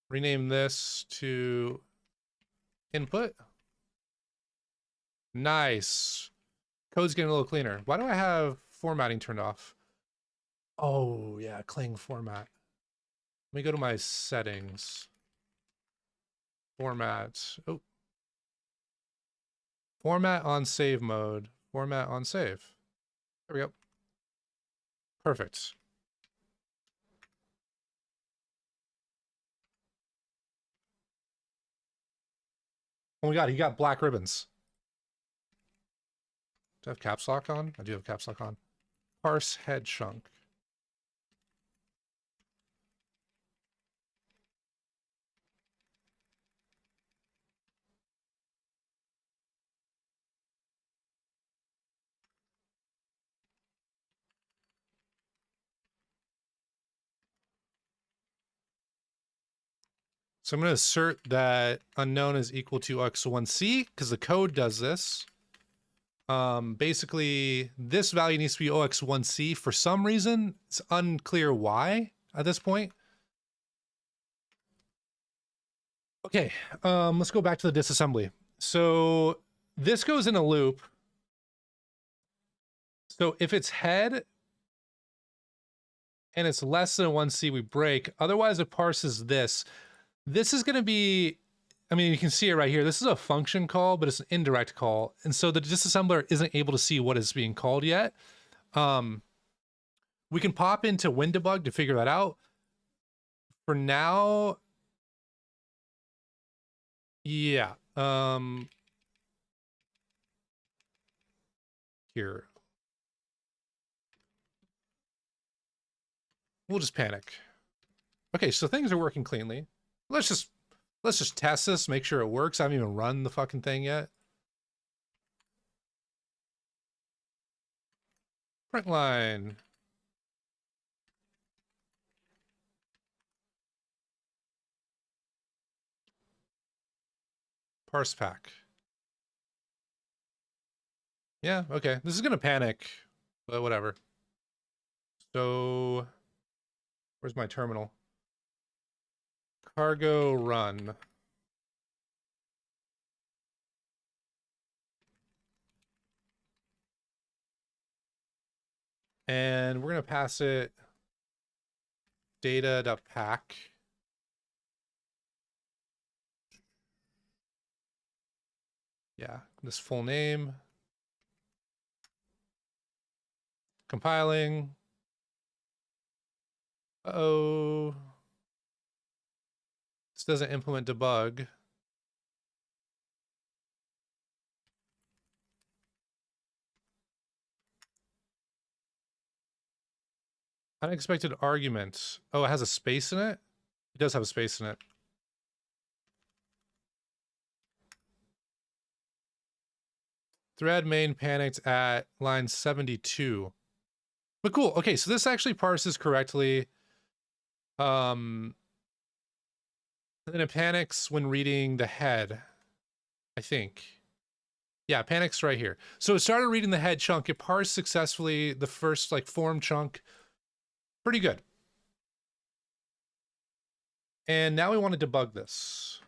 Rename this to input. Nice. Code's getting a little cleaner. Why do I have formatting turned off? Oh, yeah, Cling format. Let me go to my settings. Format. Oh. Format on save mode. Format on save. There we go. Perfect. Oh my god, he got black ribbons. Do I have caps lock on? I do have caps lock on. Parse head chunk. So I'm going to assert that unknown is equal to OX1C because the code does this. Basically, this value needs to be OX1C for some reason. It's unclear why at this point. Okay, let's go back to the disassembly. So this goes in a loop. So if it's head and it's less than 1C, we break. Otherwise, it parses this. This is going to be, I mean, you can see it right here. This is a function call, but it's an indirect call. And so the disassembler isn't able to see what is being called yet. We can pop into WinDebug to figure that out. For now, yeah. Here. We'll just panic. Okay, so things are working cleanly. Let's just test this, make sure it works. I haven't even run the fucking thing yet. Print line. Parse pack. Yeah, okay. This is gonna panic, but whatever. So, where's my terminal? Cargo run. And we're gonna pass it data.pack. Yeah, this full name. Compiling. Uh-oh. This doesn't implement debug. Unexpected argument. Oh, it has a space in it? It does have a space in it. Thread main panicked at line 72. But cool. Okay, so this actually parses correctly. And then it panics when reading the head, I think. Yeah, panics right here. So it started reading the head chunk. It parsed successfully the first like form chunk. Pretty good. And now we want to debug this.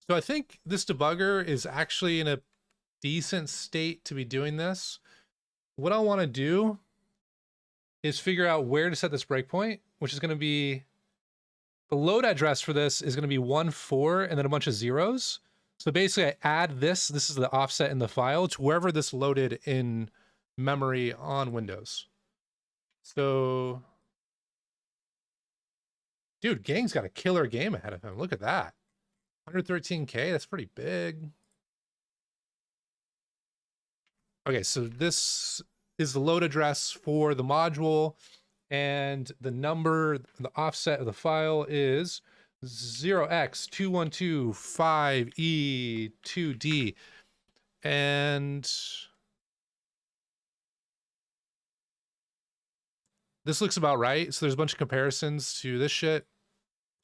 So I think this debugger is actually in a decent state to be doing this. What I want to do is figure out where to set this breakpoint, which is going to be the load address for this is going to be 1, 4, and then a bunch of zeros. So basically I add this is the offset in the file, to wherever this loaded in memory on Windows. So, dude, Gang's got a killer game ahead of him. Look at that. 113K, that's pretty big. Okay, so this is the load address for the module, and the number, the offset of the file is 0x2125E2D. And this looks about right. So there's a bunch of comparisons to this shit.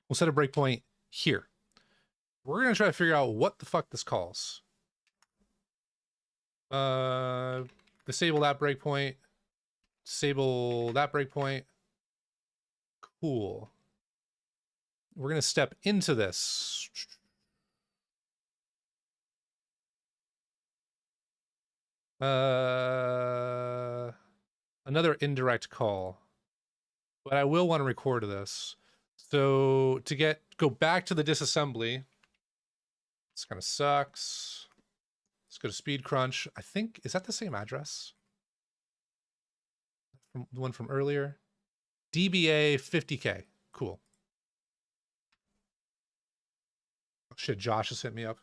We'll set a breakpoint here. We're going to try to figure out what the fuck this calls. Disable that breakpoint. Disable that breakpoint. Cool. We're going to step into this. Another indirect call. But I will want to record this. So to go back to the disassembly, this kind of sucks. Let's go to Speed Crunch. I think, is that the same address? From the one from earlier? DBA 50K. Cool. Oh, shit, Josh has hit me up.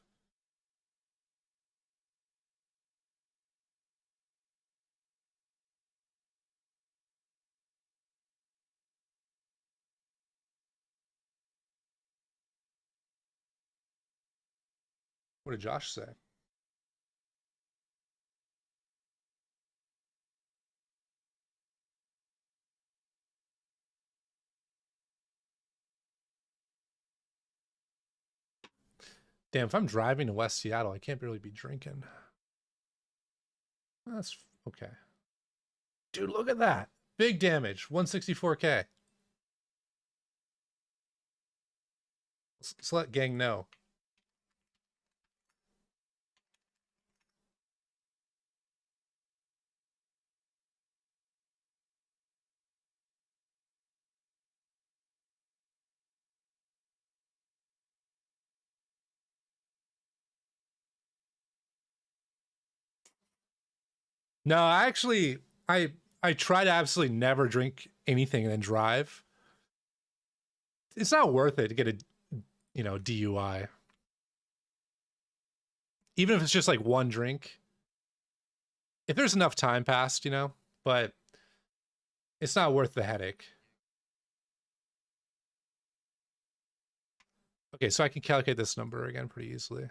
What did Josh say? Damn, if I'm driving to West Seattle, I can't really be drinking. That's okay. Dude, look at that. Big damage, 164K. Let's let Gang know. No, I try to absolutely never drink anything and then drive. It's not worth it to get a, DUI. Even if it's just like one drink. If there's enough time passed, but it's not worth the headache. Okay, so I can calculate this number again pretty easily.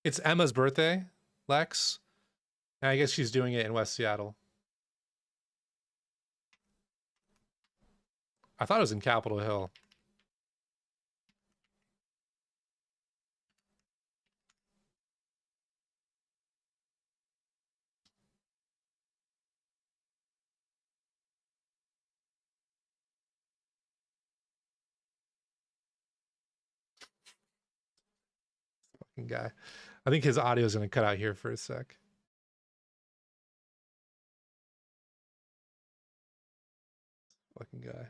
It's Emma's birthday, Lex. And I guess she's doing it in West Seattle. I thought it was in Capitol Hill. Fucking guy. I think his audio is going to cut out here for a sec. Fucking guy.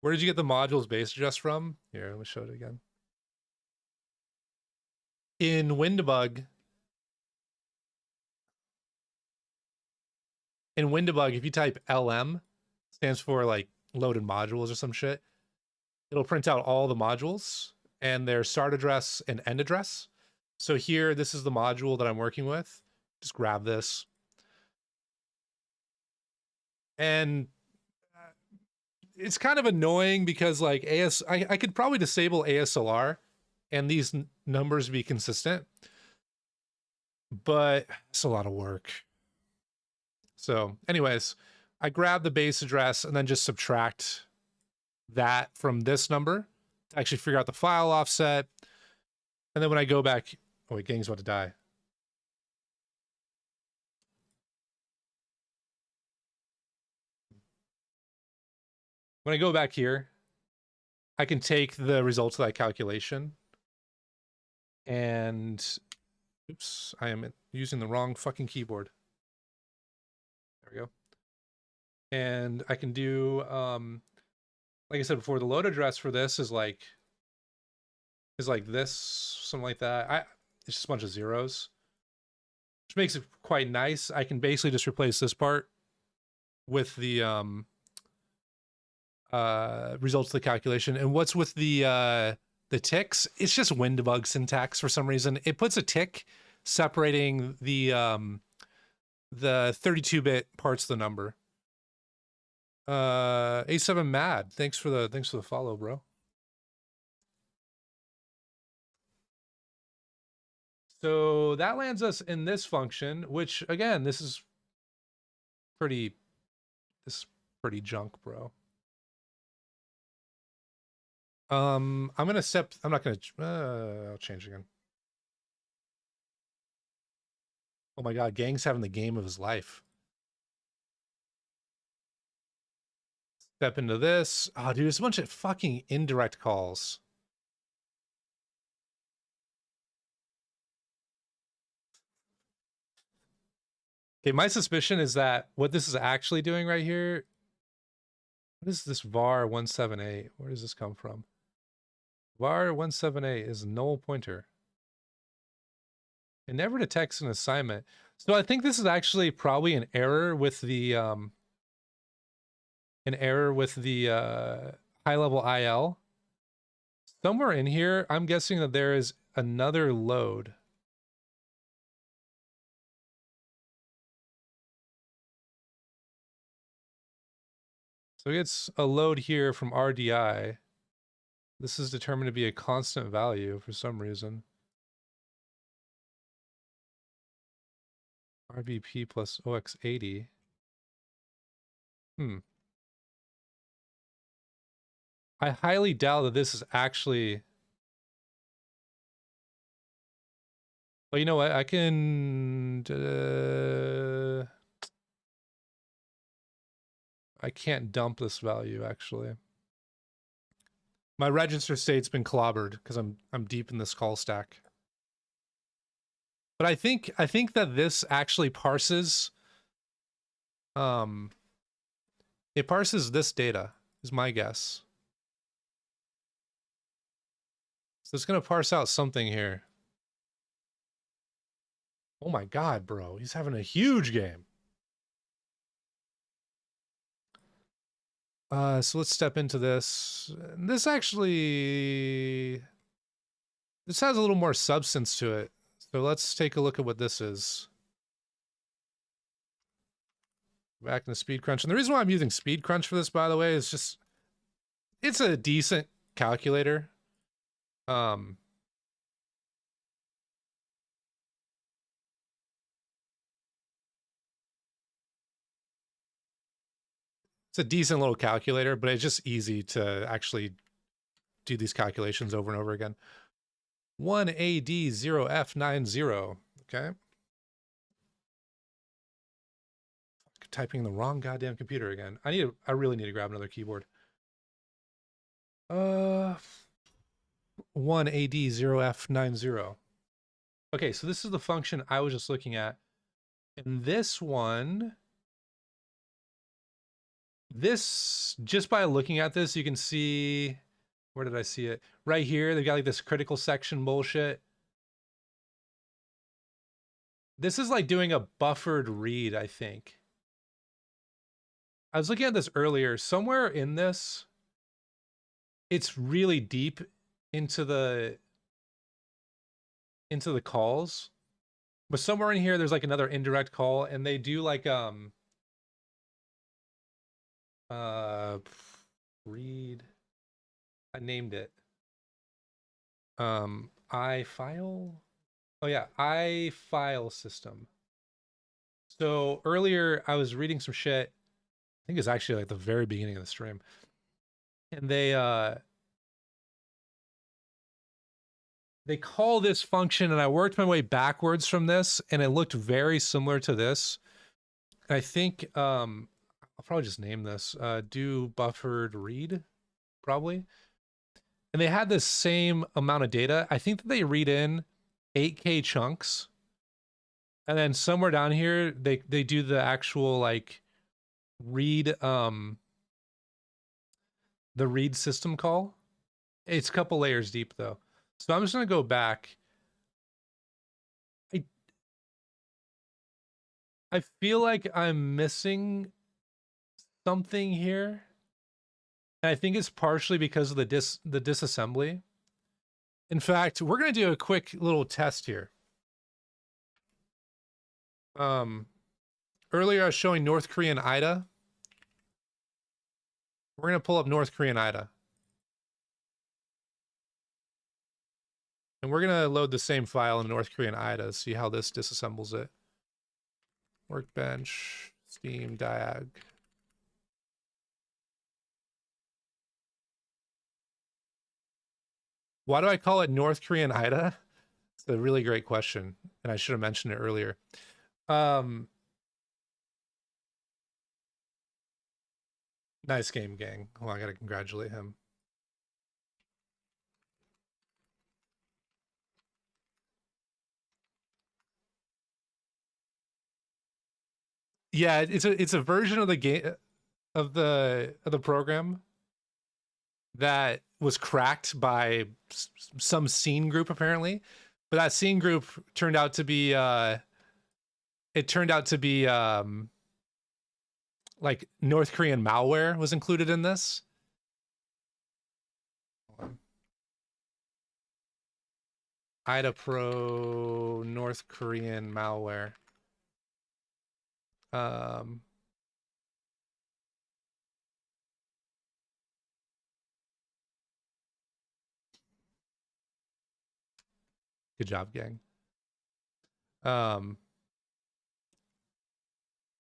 Where did you get the modules base address from? Here, let me show it again. In WinDbg, if you type LM, stands for like loaded modules or some shit, it'll print out all the modules and their start address and end address. So here, this is the module that I'm working with. Just grab this. And it's kind of annoying because like I could probably disable ASLR and these numbers be consistent, but it's a lot of work. So anyways, I grab the base address and then just subtract that from this number to actually figure out the file offset. And then when I go back, oh wait, Gang's about to die. When I go back here, I can take the results of that calculation and, oops, I am using the wrong fucking keyboard. There we go. And I can do, like I said before, the load address for this is like this, something like that. It's just a bunch of zeros, which makes it quite nice. I can basically just replace this part with the results of the calculation. And what's with the ticks? It's just WinDbg syntax for some reason. It puts a tick separating the 32-bit parts of the number. A7 Mad, thanks for the follow, bro. So that lands us in this function, which again, this is pretty junk, bro. I'm not gonna, I'll change again. Oh my God, Gang's having the game of his life. Step into this. Oh, dude, it's a bunch of fucking indirect calls. Okay, my suspicion is that what this is actually doing right here, what is this var 178? Where does this come from? var 178 is null pointer. It never detects an assignment. So I think this is actually probably an error with the high level IL. Somewhere in here, I'm guessing that there is another load. So it's a load here from RDI. This is determined to be a constant value for some reason. RVP plus OX80. I highly doubt that this is actually... Well, you know what? I can... I can't dump this value, actually. My register state's been clobbered because I'm deep in this call stack. But I think that this actually parses... it parses this data, is my guess. So it's going to parse out something here. Oh my God, bro. He's having a huge game. So let's step into this. This actually... This has a little more substance to it. So let's take a look at what this is. Back in the Speed Crunch. And the reason why I'm using Speed Crunch for this, by the way, is just... It's a decent calculator. It's a decent little calculator, but it's just easy to actually do these calculations over and over again. 1AD0F90. Okay. Typing in the wrong goddamn computer again. I really need to grab another keyboard. 1AD0F90. Okay, so this is the function I was just looking at. And this one This, just by looking at this, you can see, where did I see it? Right here, they've got like this critical section bullshit. This is like doing a buffered read, I think. I was looking at this earlier. Somewhere in this, it's really deep into the calls. But somewhere in here, there's like another indirect call, and they do like read. I named it. iFile. Oh yeah, iFile system. So earlier I was reading some shit. I think it's actually like the very beginning of the stream. And they call this function, and I worked my way backwards from this, and it looked very similar to this. And I think I'll probably just name this do buffered read, probably. And they had this same amount of data. I think that they read in 8K chunks. And then somewhere down here, they do the actual like read the read system call. It's a couple layers deep though. So I'm just gonna go back. I feel like I'm missing something here. And I think it's partially because of the disassembly. In fact, we're gonna do a quick little test here. Earlier I was showing North Korean IDA. We're gonna pull up North Korean IDA. And we're gonna load the same file in North Korean IDA, see how this disassembles it. Workbench, Steam, Diag. Why do I call it North Korean IDA? It's a really great question, and I should have mentioned it earlier. Nice game, gang. Well, I gotta congratulate him. Yeah, it's a version of the game of the program that was cracked by some scene group apparently, but that scene group turned out to be like North Korean malware was included in this. IDA Pro North Korean malware. Good job, gang.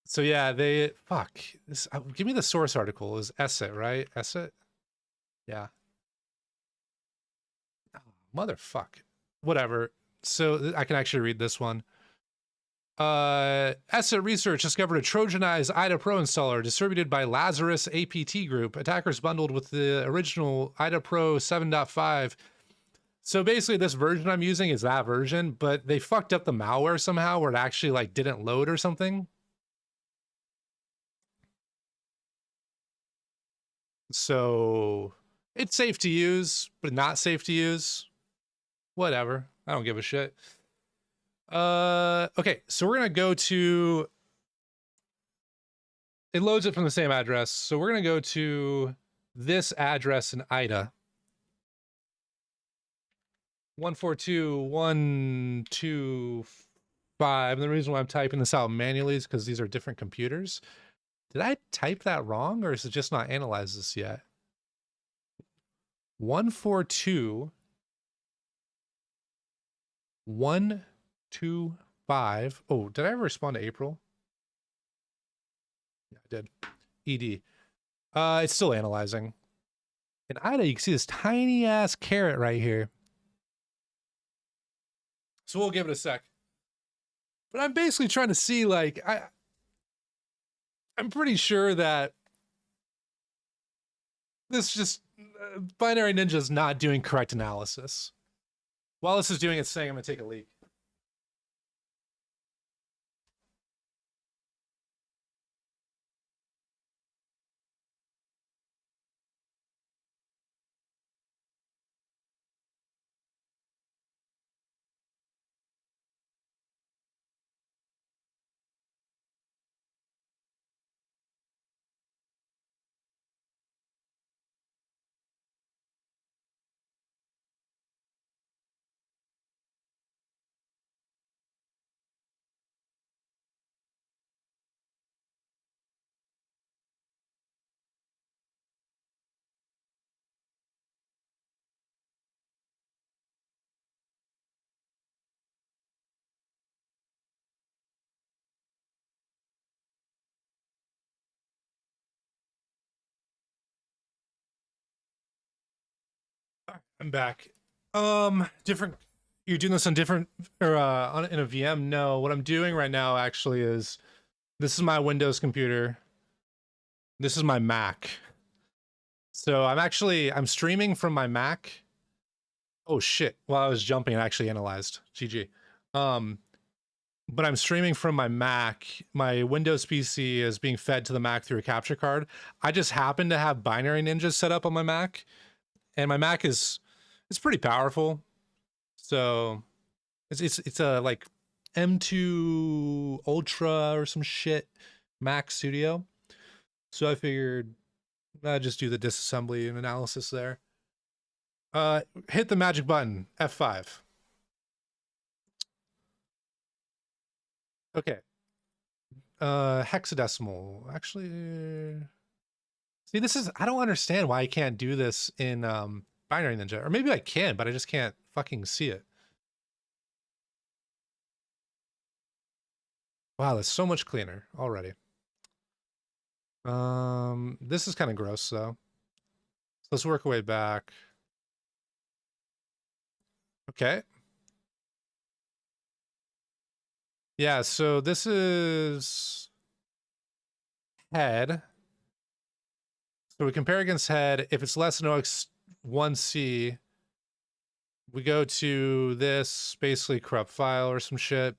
So yeah, they fuck this. Give me the source article. Is Esset, right? Esset? Yeah. Oh, motherfuck. Whatever. So I can actually read this one. Esset Research discovered a Trojanized IDA Pro installer distributed by Lazarus APT Group. Attackers bundled with the original IDA Pro 7.5. So basically, this version I'm using is that version, but they fucked up the malware somehow where it actually like didn't load or something. So it's safe to use, but not safe to use. Whatever. I don't give a shit. Okay, so we're gonna go to, it loads it from the same address. So we're gonna go to this address in IDA. 142.125. And the reason why I'm typing this out manually is because these are different computers. Did I type that wrong, or is it just not analyzed this yet? 142.125. Oh, did I ever respond to April? Yeah, I did. ED. It's still analyzing. In IDA, you can see this tiny ass caret right here. So we'll give it a sec. But I'm basically trying to see, like, I'm pretty sure that this just Binary Ninja is not doing correct analysis. While this is doing its thing, I'm gonna take a leak. I'm back. Different. You're doing this on different or in a VM? No, what I'm doing right now actually is this is my Windows computer. This is my Mac. So I'm streaming from my Mac. Oh shit! While I was jumping, I actually analyzed. GG. Um, but I'm streaming from my Mac. My Windows PC is being fed to the Mac through a capture card. I just happen to have Binary Ninja set up on my Mac, and my Mac is it's pretty powerful. So it's a like M2 Ultra or some shit Mac Studio. So I figured I'd just do the disassembly and analysis there. Hit the magic button, F5. Okay. Hexadecimal. Actually, see, this is I don't understand why I can't do this in Binary Ninja, or maybe I can, but I just can't fucking see it. Wow, that's so much cleaner already. This is kind of gross though. So let's work our way back. Okay. Yeah, so this is head. So we compare against head. If it's less than OX1C, we go to this, basically corrupt file or some shit.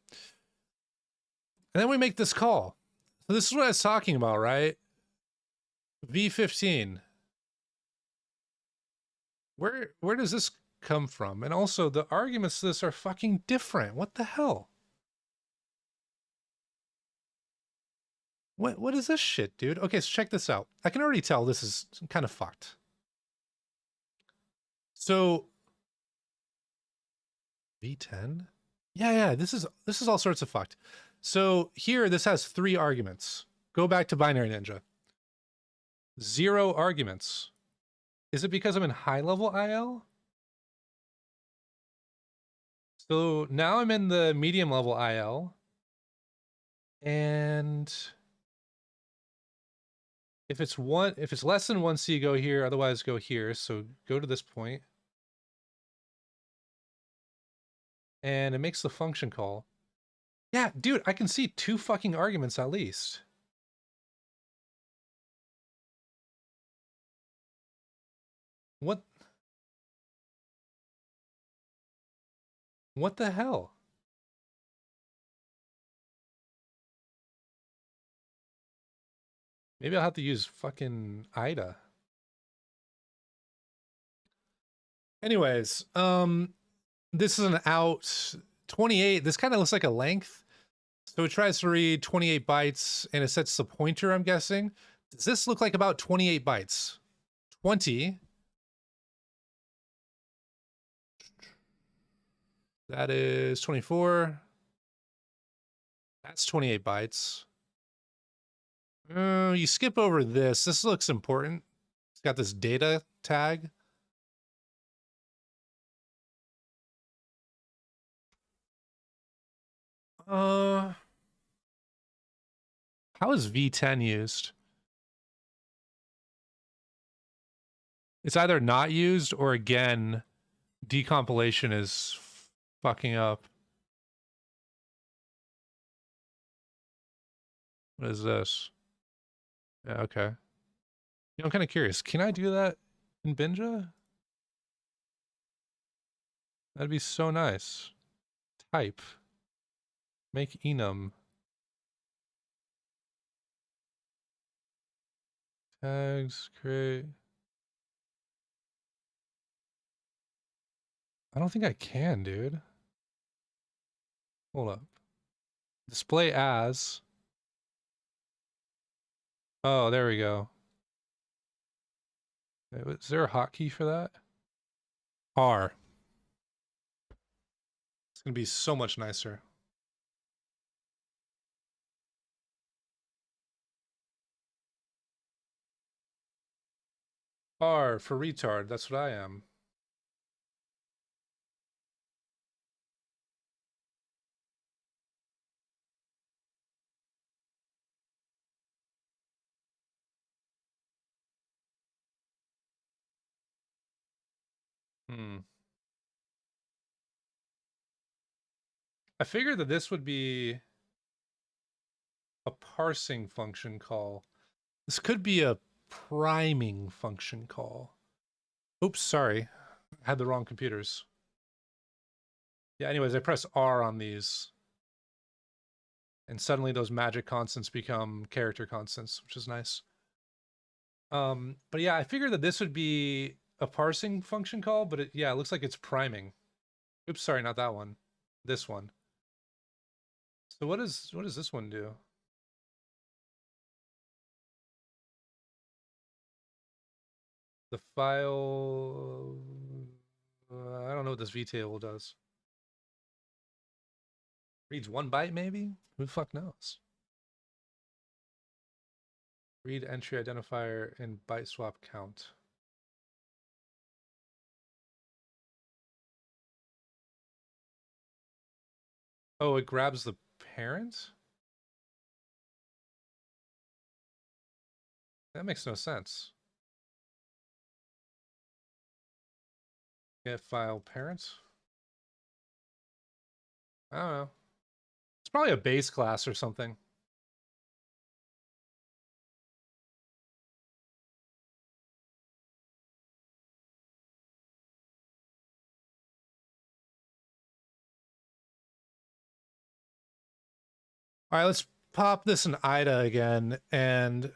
And then we make this call. So this is what I was talking about, right? V15. Where does this come from? And also the arguments to this are fucking different. What the hell? What is this shit, dude? Okay, so check this out. I can already tell this is kind of fucked. So V10? Yeah, this is all sorts of fucked. So here this has 3 arguments. Go back to Binary Ninja. 0 arguments. Is it because I'm in high level IL? So now I'm in the medium level IL. And if it's less than 1C, go here, otherwise go here. So go to this point. And it makes the function call. Yeah, dude, I can see 2 fucking arguments at least. What the hell? Maybe I'll have to use fucking IDA. Anyways, this is an out 28. This kind of looks like a length. So it tries to read 28 bytes and it sets the pointer, I'm guessing. Does this look like about 28 bytes? 20. That is 24. That's 28 bytes. You skip over this. This looks important. It's got this data tag. How is V10 used? It's either not used or again, decompilation is fucking up. What is this? Yeah, okay. You know, I'm kind of curious. Can I do that in Binja? That'd be so nice. Type. Make enum. Tags, create. I don't think I can, dude. Hold up. Display as. Oh, there we go. Is there a hotkey for that? R. It's gonna be so much nicer. R for retard. That's what I am. I figured that this would be a parsing function call. This could be a priming function call. Oops, sorry. I had the wrong computers. Yeah, anyways, I press R on these. And suddenly those magic constants become character constants, which is nice. But yeah, I figured that this would be a parsing function call, but it looks like it's priming. Oops, sorry, not that one. This one. So what does this one do? The file... I don't know what this vtable does. Reads 1 byte, maybe? Who the fuck knows? Read entry identifier and byte swap count. Oh, it grabs the parent? That makes no sense. Get file parent? I don't know. It's probably a base class or something. All right, let's pop this in IDA again. And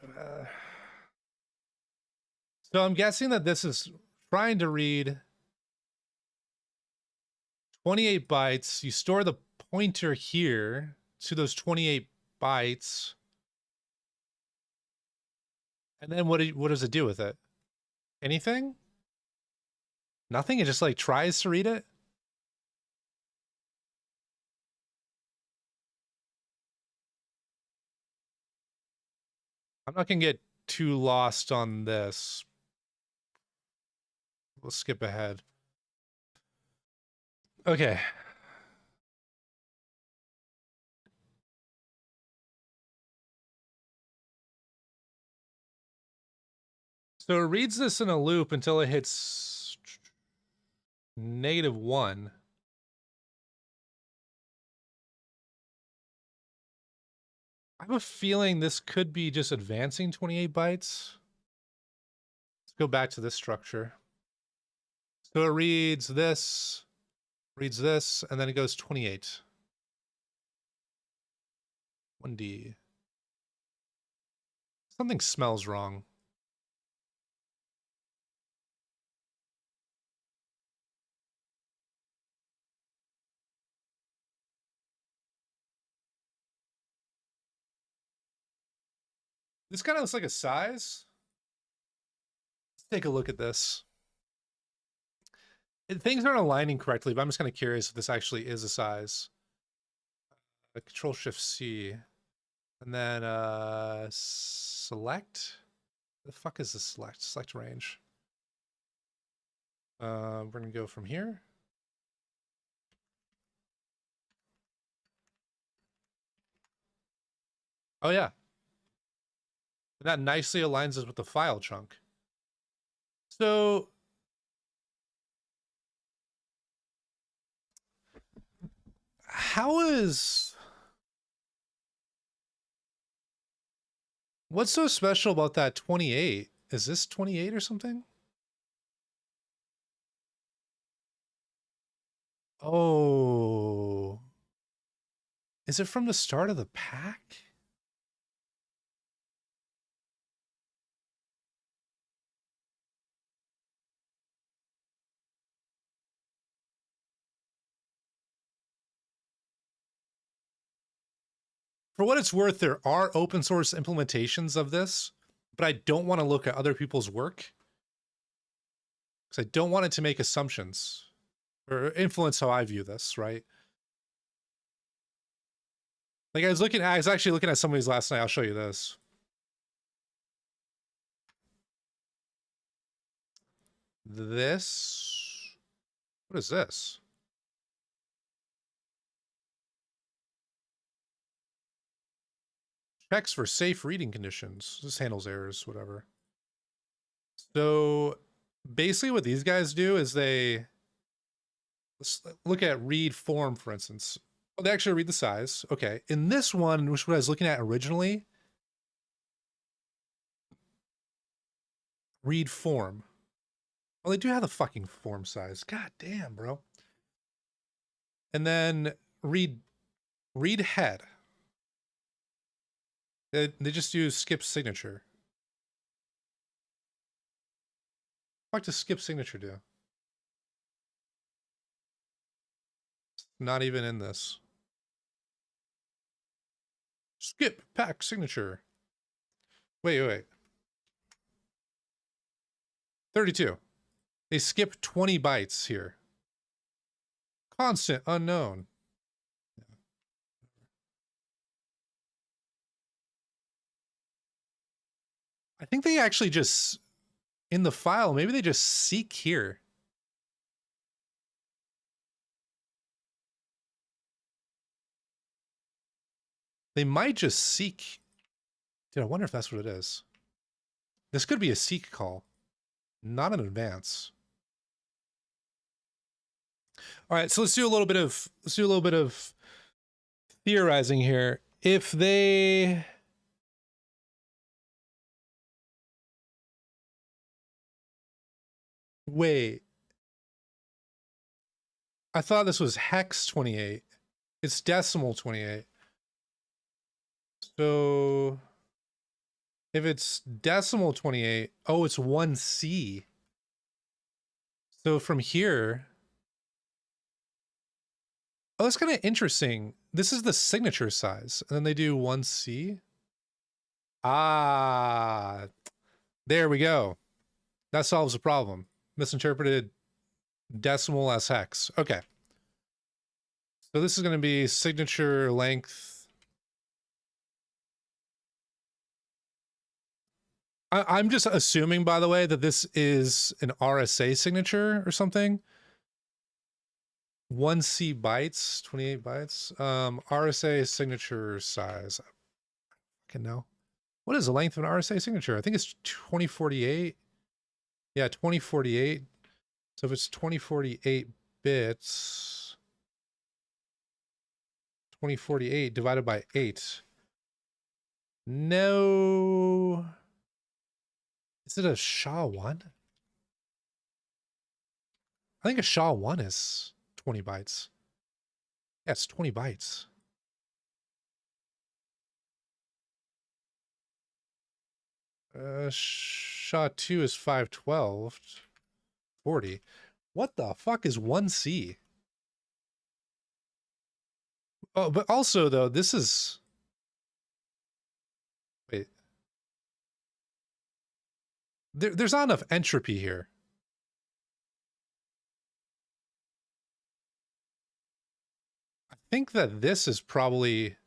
so I'm guessing that this is trying to read 28 bytes. You store the pointer here to those 28 bytes. And then what does it do with it? Anything? Nothing? It just like tries to read it? I'm not gonna get too lost on this. We'll skip ahead. Okay. So it reads this in a loop until it hits -1. I have a feeling this could be just advancing 28 bytes. Let's go back to this structure. So it reads this, and then it goes 28. 1D. Something smells wrong. This kind of looks like a size. Let's take a look at this. Things aren't aligning correctly, but I'm just kind of curious if this actually is a size. Control Shift C. And then select. The fuck is the select? Select range. We're gonna go from here. Oh yeah. And that nicely aligns us with the file chunk. So how is... What's so special about that 28? Is this 28 or something? Oh. Is it from the start of the pack? For what it's worth, there are open source implementations of this, but I don't want to look at other people's work because I don't want it to make assumptions or influence how I view this, right? Like I was actually looking at some of these last night. I'll show you this. What is this? Checks for safe reading conditions. This handles errors, whatever. So basically what these guys do is let's look at read form, for instance. Oh, they actually read the size. Okay. In this one, which I was looking at originally, read form. Well, they do have the fucking form size. God damn, bro. And then read head. They just use skip signature. What does skip signature do? Not even in this. Skip pack signature. Wait. 32. They skip 20 bytes here. Constant unknown. I think they actually just, in the file, maybe they just seek here. They might just seek. Dude, I wonder if that's what it is. This could be a seek call, not an advance. All right, so let's do a little bit of theorizing here. If they wait, I thought this was hex 28. It's decimal 28. So if it's decimal 28, oh, it's 1C. So from here, oh, that's kind of interesting. This is the signature size, and then they do 1C. Ah, there we go. That solves the problem. Misinterpreted decimal as hex. Okay. So this is going to be signature length. I'm just assuming, by the way, that this is an RSA signature or something. 1C bytes, 28 bytes. RSA signature size. I can know. What is the length of an RSA signature? I think it's 2048. Yeah, 2048. So if it's 2048 bits, 2048 divided by 8. No. Is it a SHA-1? I think a SHA-1 is 20 bytes. Yeah, it's 20 bytes. SHA-2 is 512. 40. What the fuck is 1C? Oh, but also, though, this is... Wait. There's not enough entropy here. I think that this is probably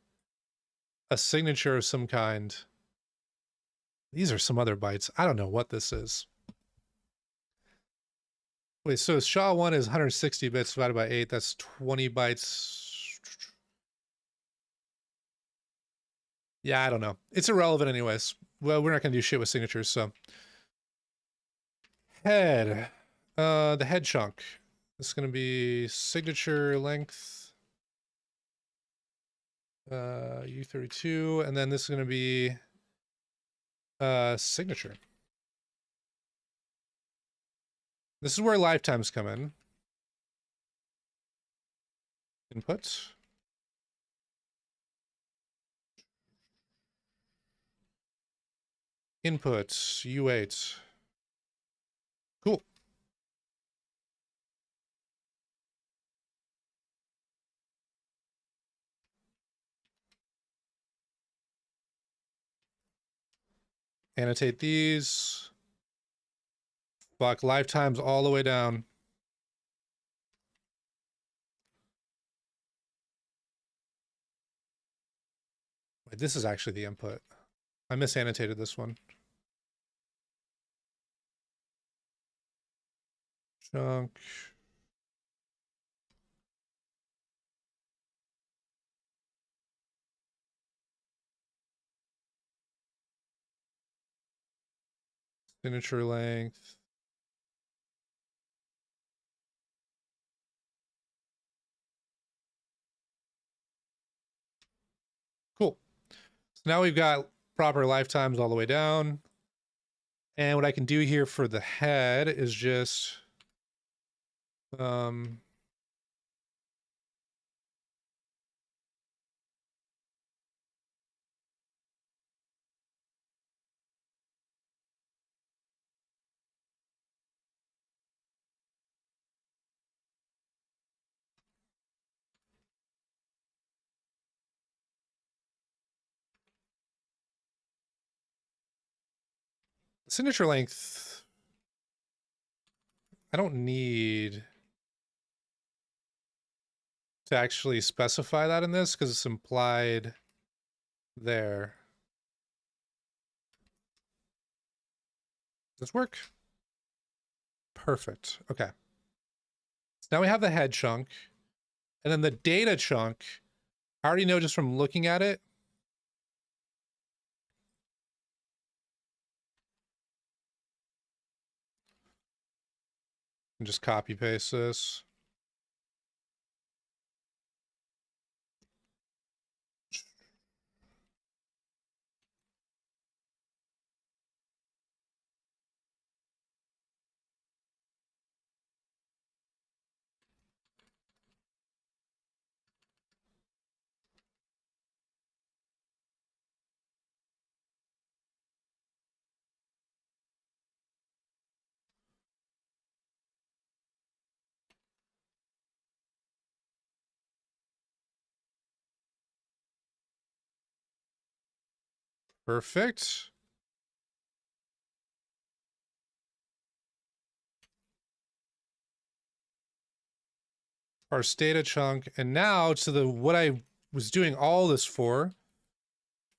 a signature of some kind. These are some other bytes. I don't know what this is. Wait, so SHA-1 is 160 bits divided by 8. That's 20 bytes. Yeah, I don't know. It's irrelevant anyways. Well, we're not going to do shit with signatures, so. Head. The head chunk. This is going to be signature length. U32. And then this is going to be signature. This is where lifetimes come in. Input. Input. U8. Cool. Annotate these. Fuck, lifetimes all the way down. Wait, this is actually the input. I misannotated this one. Chunk. Signature length. So now we've got proper lifetimes all the way down. And what I can do here for the head is just signature length. I don't need to actually specify that in this because it's implied there. Does this work? Perfect. Okay. So now we have the head chunk. And then the data chunk, I already know just from looking at it. And just copy paste this. Perfect. Parse data chunk. And now to the what I was doing all this for,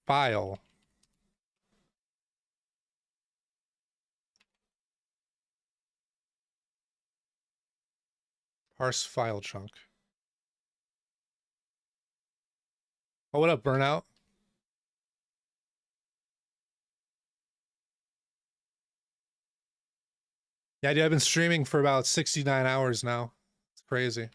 file. Parse file chunk. Oh, what up, Burnout? Yeah, dude, I've been streaming for about 69 hours now. It's crazy.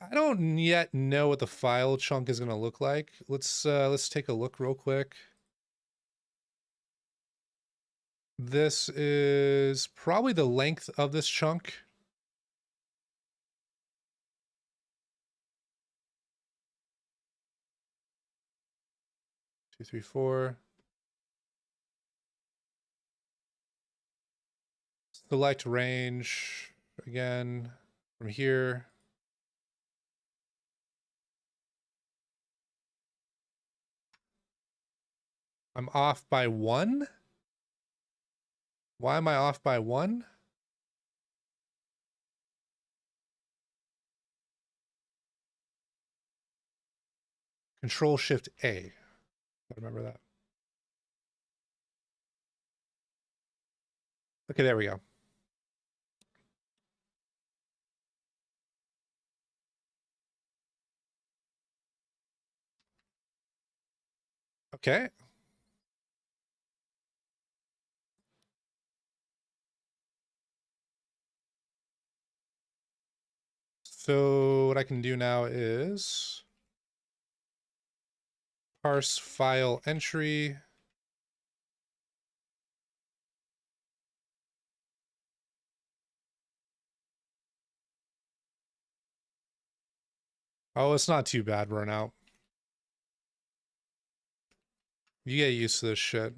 I don't yet know what the file chunk is going to look like. Let's take a look real quick. This is probably the length of this chunk. Two, three, four. Select range again from here. I'm off by 1. Why am I off by 1? Control Shift A. I remember that. Okay, there we go. Okay. So what I can do now is parse file entry. Oh, it's not too bad, Burnout. You get used to this shit.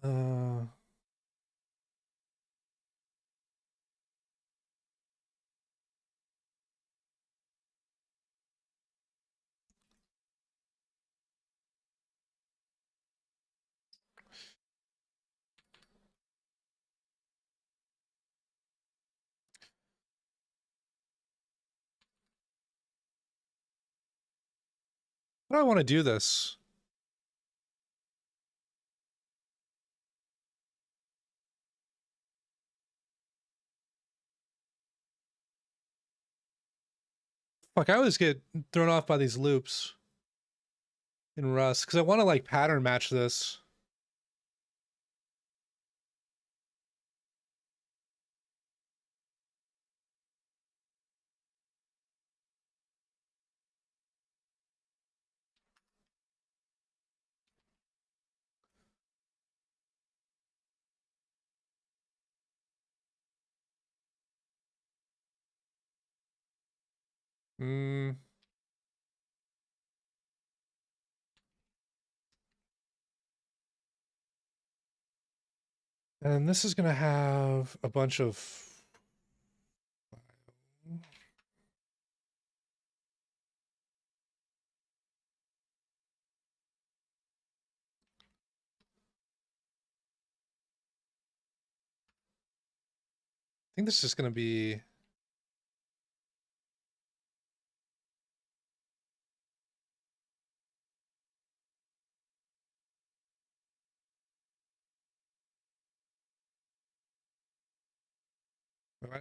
Uh, how do I want to do this? Fuck, I always get thrown off by these loops. in Rust because I want to like pattern match this. Hmm. And this is going to have a bunch of... I think this is going to be...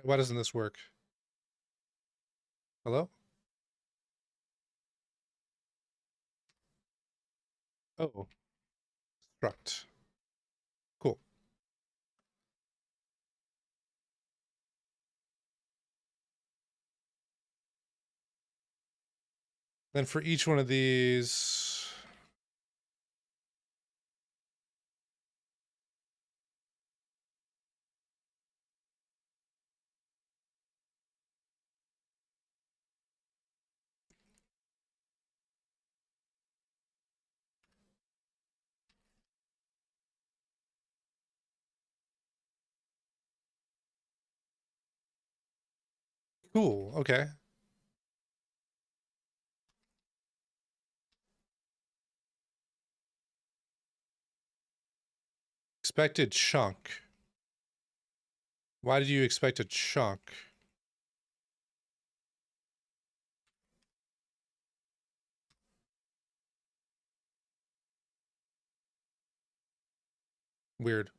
Why doesn't this work? Hello? Oh. Struct. Cool. Then for each one of these... Cool, okay. Expected chunk. Why did you expect a chunk? Weird.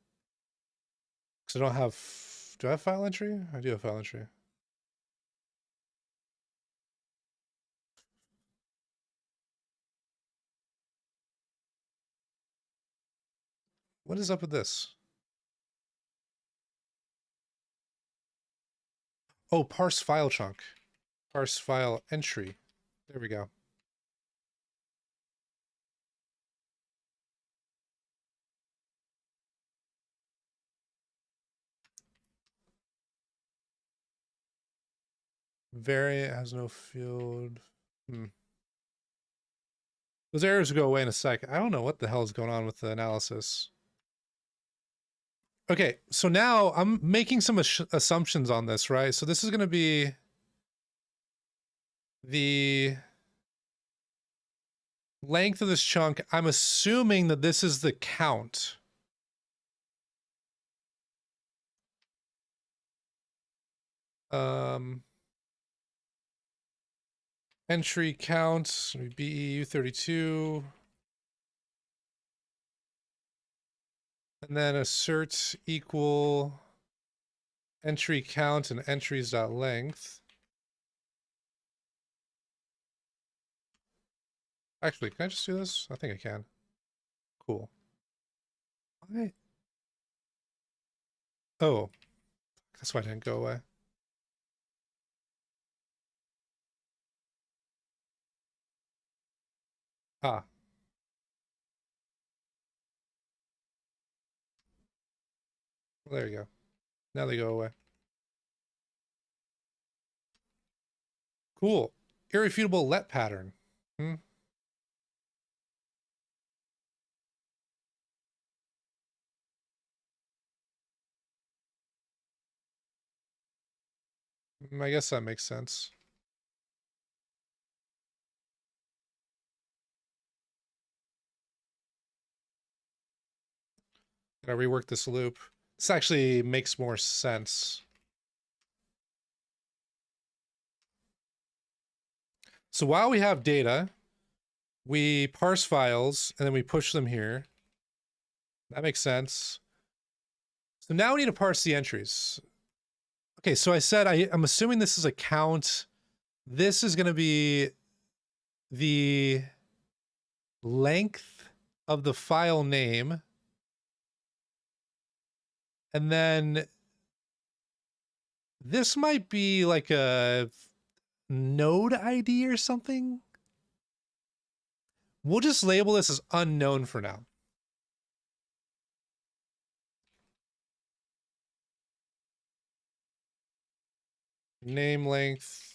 Because I don't have... Do I have file entry? I do have file entry. What is up with this? Oh, parse file chunk. Parse file entry. There we go. Variant has no field. Those errors will go away in a sec. I don't know what the hell is going on with the analysis. Okay, so now I'm making some assumptions on this, right? So this is going to be the length of this chunk. I'm assuming that this is the count. Entry count, BEU32. And then assert equal entry count and entries.length. Actually, can I just do this? I think I can. Cool. Why? Oh, that's why it didn't go away. Ah. Well, there you go. Now they go away. Cool. Irrefutable let pattern. I guess that makes sense. Gotta rework this loop. This actually makes more sense. So while we have data, we parse files and then we push them here. That makes sense. So now we need to parse the entries. Okay, so I said I'm assuming this is a count. This is going to be the length of the file name, and then this might be like a node ID or something. We'll just label this as unknown for now. Name length.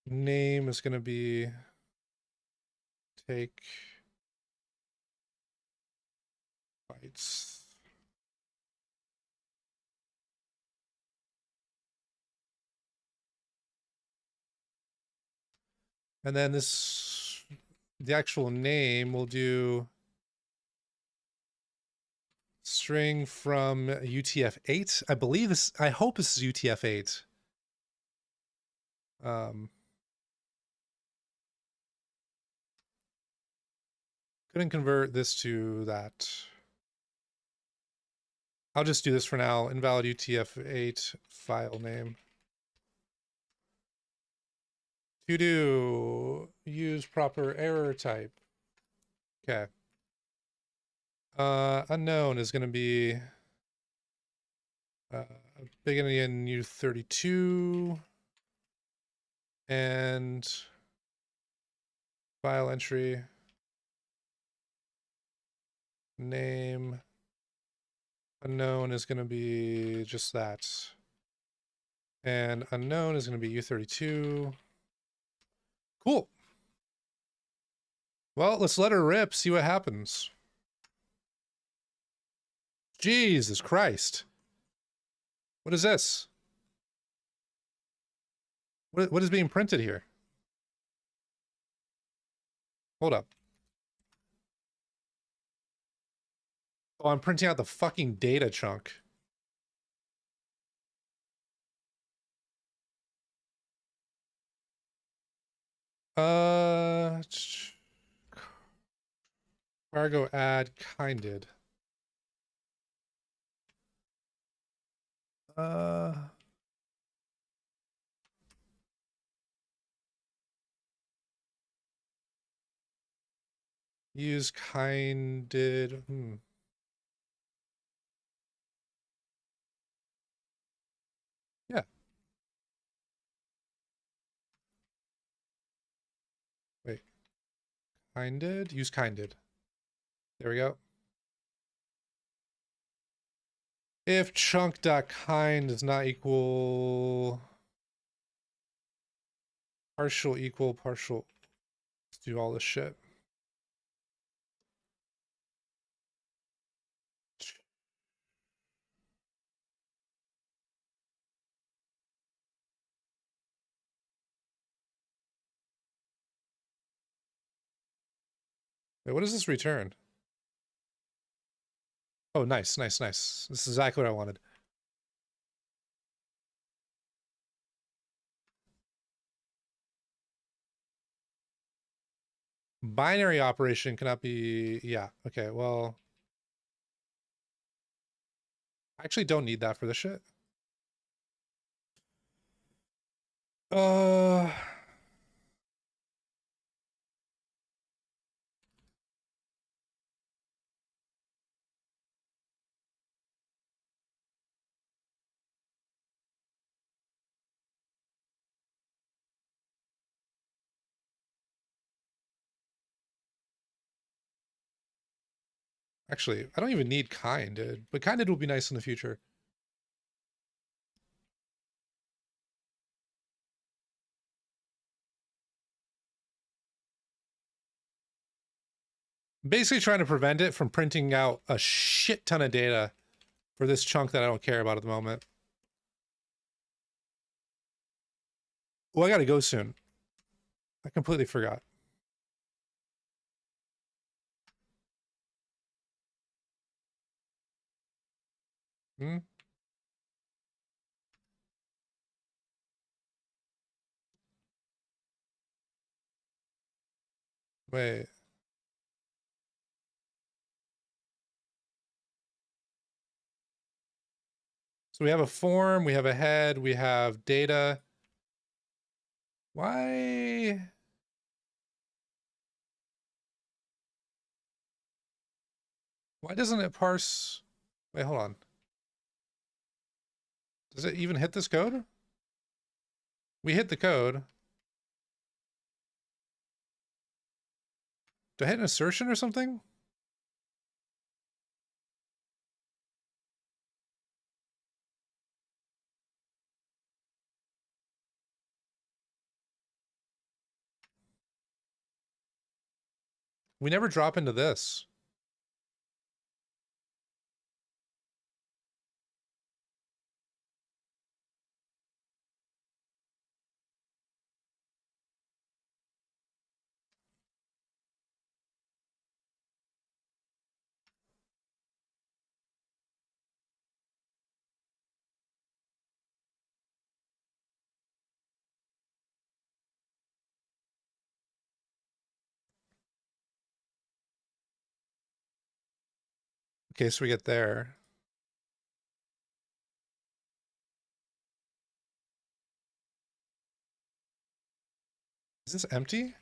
Name is going to be take bytes. And then this, the actual name, we'll do string from UTF-8. I believe this, I hope this is UTF-8. Couldn't convert this to that. I'll just do this for now. Invalid UTF-8 file name. To do, use proper error type. Okay. Unknown is going to be beginning in U32 and file entry name unknown is going to be just that, and unknown is going to be U32. Cool. Well, let's let her rip, see what happens. Jesus Christ. What is this? What is being printed here? Hold up. Oh, I'm printing out the fucking data chunk. Cargo add kinded. Use kinded. Yeah. Wait. Kinded? Use kinded. There we go. If chunk.kind does not equal partial equal partial. Let's do all this shit. Wait, what does this return? Oh, nice, nice, nice. This is exactly what I wanted. Binary operation cannot be, yeah, okay, well. I actually don't need that for this shit. Actually, I don't even need kinded, but kinded will be nice in the future. Basically trying to prevent it from printing out a shit ton of data for this chunk that I don't care about at the moment. Well, I gotta go soon. I completely forgot. Hmm? Wait. So we have a form, we have a head, we have data. Why? Why doesn't it parse? Wait, hold on. Does it even hit this code? We hit the code. Do I hit an assertion or something? We never drop into this. Okay, so we get there. Is this empty?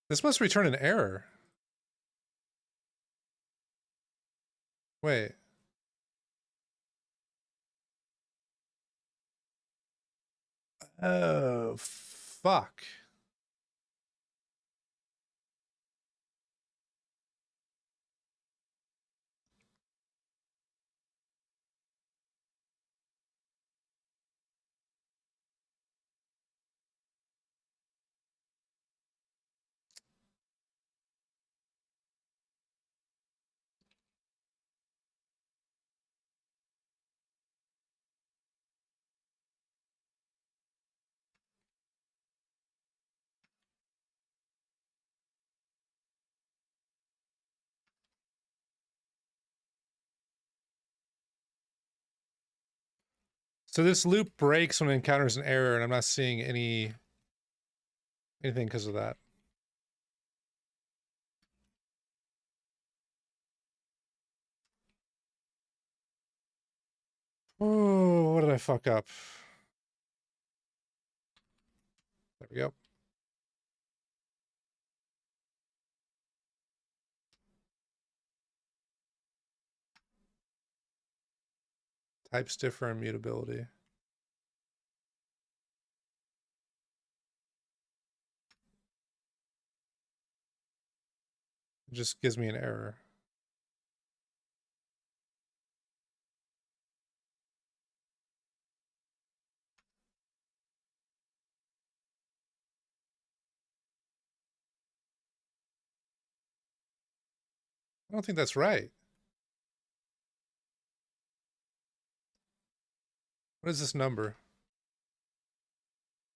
This must return an error. Wait. Oh, fuck. So this loop breaks when it encounters an error, and I'm not seeing anything because of that. Oh, what did I fuck up? There we go. Types differ in mutability. It just gives me an error. I don't think that's right. What is this number?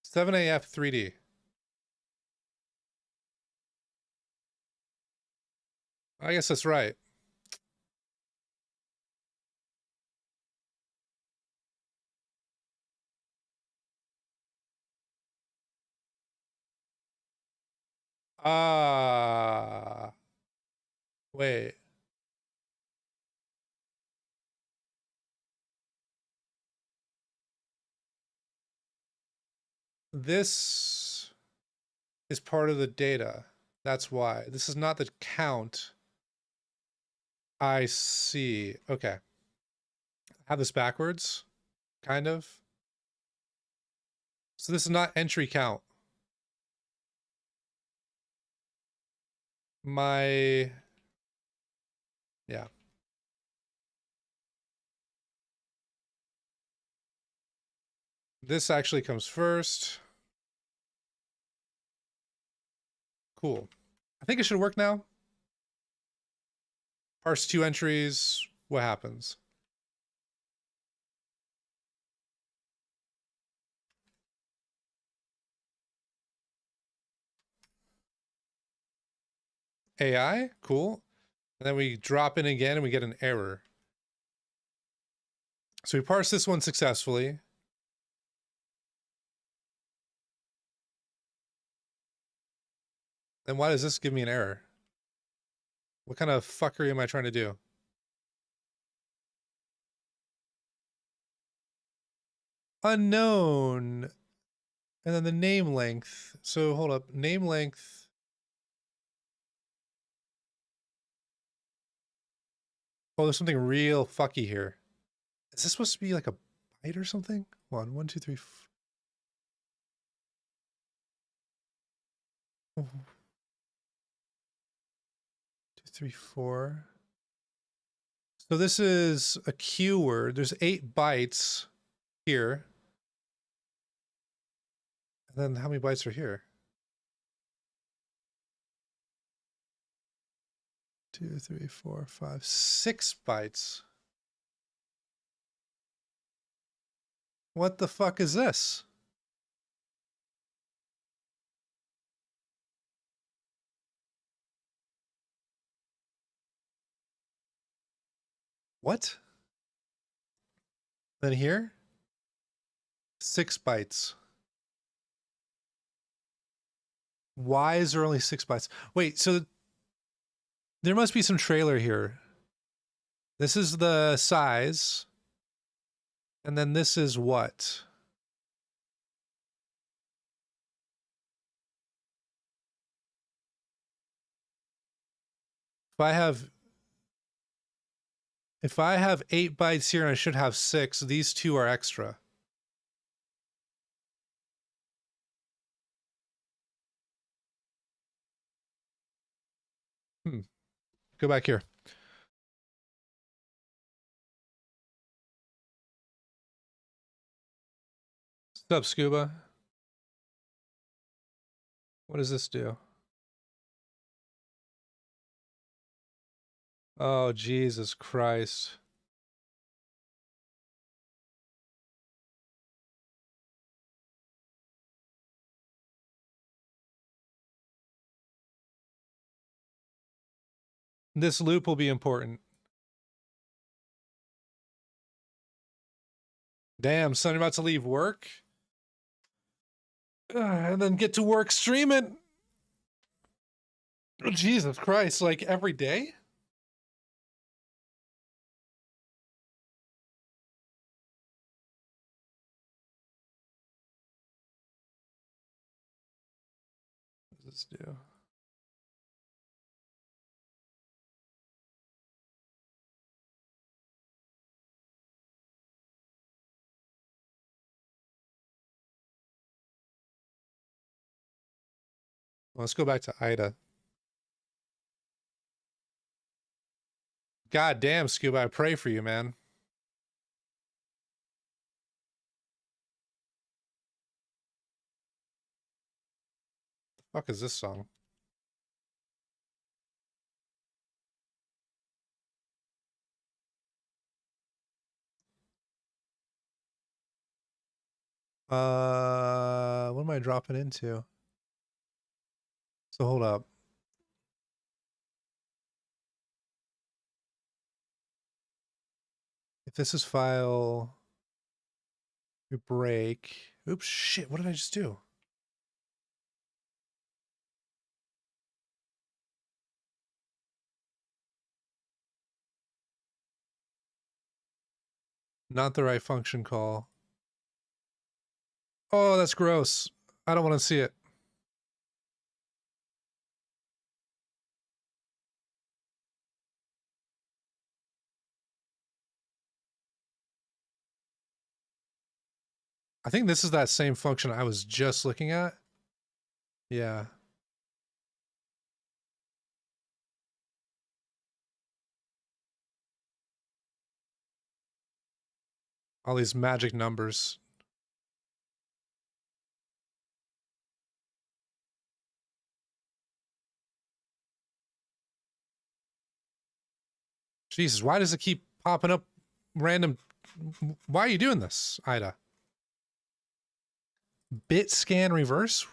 7AF3D. I guess that's right. Ah. Wait. This is part of the data. That's why. This is not the count. I see. Okay. Have this backwards, kind of. So this is not entry count. My... Yeah. This actually comes first. Cool. I think it should work now. Parse 2 entries. What happens? AI? Cool. And then we drop in again and we get an error. So we parsed this one successfully. Then why does this give me an error? What kind of fuckery am I trying to do? Unknown. And then the name length. So hold up. Name length. Oh, there's something real fucky here. Is this supposed to be like a byte or something? Hold on. 1, 2, 3, 4. 2, 3, 4. So this is a keyword. There's 8 bytes here. And then how many bytes are here? 2, 3, 4, 5, 6 bytes. What the fuck is this? What? Then here? 6 bytes. Why is there only 6 bytes? Wait, so there must be some trailer here. This is the size. And then this is what? If I have 8 bytes here and I should have 6, these 2 are extra. Go back here. What's up, Scuba? What does this do? Oh, Jesus Christ. This loop will be important. Damn, son, you're about to leave work? And then get to work streaming. Oh, Jesus Christ, like every day? What does this do? Let's go back to Ida. God damn, Scuba, I pray for you, man. The fuck is this song? What am I dropping into? So hold up. If this is file, you break. Oops, shit, what did I just do? Not the right function call. Oh, that's gross. I don't want to see it. I think this is that same function I was just looking at. Yeah. All these magic numbers. Jesus, why does it keep popping up random? Why are you doing this, Ida? Bit scan reverse?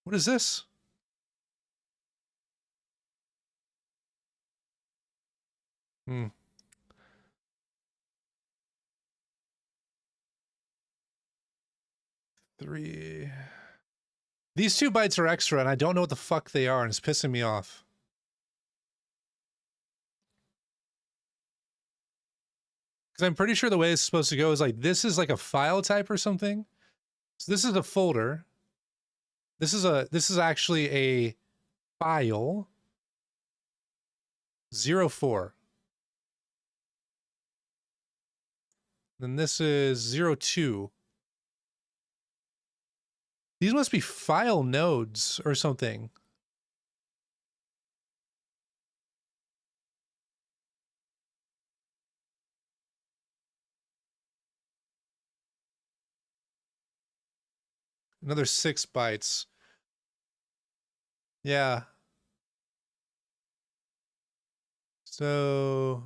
What is this? 3. These 2 bytes are extra, and I don't know what the fuck they are, and it's pissing me off. Because I'm pretty sure the way it's supposed to go is like, this is like a file type or something. So this is a folder. This is actually a file. 04. Then this is 02. These must be file nodes or something. Another 6 bytes. Yeah. So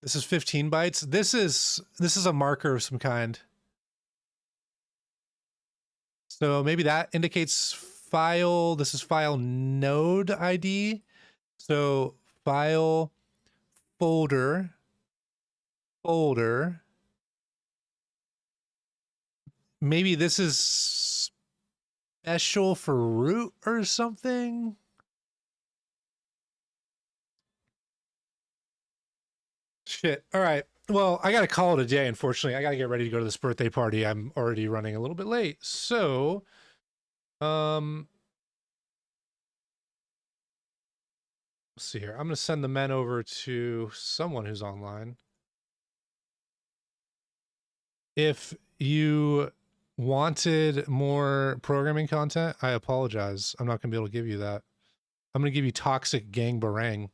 this is 15 bytes. This is a marker of some kind. So maybe that indicates file. This is file node ID. So file folder. Maybe this is special for root or something. Shit. All right. Well, I got to call it a day, unfortunately. I got to get ready to go to this birthday party. I'm already running a little bit late. So, let's see here. I'm going to send the men over to someone who's online. If you wanted more programming content, I apologize. I'm not going to be able to give you that. I'm going to give you Toxic Gang Barang.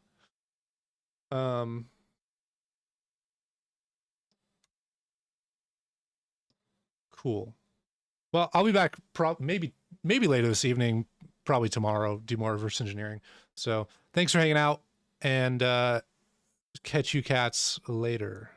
Cool. Well, I'll be back maybe later this evening, probably tomorrow, do more reverse engineering. So thanks for hanging out, and catch you cats later.